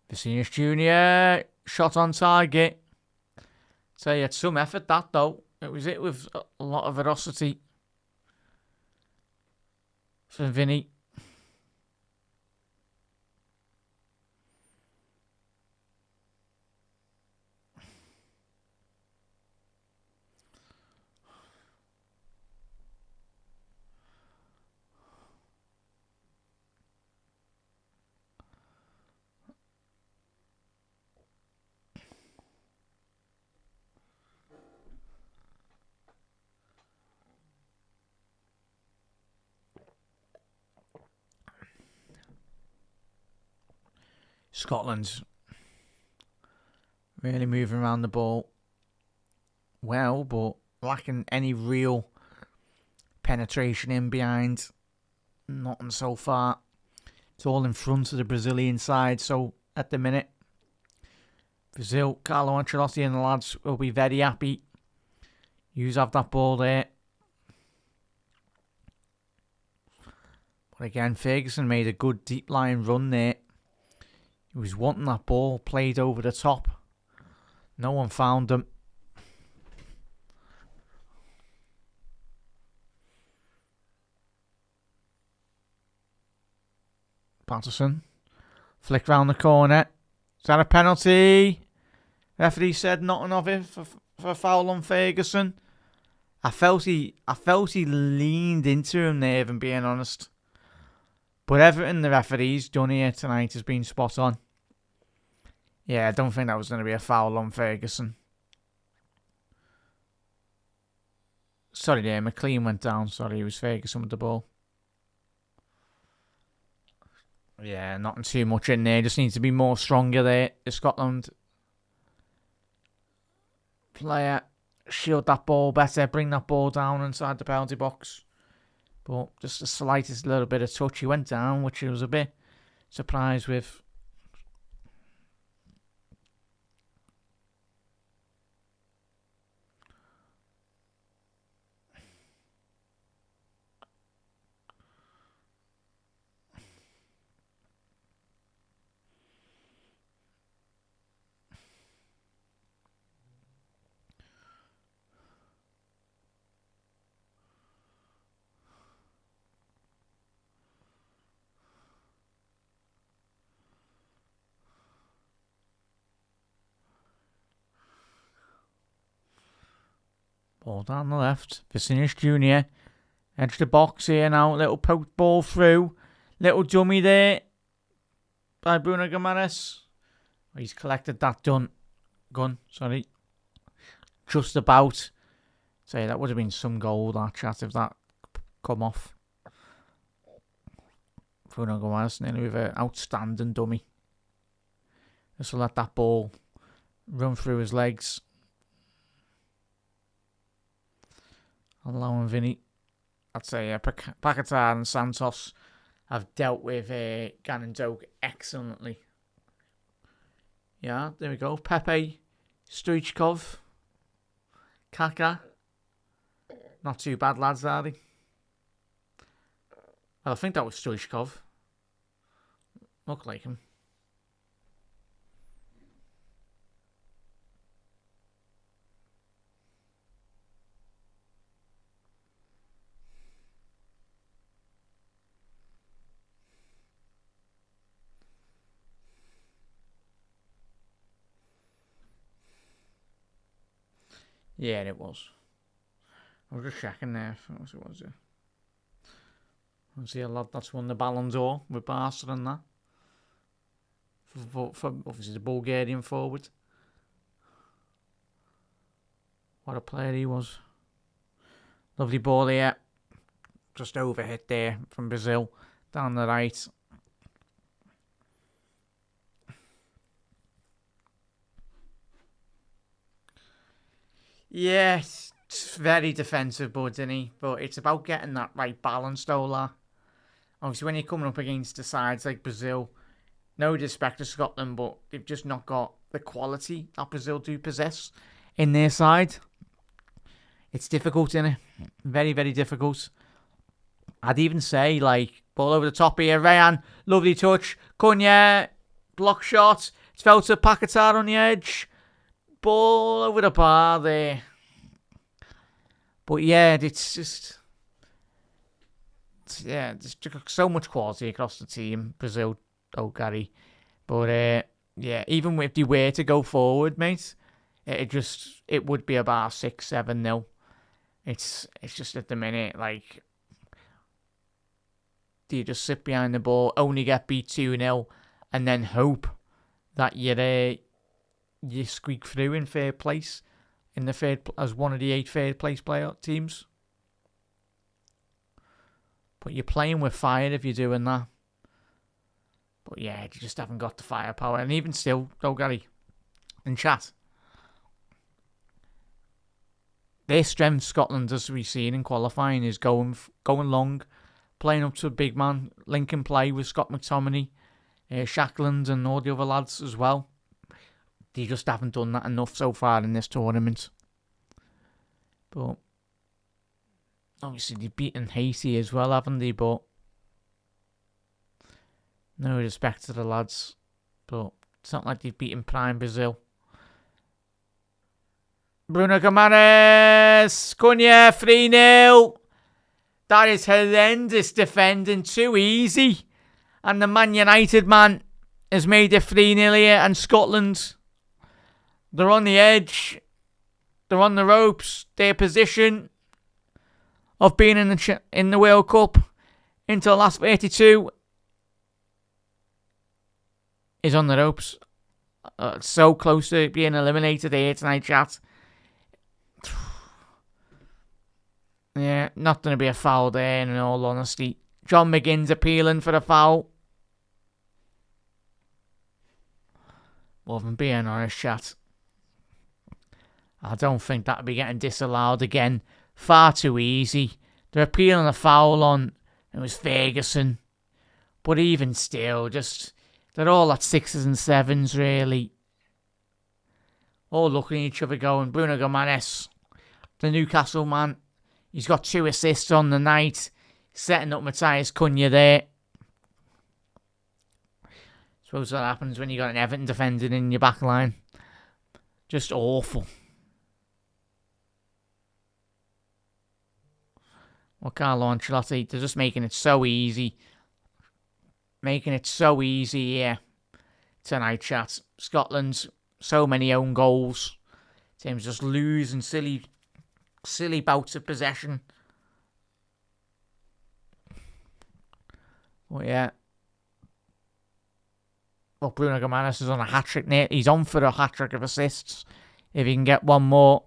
Vinicius Jr. shot on target. So he had some effort, that though. It was it with a lot of ferocity for Vinny. Scotland really moving around the ball well, but lacking any real penetration in behind. Nothing so far. It's all in front of the Brazilian side, so at the minute, Brazil, Carlo Ancelotti and the lads will be very happy. You have that ball there. But again, Ferguson made a good deep line run there. He was wanting that ball played over the top. No one found him. Patterson. Flick round the corner. Is that a penalty? Referee said nothing of it for a foul on Ferguson. I felt he leaned into him there, if I'm being honest. But everything the referee's done here tonight has been spot on. Yeah, I don't think that was going to be a foul on Ferguson. Sorry there, McLean went down. Sorry, it was Ferguson with the ball. Yeah, nothing too much in there. Just needs to be more stronger there. The Scotland player shield that ball better. Bring that ball down inside the penalty box. But just the slightest little bit of touch. He went down, which I was a bit surprised with. Ball down the left. Vinicius Jr. Edge the box here now. Little poke ball through. Little dummy there by Bruno Guimaraes. He's collected that gun. Sorry. Just about. Say that would have been some goal, that chat, if that come off. Bruno Guimaraes nearly with an outstanding dummy. Just to let that ball run through his legs. Allowing Vinny. I'd say Paquetá and Santos have dealt with McIndoe excellently. Yeah, there we go. Pepe, Stoichkov, Kaka. Not too bad, lads, are they? Well, I think that was Stoichkov. Looked like him. Yeah, it was. I was just checking there. What was it? Obviously, a lad that's won the Ballon d'Or with Barca and that. For obviously the Bulgarian forward. What a player he was. Lovely ball here. Just overhit there from Brazil. Down the right. Yes, it's very defensive, bud, isn't he? But it's about getting that right balance, though, lad. Obviously, when you're coming up against the sides like Brazil, no disrespect to Scotland, but they've just not got the quality that Brazil do possess in their side. It's difficult, isn't it? Very, very difficult. I'd even say, like, ball over the top here. Rayan, lovely touch. Cunha, block shot. It's fell to Paquetá on the edge. Ball over the bar there. But yeah, it's just... Yeah, there's so much quality across the team. Brazil, Gary. But yeah, even if they were to go forward, mate, it would be about 6-7-0. It's just at the minute, like, do you just sit behind the ball, only get beat 2-0, and then hope that you squeak through in third place, as one of the 8 third place playoff teams? But you're playing with fire if you're doing that. But yeah, you just haven't got the firepower. And even still, though, Gary, in chat, their strength, Scotland, as we've seen in qualifying, is going long, playing up to a big man, linking play with Scott McTominay, Shackland and all the other lads as well. They just haven't done that enough so far in this tournament. But obviously they've beaten Haiti as well, haven't they? But no respect to the lads. But it's not like they've beaten prime Brazil. Bruno Gomes, Cunha, 3-0. That is horrendous defending, too easy. And the Man United man has made it 3-0 here. And Scotland, they're on the edge. They're on the ropes. Their position of being in the World Cup into the last 32 is on the ropes. So close to being eliminated here tonight, chat. Yeah, not going to be a foul there, in all honesty. John McGinn's appealing for a foul. More than being honest, chat. I don't think that'll be getting disallowed again. Far too easy. They're appealing a foul on. It was Ferguson. But even still, they're all at 6s and 7s, really. All looking at each other going, Bruno Gomes, the Newcastle man. He's got 2 assists on the night. Setting up Matthias Cunha there. Suppose that happens when you got an Everton defender in your back line. Just awful. Well, Carlo Ancelotti, they're just making it so easy. Making it so easy here tonight, chat. Scotland, so many own goals. Teams just losing silly bouts of possession. Well, yeah. Well, Bruno Gomes is on a hat-trick now. He's on for a hat-trick of assists. If he can get one more.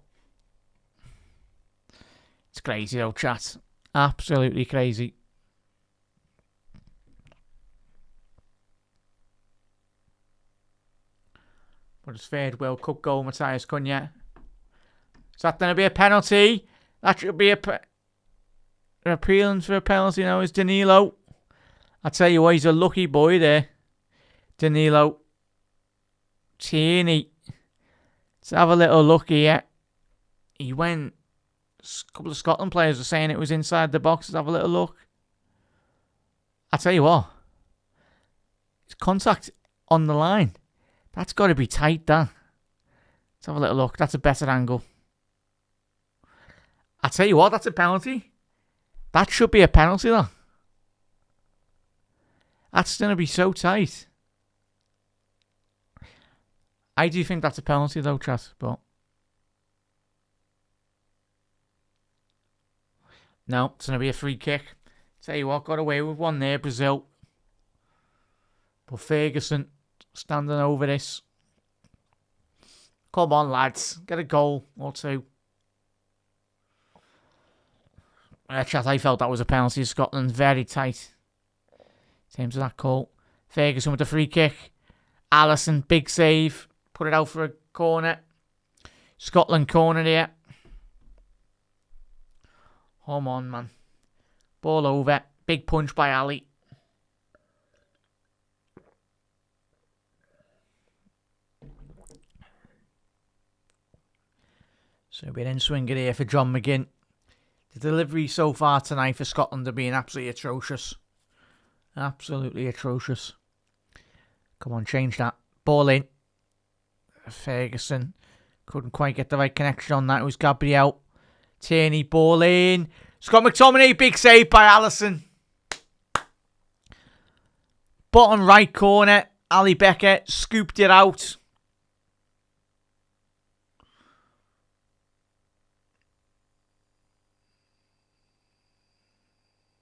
It's crazy though, chat. Absolutely crazy. But his third World Cup goal, Matthias Cunha. Is that going to be a penalty? That should be they're appealing for a penalty now, is Danilo. I tell you what, he's a lucky boy there. Danilo. Tierney. Let's have a little look here. He went. A couple of Scotland players are saying it was inside the box. Let's have a little look. I tell you what. It's contact on the line. That's got to be tight, that. Let's have a little look. That's a better angle. I tell you what, that's a penalty. That should be a penalty, though. That's going to be so tight. I do think that's a penalty, though, chat. But no, it's going to be a free kick Tell you what, got away with one there, Brazil. But Ferguson standing over this. Come on, lads. Get a goal or two. Chat, I felt that was a penalty. Scotland very tight. In terms of that call. Ferguson with the free kick. Alisson, big save. Put it out for a corner. Scotland corner here. Come on, man. Ball over. Big punch by Ali. So we're in swinger here for John McGinn. The delivery so far tonight for Scotland have been absolutely atrocious. Absolutely atrocious. Come on, change that. Ball in. Ferguson. Couldn't quite get the right connection on that. It was Gabriel. Tierney, ball in. Scott McTominay, big save by Alisson. Bottom right corner. Ali Becker scooped it out.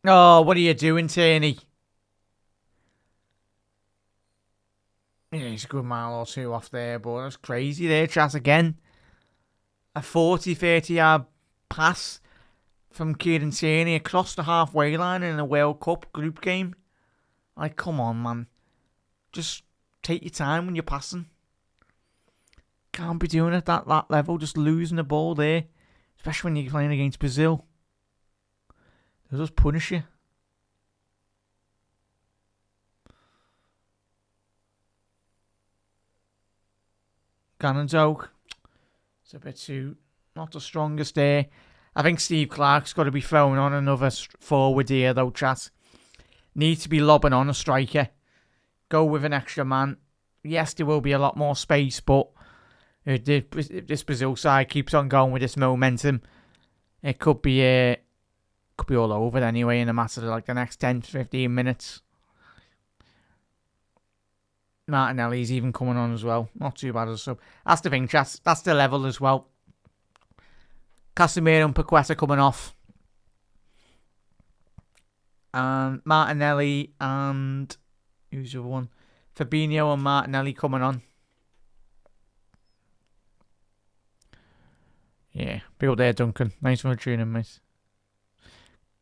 Oh, what are you doing, Tierney? Yeah, he's a good mile or two off there, but that's crazy there, chat, again. A 40-30 yard pass from Kieran Tierney across the halfway line in a World Cup group game. Like, come on, man. Just take your time when you're passing. Can't be doing it at that level, just losing the ball there. Especially when you're playing against Brazil. They'll just punish you. Cannon's it's a bit too, not the strongest there. I think Steve Clarke's got to be thrown on another forward here, though, chat. Need to be lobbing on a striker. Go with an extra man. Yes, there will be a lot more space, but if this Brazil side keeps on going with this momentum, it could be all over anyway in a matter of like the next 10 to 15 minutes. Martinelli's even coming on as well. Not too bad as a sub. That's the thing, chat. That's the level as well. Casemiro and Paqueta coming off. And Martinelli and... who's the other one? Fabinho and Martinelli coming on. Yeah, big up there, Duncan. Nice for tuning, mate.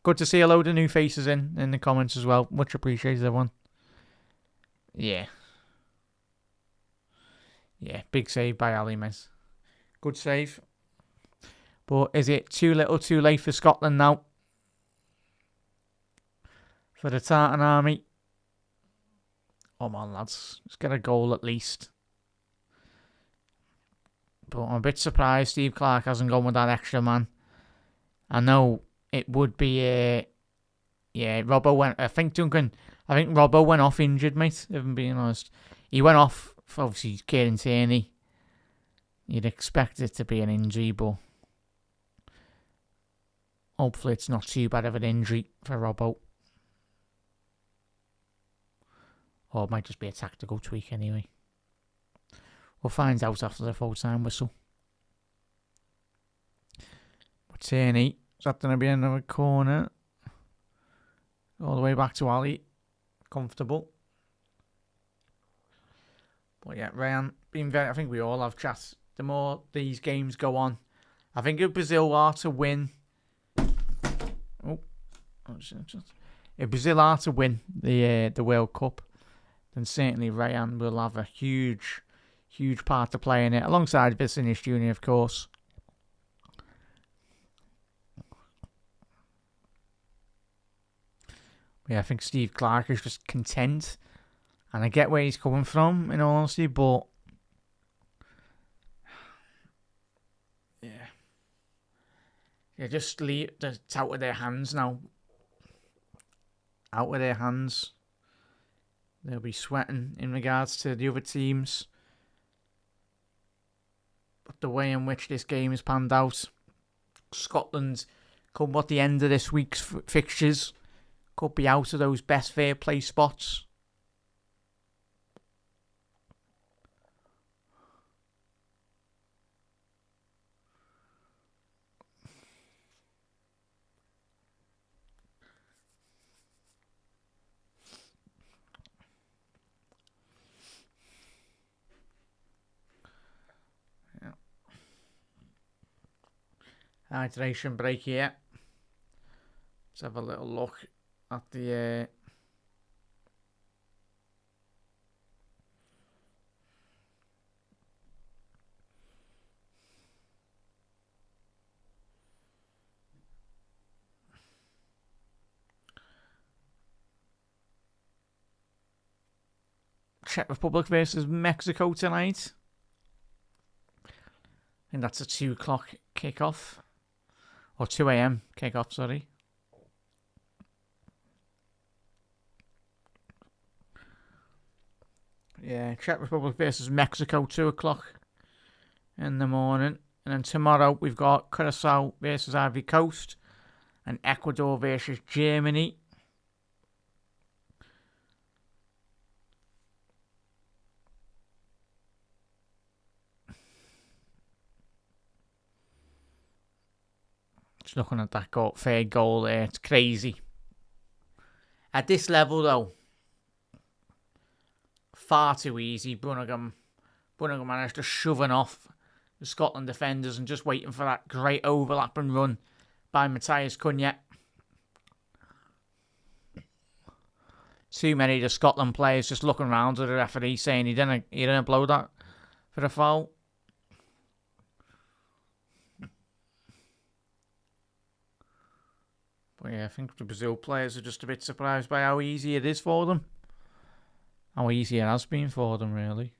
Good to see a load of new faces in the comments as well. Much appreciated, everyone. Yeah. Yeah, big save by Ali, mate. Good save. But is it too little too late for Scotland now? For the Tartan Army? Come on, lads. Let's get a goal at least. But I'm a bit surprised Steve Clarke hasn't gone with that extra man. I know it would be Robbo went... I think Robbo went off injured, mate, if I'm being honest. He went off for obviously Kieran Tierney. You'd expect it to be an injury, but hopefully it's not too bad of an injury for Robbo. Or it might just be a tactical tweak anyway. We'll find out after the full-time whistle. But Tierney, is that going to be another corner? All the way back to Ali. Comfortable. But yeah, Ryan, I think we all have chats. The more these games go on, I think if Brazil are to win... if Brazil are to win the World Cup, then certainly Ryan will have a huge part to play in it, alongside Vinicius Jr., of course. Yeah, I think Steve Clarke is just content, and I get where he's coming from, in all honesty, but just leave it's out of their hands now. Out of their hands. They'll be sweating in regards to the other teams. But the way in which this game is panned out, Scotland, come what the end of this week's fixtures, could be out of those best fair play spots. hydration break here. Let's have a little look at the Czech Republic versus Mexico tonight. And that's a 2 o'clock kickoff. Or 2 a.m. kickoff, sorry. Yeah, Czech Republic versus Mexico, 2 o'clock in the morning. And then tomorrow we've got Curacao versus Ivory Coast. And Ecuador versus Germany. Just looking at that third goal there, it's crazy. At this level though, far too easy. Brunningham managed to shoving off the Scotland defenders and just waiting for that great overlapping run by Matthias Cunha. Too many of the Scotland players just looking around at the referee saying he didn't blow that for a foul. But yeah, I think the Brazil players are just a bit surprised by how easy it is for them. How easy it has been for them, really.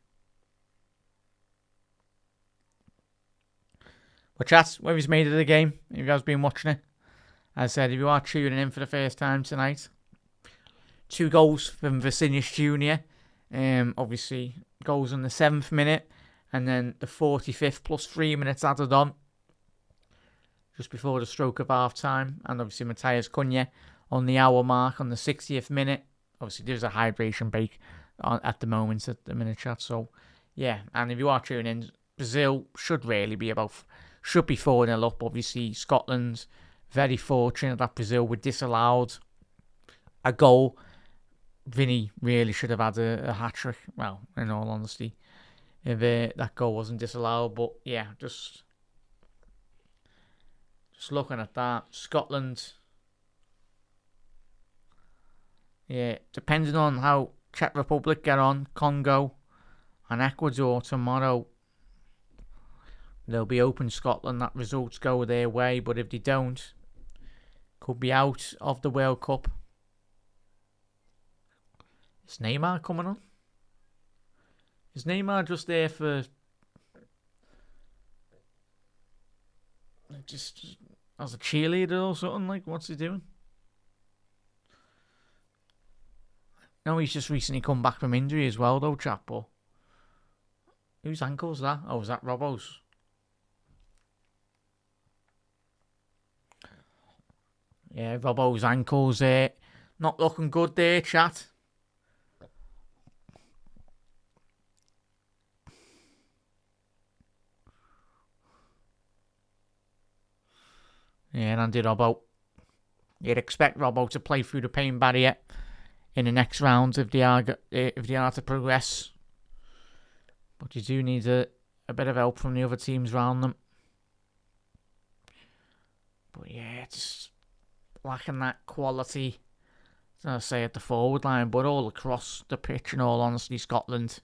But chat, whether he's made it the game, if you guys been watching it. As I said, if you are tuning in for the first time tonight, 2 goals from Vinicius Jr. Obviously, goals in the 7th minute, and then the 45th plus 3 minutes added on just before the stroke of half time. And obviously Matthias Cunha on the hour mark on the 60th minute. Obviously there's a hydration break at the moment at the minute, chat. So yeah, and if you are tuning in, Brazil should be 4-0 up. Obviously Scotland very fortunate that Brazil were disallowed a goal. Vinny really should have had a hat-trick, well, in all honesty, if that goal wasn't disallowed. But yeah, just looking at that, Scotland, yeah, depending on how Czech Republic get on, Congo and Ecuador tomorrow, they'll be open Scotland that results go their way. But if they don't, could be out of the World Cup. Is Neymar coming on? Is Neymar just there for just as a cheerleader or something? Like, what's he doing? No, he's just recently come back from injury as well, though, chap. But whose ankle's that? Oh, is that Robbo's? Yeah, Robbo's ankle's not looking good there, chat. Yeah, and Andy Robbo. You'd expect Robbo to play through the pain barrier in the next round if they are to progress. But you do need a bit of help from the other teams around them. But yeah, just lacking that quality, I say, at the forward line, but all across the pitch, in all honesty, Scotland.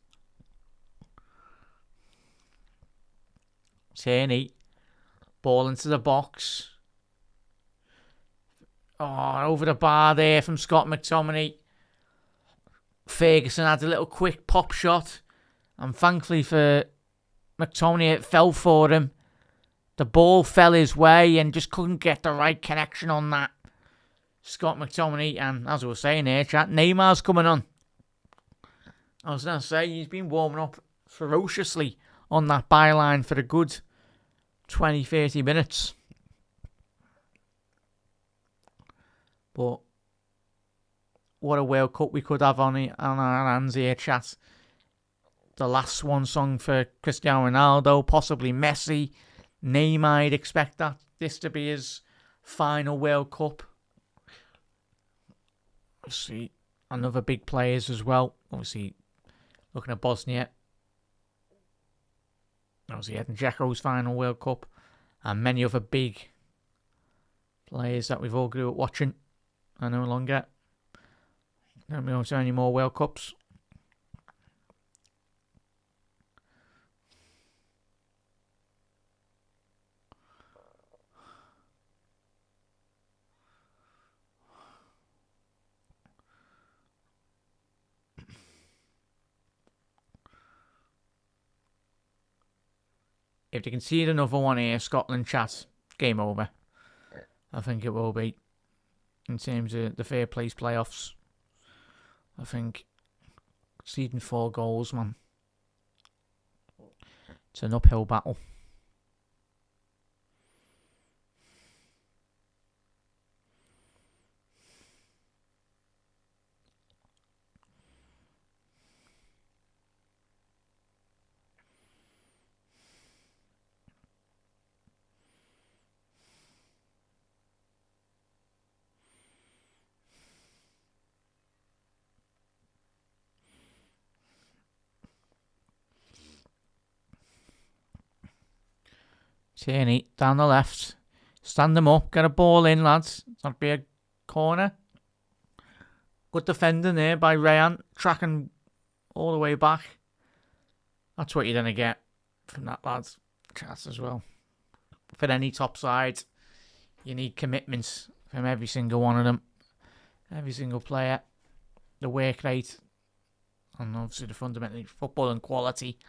Tierney, ball into the box. Oh, over the bar there from Scott McTominay. Ferguson had a little quick pop shot, and thankfully for McTominay, it fell for him. The ball fell his way and just couldn't get the right connection on that. Scott McTominay, and as I was saying here, chat, Neymar's coming on. I was going to say, he's been warming up ferociously on that byline for a good 20-30 minutes. But what a World Cup we could have on our hands here, chat. The last swan song for Cristiano Ronaldo, possibly Messi. Neymar, I'd expect this to be his final World Cup. Obviously, another big players as well. Obviously, looking at Bosnia. Obviously, Edin Dzeko's final World Cup. And many other big Players that we've all grew up watching are no longer. Don't know if there are any more World Cups. If they concede another one here, Scotland chat, game over. I think it will be. In terms of the fair place playoffs, I think conceding 4 goals, man. It's an uphill battle. Tierney down the left. Stand them up. Get a ball in, lads. That'd be a corner. Good defending there by Rayan. Tracking all the way back. That's what you're going to get from that, lads. Chance as well. For any top side, you need commitments from every single one of them. Every single player. The work rate. And obviously the fundamental football and quality.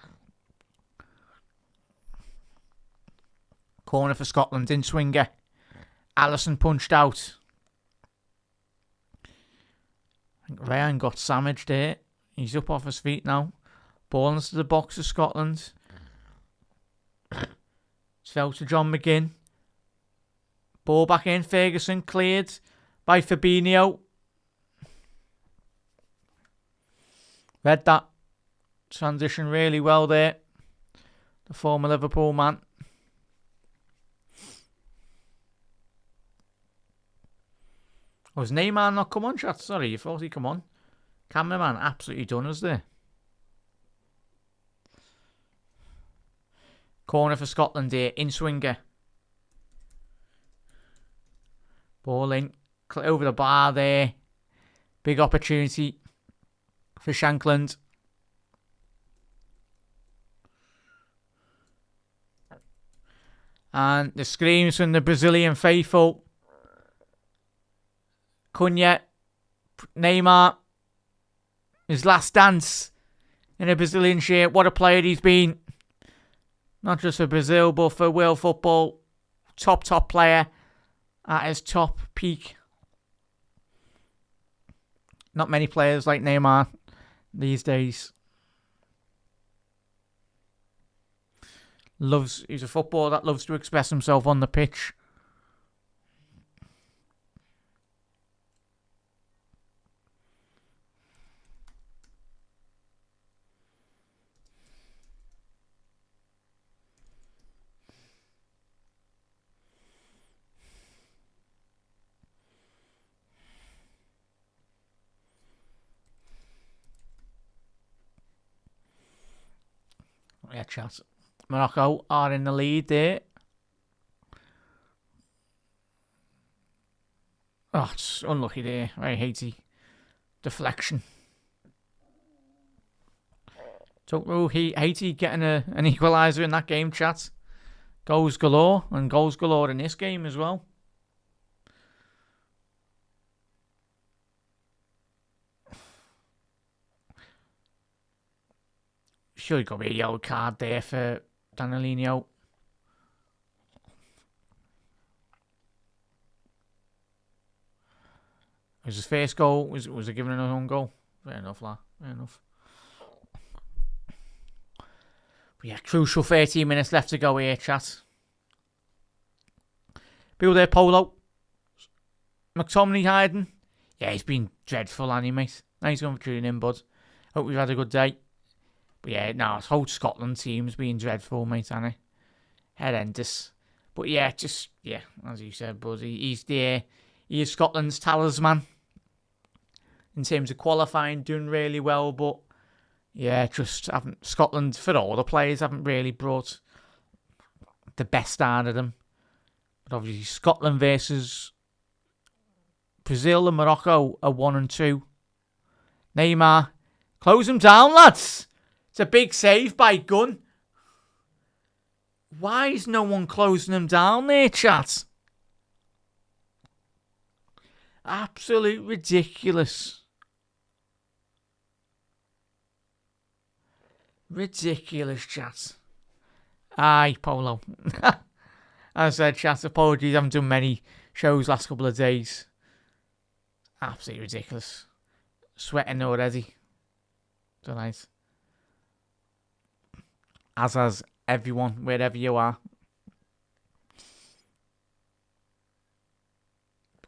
Corner for Scotland in swinger. Allison punched out. I think Ryan got sandwiched there. He's up off his feet now. Ball into the box of Scotland. It's fell to John McGinn. Ball back in. Ferguson cleared by Fabinho. Read that transition really well there. The former Liverpool man. Oh, has Neymar not come on, chat? Sorry, you thought he'd come on. Cameraman absolutely done us there. Corner for Scotland here. In swinger. Ball in. Over the bar there. Big opportunity for Shankland. And the screams from the Brazilian faithful. Cunha, Neymar, his last dance in a Brazilian shirt. What a player he's been. Not just for Brazil, but for world football. Top player at his top peak. Not many players like Neymar these days. He's a footballer that loves to express himself on the pitch. Yeah, chat. Morocco are in the lead there. Oh, it's unlucky there. Right, Haiti. Deflection. So Haiti getting an equaliser in that game, chat. Goals galore, and goals galore in this game as well. Should go be a yellow card there for Danilino. Was his first goal? Was it given an own goal? Fair enough, lad. Fair enough. But yeah, crucial 13 minutes left to go here, chat. People there, Polo. McTominay hiding. Yeah, he's been dreadful, hasn't he, mate? Nice going for tuning in, bud. Hope we've had a good day. But yeah, no, this whole Scotland team's been dreadful, mate, hasn't he? Horrendous. But yeah, as you said, bud, he's there. He is Scotland's talisman. In terms of qualifying, doing really well, but yeah, just haven't Scotland, for all the players, haven't really brought the best out of them. But obviously Scotland versus Brazil and Morocco are 1 and 2. Neymar, close them down, lads. It's a big save by Gunn. Why is no one closing them down there, chat? Absolute ridiculous. Ridiculous, chat. Aye, Polo. As I said, chat, apologies. I haven't done many shows last couple of days. Absolutely ridiculous. Sweating already. Tonight. As has everyone, wherever you are.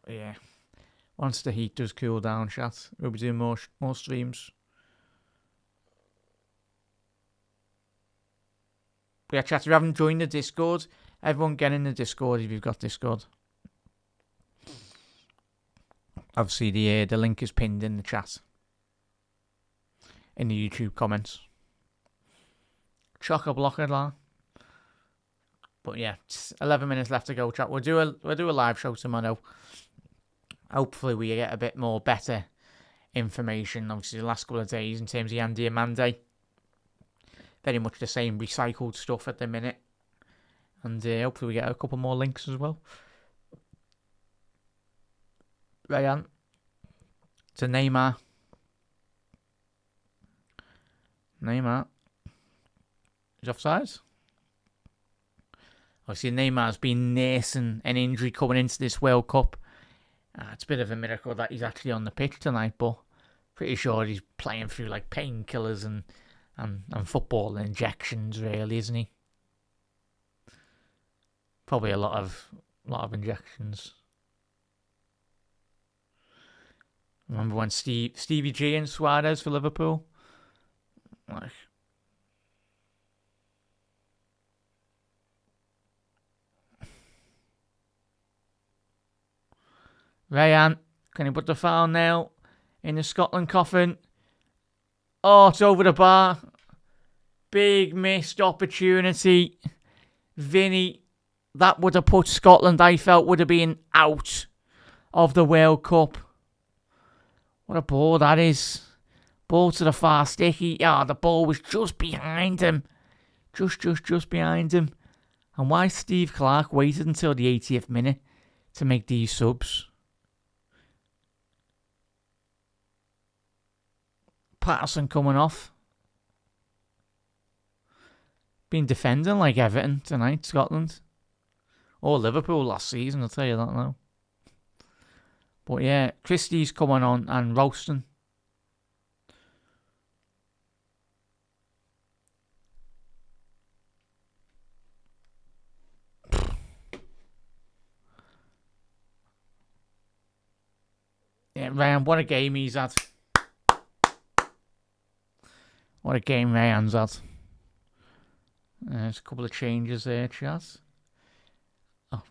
But yeah. Once the heat does cool down, chat, we'll be doing more streams. But yeah, chat, if you haven't joined the Discord, everyone get in the Discord if you've got Discord. Obviously, the link is pinned in the chat. In the YouTube comments. Chock-a-block line. But yeah, it's 11 minutes left to go, chat. We'll do a live show tomorrow. Hopefully we get a bit more better information. Obviously, the last couple of days in terms of Yandy and Manday. Very much the same recycled stuff at the minute. And hopefully we get a couple more links as well. Ryan. To Neymar. Neymar. He's offsides. Obviously, Neymar's been nursing an injury coming into this World Cup. It's a bit of a miracle that he's actually on the pitch tonight, but pretty sure he's playing through like painkillers and football injections, really, isn't he? Probably a lot of injections. Remember when Stevie G and Suarez for Liverpool? Like, Rayan, can you put the foul nail in the Scotland coffin? Oh, it's over the bar. Big missed opportunity. Vinny, that would have put Scotland, I felt, would have been out of the World Cup. What a ball that is. Ball to the far sticky. Yeah, the ball was just behind him. Just behind him. And why Steve Clarke waited until the 80th minute to make these subs? Patterson coming off. Been defending like Everton tonight, Scotland. Or Liverpool last season, I'll tell you that now. But yeah, Christie's coming on and roasting. Yeah, Ryan, what a game he's had. What a game Ryan's had. There's a couple of changes there, chat. Oh,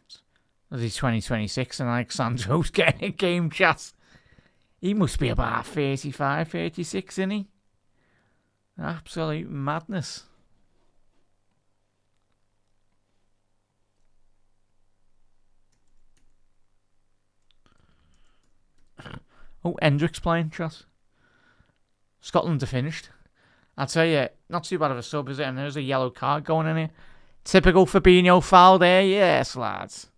he's 2026 and Alexandro's getting a game, chat. He must be about 35, 36, isn't he? Absolute madness. Oh, Hendrick's playing, chat. Scotland are finished. I'll tell you, not too bad of a sub, is it? And there's a yellow card going in here. Typical Fabinho foul there. Yes, lads.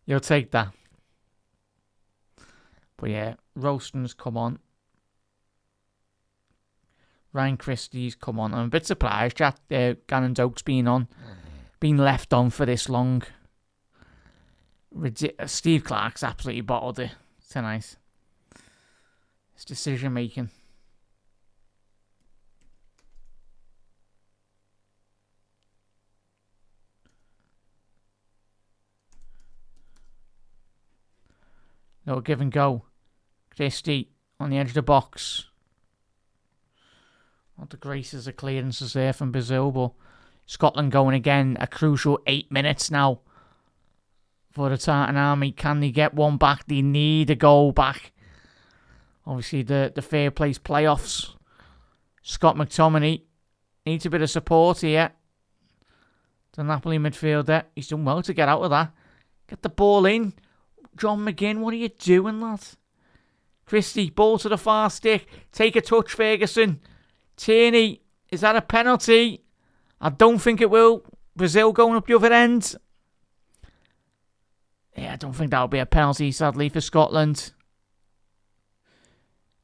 You'll take that. But yeah, Roaston's come on. Ryan Christie's come on. I'm a bit surprised, chat. Gannon Doak's been left on for this long. Steve Clarke's absolutely bottled it tonight. His decision making. No give and go. Christie on the edge of the box. Not the graces of clearances there from Brazil, but Scotland going again. A crucial 8 minutes now for the Tartan Army. Can they get one back? They need a goal back. Obviously, the Fair Place playoffs. Scott McTominay needs a bit of support here. The Napoli midfielder. He's done well to get out of that. Get the ball in. John McGinn, what are you doing, lad? Christie, ball to the far stick. Take a touch, Ferguson. Tierney, is that a penalty? I don't think it will. Brazil going up the other end. Yeah, I don't think that'll be a penalty, sadly, for Scotland.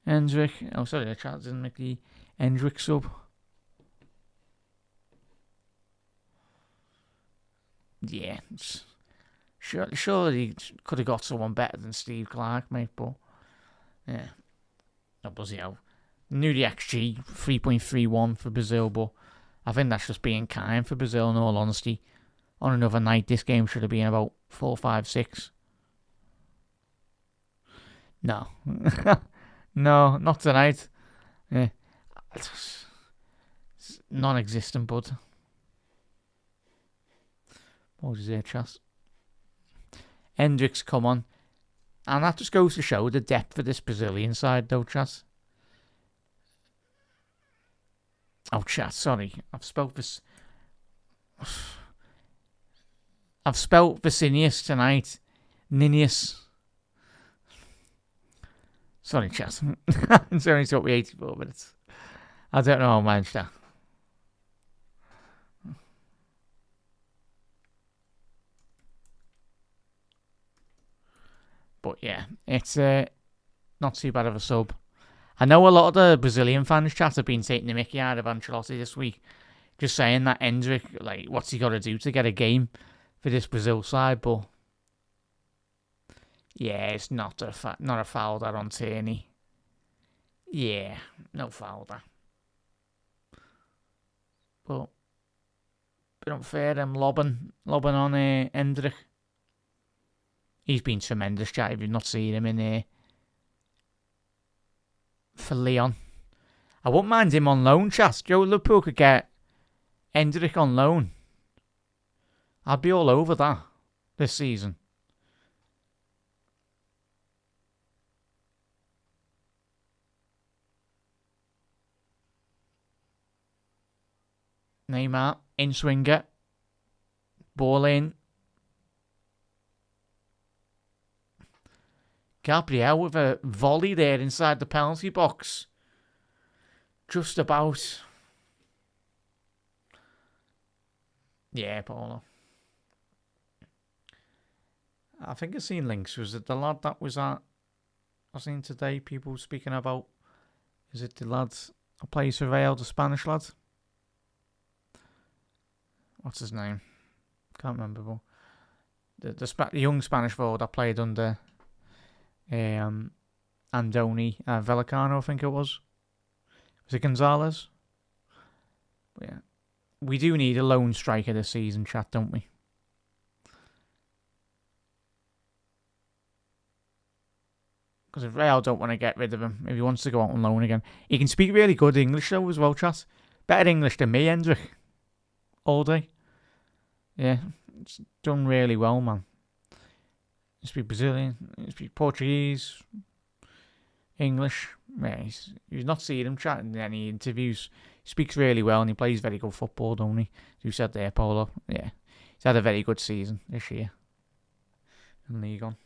Hendrick. Oh, sorry, the chat didn't make the Hendrick sub. Yeah. Surely he could have got someone better than Steve Clark, mate, but yeah. That bloody hell. Knew the XG, 3.31 for Brazil, but I think that's just being kind for Brazil, in all honesty. On another night, this game should have been about 4, 5, 6. No. No, not tonight. Yeah. It's non-existent, bud. What was there, Chas? Hendricks, come on. And that just goes to show the depth of this Brazilian side, though, Chas. Oh, chat, sorry. I've spelt Vicinius tonight. Ninius. Sorry, chat. It's only took me 84 minutes. I don't know how I managed that. But yeah, it's not too bad of a sub. I know a lot of the Brazilian fans chat have been taking the mickey out of Ancelotti this week. Just saying that Hendrick, like, what's he got to do to get a game for this Brazil side? But yeah, it's not a foul that on Tierney. Yeah, no foul that. But bit unfair them lobbing on Hendrick. He's been tremendous, chat. If you've not seen him in there. For Leon. I wouldn't mind him on loan, chat. Joe Liverpool could get Hendrick on loan. I'd be all over that this season. Neymar, in swinger. Ball in. Gabriel with a volley there inside the penalty box. Just about. Yeah, Paulo. I think I've seen links. Was it the lad that was at... I've seen today people speaking about... Is it the lad that plays for Real, the Spanish lad? What's his name? Can't remember. But the young Spanish forward that played under... Andoni Velicano, I think it was. Was it Gonzalez? But yeah. We do need a lone striker this season, chat, don't we? Because if Real don't want to get rid of him, if he wants to go out on loan again. He can speak really good English though as well, chat. Better English than me, Hendrick. All day. Yeah, it's done really well, man. You speak Brazilian, you speak Portuguese, English. Yeah, you've not seen him chatting in any interviews. He speaks really well and he plays very good football, don't he? You said there, Paulo. Yeah, he's had a very good season this year in League On.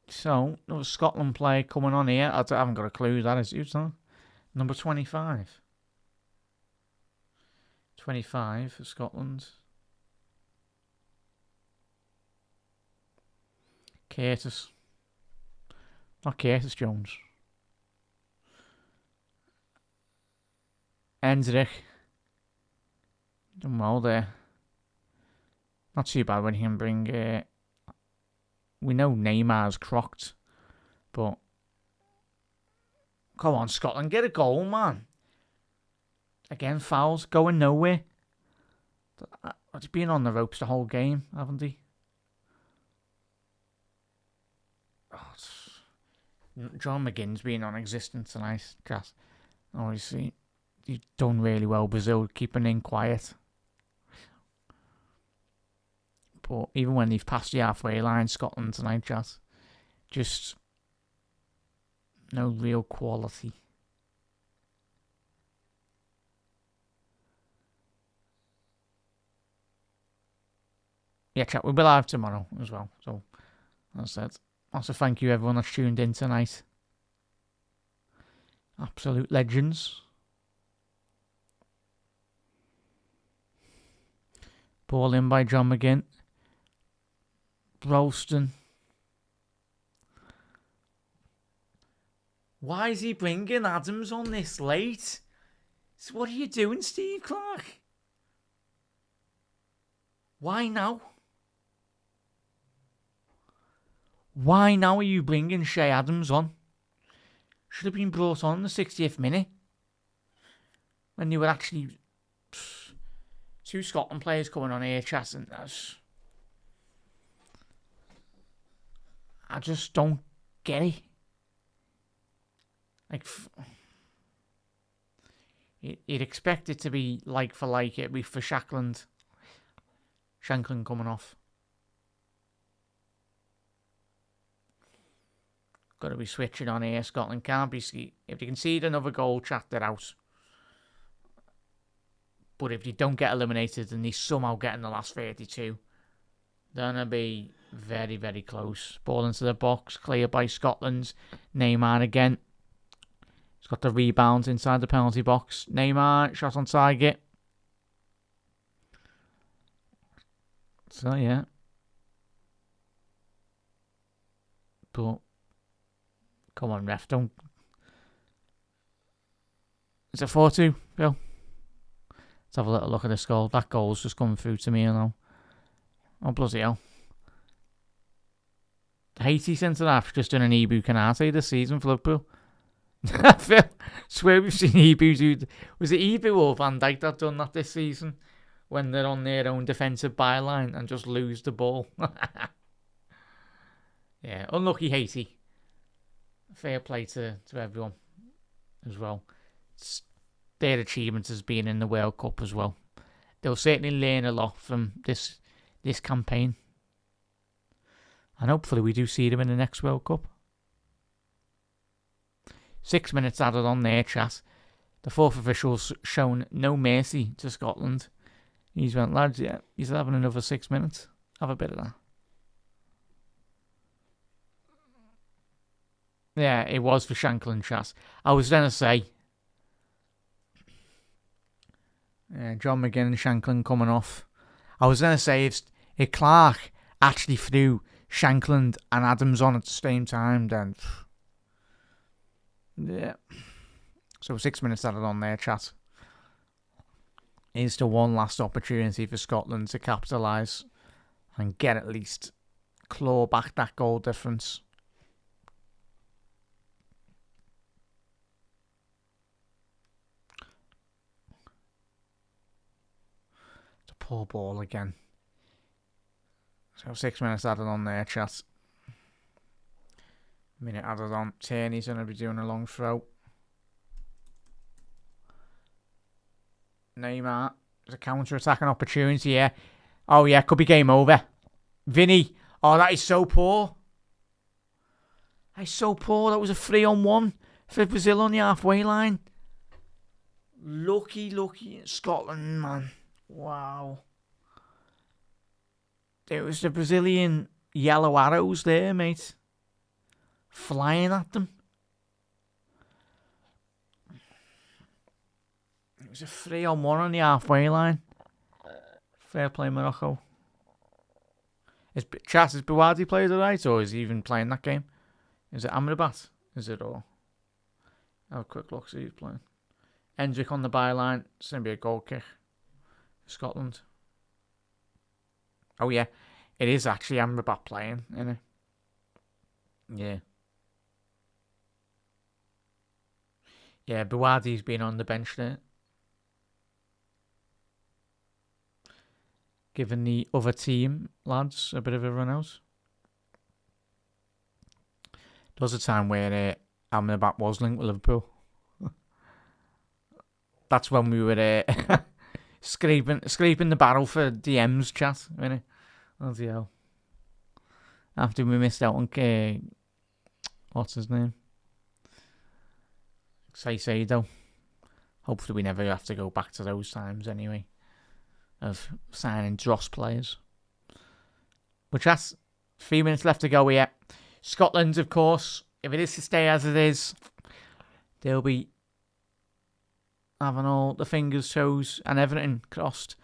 So, there was a Scotland player coming on here. I haven't got a clue who that is. Who's that? Number 25. 25 for Scotland. Curtis. Not Curtis Jones. Hendrick. Done well there. Not too bad when he can bring... we know Neymar's crocked. But... Come on, Scotland, get a goal, man. Again, fouls going nowhere. He's been on the ropes the whole game, haven't he? Oh, John McGinn's been non-existent tonight, Cass. Obviously, he's done really well. Brazil keeping in quiet. But even when they've passed the halfway line, Scotland tonight, Cass, just No real quality. Yeah, chat. We'll be live tomorrow as well. So, that's it. Also, thank you everyone that's tuned in tonight. Absolute legends. Ball in by John McGinn. Ralston. Why is he bringing Adams on this late? So what are you doing, Steve Clarke? Why now? Why now are you bringing Shea Adams on? Should have been brought on in the 60th minute. When you were actually... two Scotland players coming on here chatting. I just don't get it. Like, you'd expect it to be like for like. It'd be for Shankland coming off. Got to be switching on here. Scotland can't be... If they concede another goal, chat it out. But if they don't get eliminated and they somehow get in the last 32, they're going to be very, very close. Ball into the box. Cleared by Scotland. Neymar again. He's got the rebound inside the penalty box. Neymar, shot on target. So, yeah. But, come on, ref, don't... Is it 4-2, Bill? Let's have a little look at this goal. That goal's just coming through to me now. Oh, bloody hell. Haiti centre-half just done an Ibu Kanate this season for Liverpool. I swear we've seen Ibu do... Was it Ibu or Van Dijk that done that this season? When they're on their own defensive byline and just lose the ball. Yeah, unlucky Haiti. Fair play to everyone as well. Their achievements has been in the World Cup as well. They'll certainly learn a lot from this campaign. And hopefully we do see them in the next World Cup. 6 minutes added on there, chat. The fourth official's shown no mercy to Scotland. He's went, lads, yeah, he's having another 6 minutes. Have a bit of that. Yeah, it was for Shankland, chat. I was going to say... John McGinn and Shankland coming off. I was going to say if Clarke actually threw Shankland and Adams on at the same time, then... Yeah. So 6 minutes added on there, chat. Here's the one last opportunity for Scotland to capitalise and get at least claw back that goal difference. It's a poor ball again. So 6 minutes added on there, chat. Minute added on. Tierney's going to be doing a long throw. Neymar. There's a counter-attacking opportunity here. Oh, yeah. Could be game over. Vinny. Oh, that is so poor. That is so poor. That was a 3-on-1 for Brazil on the halfway line. Lucky Scotland, man. Wow. It was the Brazilian yellow arrows there, mate. Flying at them. It was a 3-on-1 on the halfway line. Fair play, Morocco. Is Buwadi played alright, or is he even playing that game? Is it Amrabat? Is it all? Have a quick look, see who's playing. Hendrick on the byline. It's going to be a goal kick for Scotland. Oh, yeah. It is actually Amrabat playing, isn't it? Yeah. Yeah, Buwadi's been on the bench there. Giving the other team, lads, a bit of a run out. There was a time where Amrabat was linked with Liverpool. That's when we were scraping the barrel for DMs, chat, innit? Oh, hell. After we missed out on... what's his name? say though. Hopefully we never have to go back to those times anyway. Of signing dross players. But that's 3 minutes left to go here. Scotland, of course, if it is to stay as it is, they'll be having all the fingers, toes, and everything crossed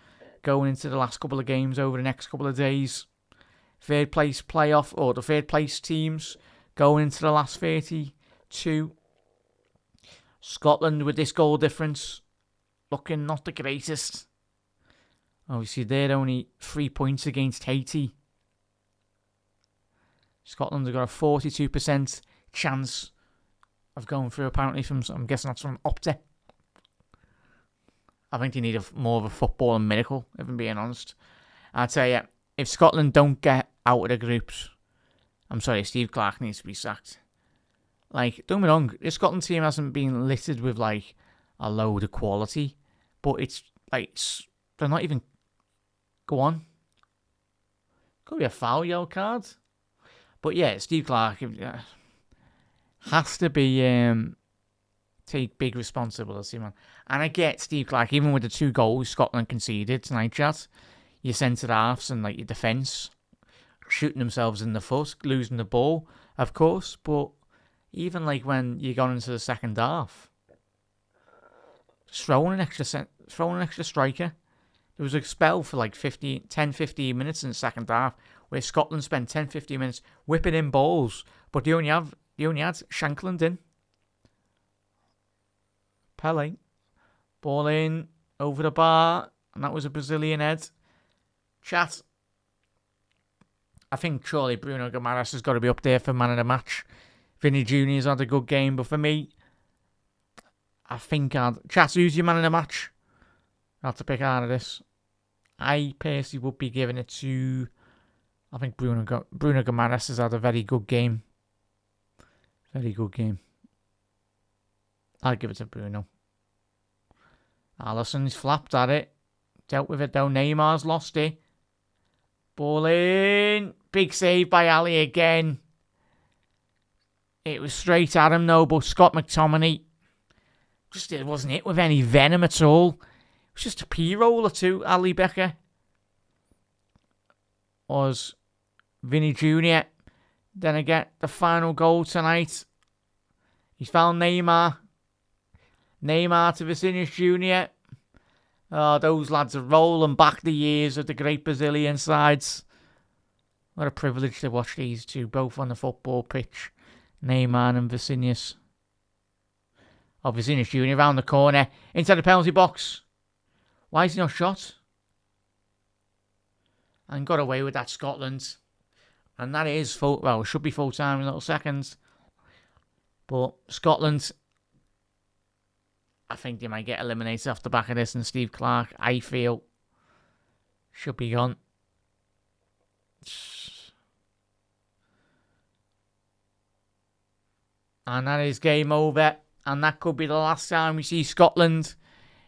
going into the last couple of games over the next couple of days. Third place playoff, or the third place teams going into the last 32. Scotland with this goal difference looking not the greatest. Obviously, they're only 3 points against Haiti. Scotland have got a 42% chance of going through, apparently, from, I'm guessing that's from Opta. I think they need more of a footballing miracle, if I'm being honest. I'll tell you, if Scotland don't get out of the groups, I'm sorry, Steve Clarke needs to be sacked. Like, don't get me wrong, the Scotland team hasn't been littered with, like, a load of quality. But it's, like, they're not even... Go on. Could be a foul yellow card. But yeah, Steve Clarke has to be... take big responsibility, man. And I get Steve Clarke, even with the 2 goals Scotland conceded tonight, chat. Your centre-halves and, like, your defence shooting themselves in the foot, losing the ball, of course. But even, like, when you got into the second half, just throwing an extra striker. There was a spell for, like, 10-15 minutes in the second half where Scotland spent 10-15 minutes whipping in balls. But they only had Shankland in. Pele. Ball in, over the bar, and that was a Brazilian head. Chat. I think surely Bruno Guimaraes has got to be up there for man of the match. Vinny Jr.'s had a good game, but for me, I think Chat, who's your man of the match? I'll have to pick out of this. I personally would be giving it to... I think Bruno Guimaraes has had a very good game. Very good game. I'll give it to Bruno. Alisson's flapped at it. Dealt with it though. Neymar's lost it. Ball in. Big save by Ali again. It was straight at him though, but Scott McTominay just it wasn't hit with any venom at all. It was just a P-roll or two. Ali Becker was Vinny Jr. Then again, the final goal tonight. He's found Neymar. Neymar to Vinicius Jr. Oh, those lads are rolling back the years of the great Brazilian sides. What a privilege to watch these two, both on the football pitch. Neymar and Vinicius. Oh, Vinicius Jr. around the corner. Inside the penalty box. Why is he not shot? And got away with that, Scotland. And that is full... Well, it should be full time in little seconds. But Scotland... I think they might get eliminated off the back of this, and Steve Clarke, I feel, should be gone. And that is game over. And that could be the last time we see Scotland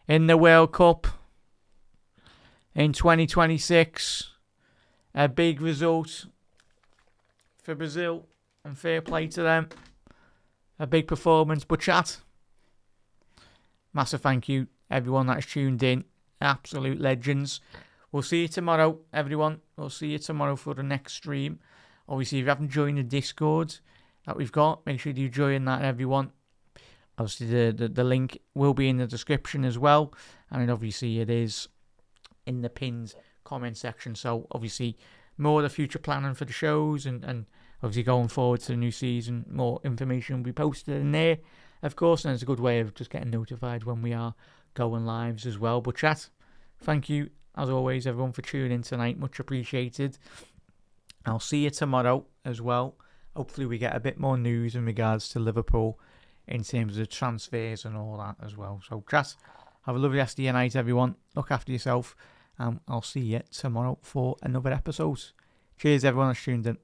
in the World Cup in 2026. A big result for Brazil, and fair play to them. A big performance, but chat. Massive thank you, everyone that's tuned in. Absolute legends. We'll see you tomorrow, everyone. We'll see you tomorrow for the next stream. Obviously, if you haven't joined the Discord that we've got, make sure you join that, everyone. Obviously, the link will be in the description as well. And obviously, it is in the pinned comment section. So, obviously, more of the future planning for the shows and obviously going forward to the new season, more information will be posted in there. Of course, and it's a good way of just getting notified when we are going lives as well. But chat, thank you, as always, everyone, for tuning in tonight. Much appreciated. I'll see you tomorrow as well. Hopefully we get a bit more news in regards to Liverpool in terms of transfers and all that as well. So chat, have a lovely rest of your night, everyone. Look after yourself. And I'll see you tomorrow for another episode. Cheers, everyone that's tuned in.